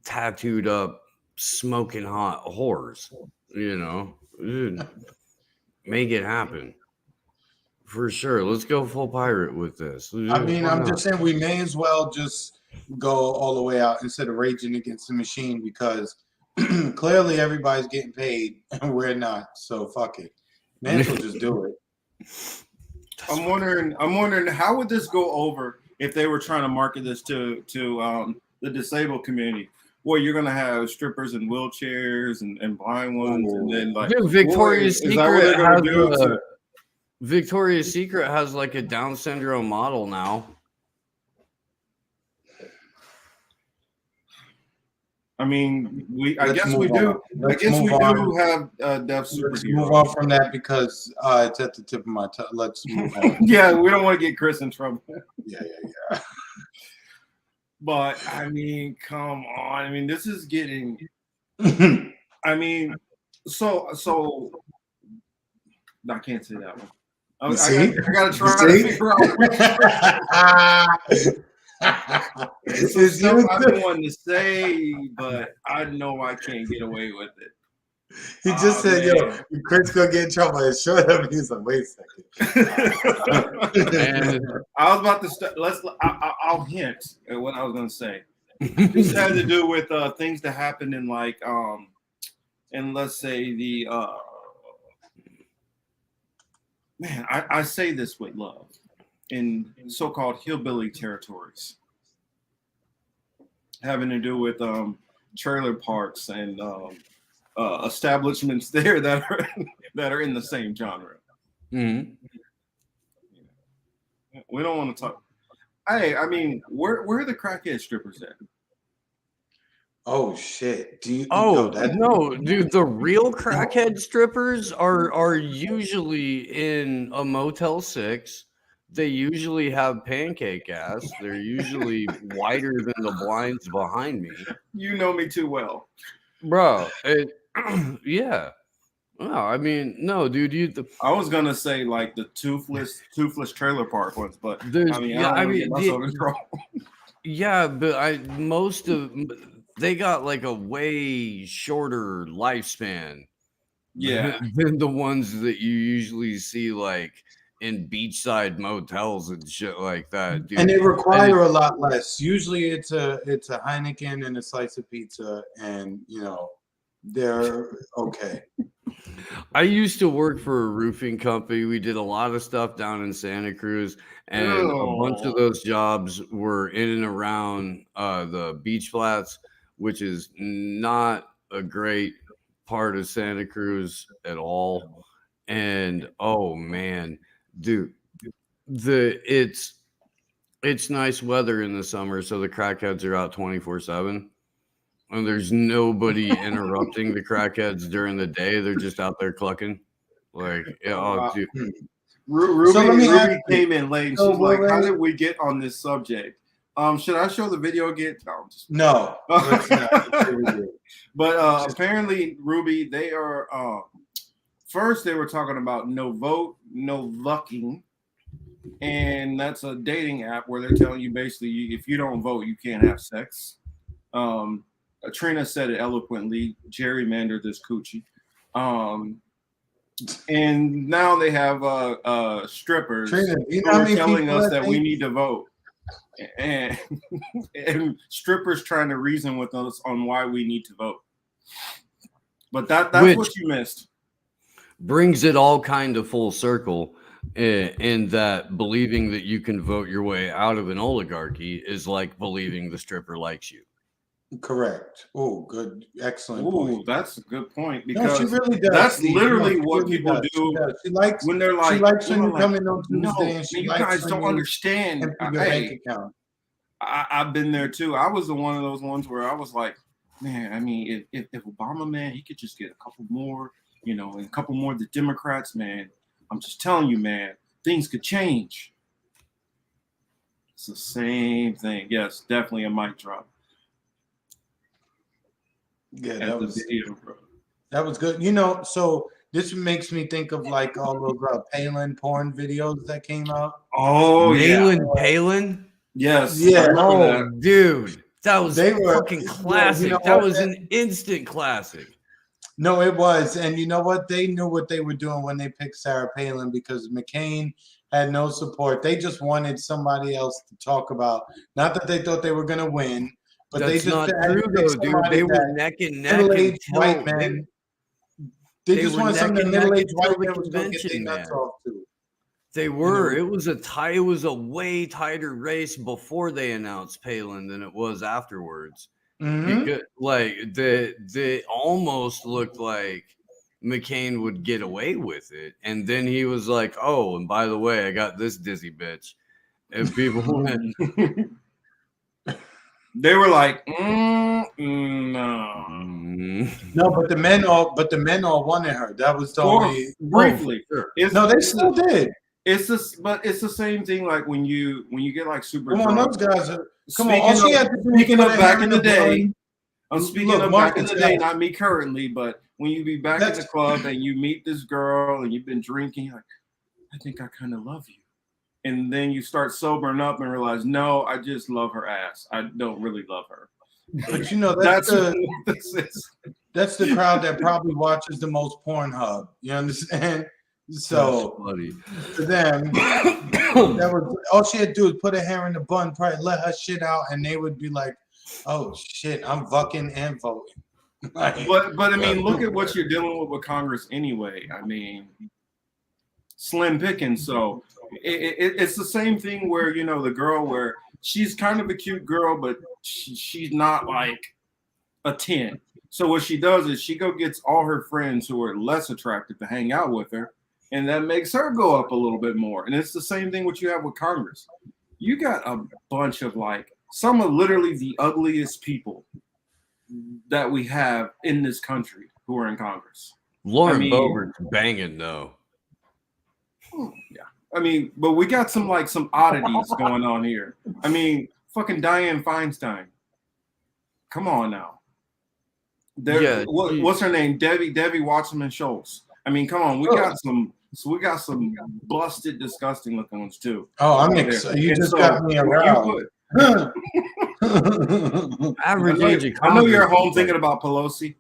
tattooed up, smoking hot whores. You know, make it happen. For sure. Let's go full pirate with this. I mean, I'm just saying we may as well just go all the way out instead of raging against the machine, because clearly everybody's getting paid and we're not. So fuck it. Man, we'll just do it. I'm wondering how would this go over if they were trying to market this to the disabled community? Well, you're gonna have strippers in wheelchairs and blind ones, and then like Victoria's Secret has Victoria's Secret has like a Down syndrome model now. I mean, I guess we do have deaf superheroes. Let's move on from that because it's at the tip of my tongue. Let's move on. Yeah, we don't want to get Chris in trouble. Yeah. But I mean, come on. I mean, this is getting. I mean, so I can't say that one. I got to try to figure out which some stuff I've been wanting to say, but I know I can't get away with it. He just said, "Yo, Chris gonna get in trouble." And showed up. He's like, "Wait a second." I was about to I'll hint at what I was going to say. This had to do with things that happen in like and let's say the man, I say this with love, in so-called hillbilly territories, having to do with trailer parks and establishments there that are in the same genre. Mm-hmm. We don't want to talk. Hey, I mean, where are the crackhead strippers at? Oh shit! No, dude, the real crackhead strippers are usually in a Motel 6. They usually have pancake ass. They're usually wider than the blinds behind me. You know me too well, bro. Yeah. No, I mean, no, dude. I was gonna say like the toothless trailer park ones, but yeah, but they got like a way shorter lifespan, than the ones that you usually see like in beachside motels and shit like that, dude. And they require a lot less. Usually, it's a Heineken and a slice of pizza, and you know they're okay. I used to work for a roofing company. We did a lot of stuff down in Santa Cruz, and a bunch of those jobs were in and around the beach flats, which is not a great part of Santa Cruz at all. And oh man, dude, it's nice weather in the summer, so the crackheads are out 24/7. And there's nobody interrupting the crackheads during the day. They're just out there clucking. Like, dude. Ruby came in late. She's like, how did we get on this subject? Should I show the video again? No. But apparently, Ruby, they are first they were talking about no vote, no lucking. And that's a dating app where they're telling you basically if you don't vote, you can't have sex. Trina said it eloquently, gerrymandered this coochie. And now they have strippers Trina, who are telling us that we need to vote. And strippers trying to reason with us on why we need to vote. But that's what you missed. Brings it all kind of full circle. And that believing that you can vote your way out of an oligarchy is like believing the stripper likes you. Correct. Oh, good, excellent Ooh, point. that's a good point No, because she really does. that's Steve. literally No, she what really people does. do She does. She likes when they're like, she likes when you you know, come like, in on no, Tuesday, and she you likes guys when don't you understand. empty your bank account. I've been there too. I was the one of those ones where I was like, man, I mean, if Obama, man, he could just get a couple more, and a couple more of the Democrats, man. I'm just telling you, man, things could change. It's the same thing. Yes, definitely a mic drop. Yeah, At the video, bro. that was good. So this makes me think of like all those Palin porn videos that came out. Oh, Malin Palin? Yes. Yeah. I remember Oh, that. dude. That was They were fucking classic. That was an instant classic. No, it was. And you know what? They knew what they were doing when they picked Sarah Palin because McCain had no support. They just wanted somebody else to talk about. Not that they thought they were going to win, but That's they just not had true, to pick though, dude. somebody They were that neck and neck middle-aged until white men. They just were wanted neck something that and neck middle-aged until white the men was going to get their convention, nuts man. off to. They were. It was a way tighter race before they announced Palin than it was afterwards. Because they almost looked like McCain would get away with it, and then he was like, "Oh, and by the way, I got this dizzy bitch," and people went. They were like, no. No, but the men all wanted her. That was the only briefly. No, they still did. It's the same thing. Like when you get like super. Come on, drunk. those guys are. Come on, all she had to do was Speaking put of her back hand in the day, bun. I'm speaking Look, of Mark back in the is day, got- not me currently, but when you be back in the club and you meet this girl and you've been drinking, you're like, I think I kind of love you. And then you start sobering up and realize, no, I just love her ass. I don't really love her. But that's the crowd that probably watches the most Pornhub. You understand? So to them, that was all she had to do is put her hair in the bun, probably let her shit out, and they would be like, "Oh shit, I'm fucking and voting." Like, but I mean, look at what you're dealing with Congress anyway. I mean, slim pickings. So it's the same thing where the girl where she's kind of a cute girl, but she's not like a 10. So what she does is she gets all her friends who are less attractive to hang out with her, and that makes her go up a little bit more. And it's the same thing what you have with Congress. You got a bunch of some of literally the ugliest people that we have in this country who are in Congress. Lauren Boebert's banging though. Yeah. I mean, but we got some oddities going on here. I mean, fucking Dianne Feinstein. Come on now. What's her name? Debbie Wasserman Schultz. I mean, come on. We got some busted, disgusting looking ones too. Oh, I'm excited. You just got me aroused. Average age of Congress. I know you're home thinking about Pelosi.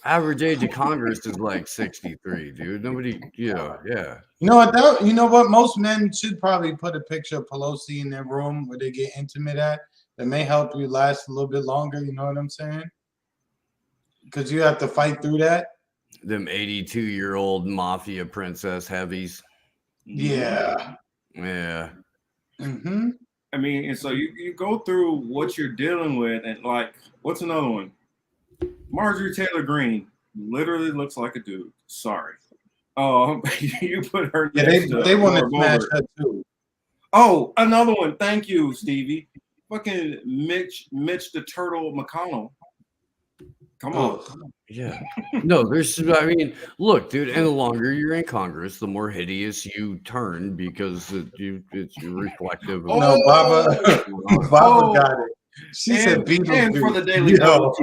Average age of Congress is like 63, dude. Nobody, yeah. You know what? Most men should probably put a picture of Pelosi in their room where they get intimate at. That may help you last a little bit longer. You know what I'm saying? Because you have to fight through that. Them 82-year-old mafia princess heavies. Yeah. Yeah. Mm-hmm. I mean, and so you go through what you're dealing with, and what's another one? Marjorie Taylor Greene literally looks like a dude. Sorry. You put her. Yeah, they want to smash her too. Oh, another one. Thank you, Stevie. Fucking Mitch the Turtle McConnell. Come on. Yeah. No, I mean, look, dude, and the longer you're in Congress, the more hideous you turn because it's reflective of. No, Baba got it. She said Beetlejuice. And for the Daily Double.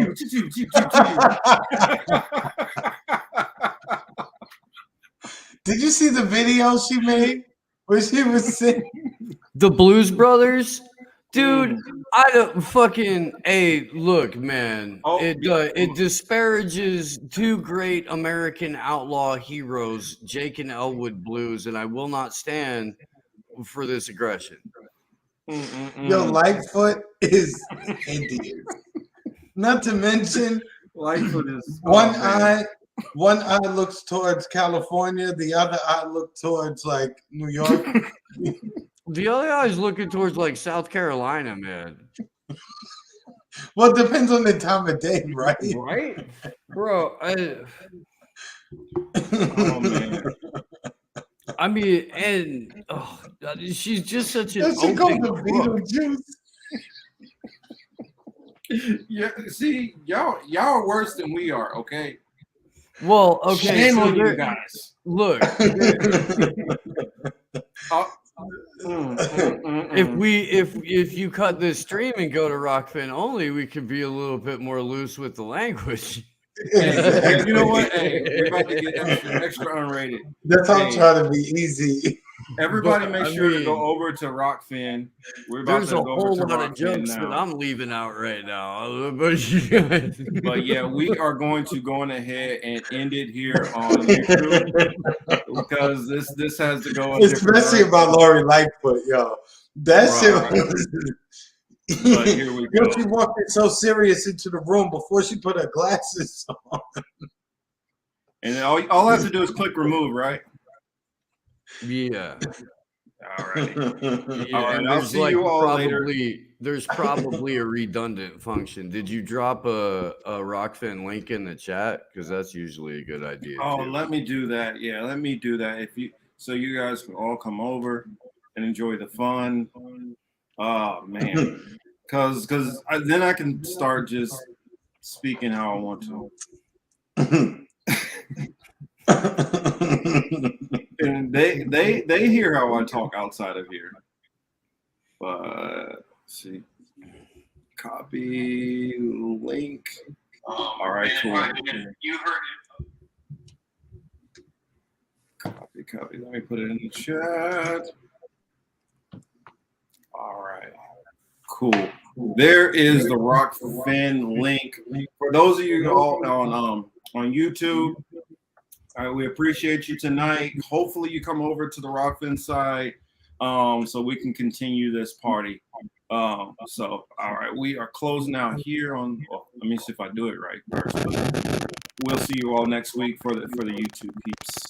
Did you see the video she made where she was singing? The Blues Brothers? Dude, I don't fucking. Hey, look, man. It disparages two great American outlaw heroes, Jake and Elwood Blues, and I will not stand for this aggression. Yo, Lightfoot is Indian. Not to mention Lightfoot is one eye. One eye looks towards California, the other eye looks towards like New York. The other eye's looking towards like South Carolina, man. Well, it depends on the time of day, right? Right, bro. Oh man. I mean, and she's just such an That shit goes open to book. Beetlejuice. Yeah, see, y'all are worse than we are, okay? Well, okay. Shame so on you there- guys. Look, if you cut this stream and go to Rockfin only, we could be a little bit more loose with the language. Hey, you know what? Hey, we're about to get extra unrated. That's how I'm Hey, trying to be easy. everybody, But, make I sure to mean, go over to Rockfin. We're about There's to a go over whole to lot of Rockfin jokes that now. I'm leaving out right now. But you guys, But yeah, we are going to go on ahead and end it here on YouTube because this has to go. A different Especially direction. about Lori Lightfoot, yo. That shit Right. was. But here we go. She walked in so serious into the room before she put her glasses on. And all I have to do is click remove, right? yeah. All right. Yeah, All right. and I'll there's see like you all probably later. there's probably a redundant function. Did you drop a Rockfin link in the chat? Because that's usually a good idea. Oh, too. let me do that. Yeah, let me do that. So you guys can all come over and enjoy the fun. Oh man, because then I can start just speaking how I want to. And they hear how I talk outside of here. But let's see, copy link. All right, cool. You heard it. Copy. Let me put it in the chat. All right. Cool. There is the Rockfin link. For those of you all on YouTube, we appreciate you tonight. Hopefully you come over to the Rockfin side so we can continue this party. So all right, we are closing out here on let me see if I do it right first. We'll see you all next week for the YouTube peeps.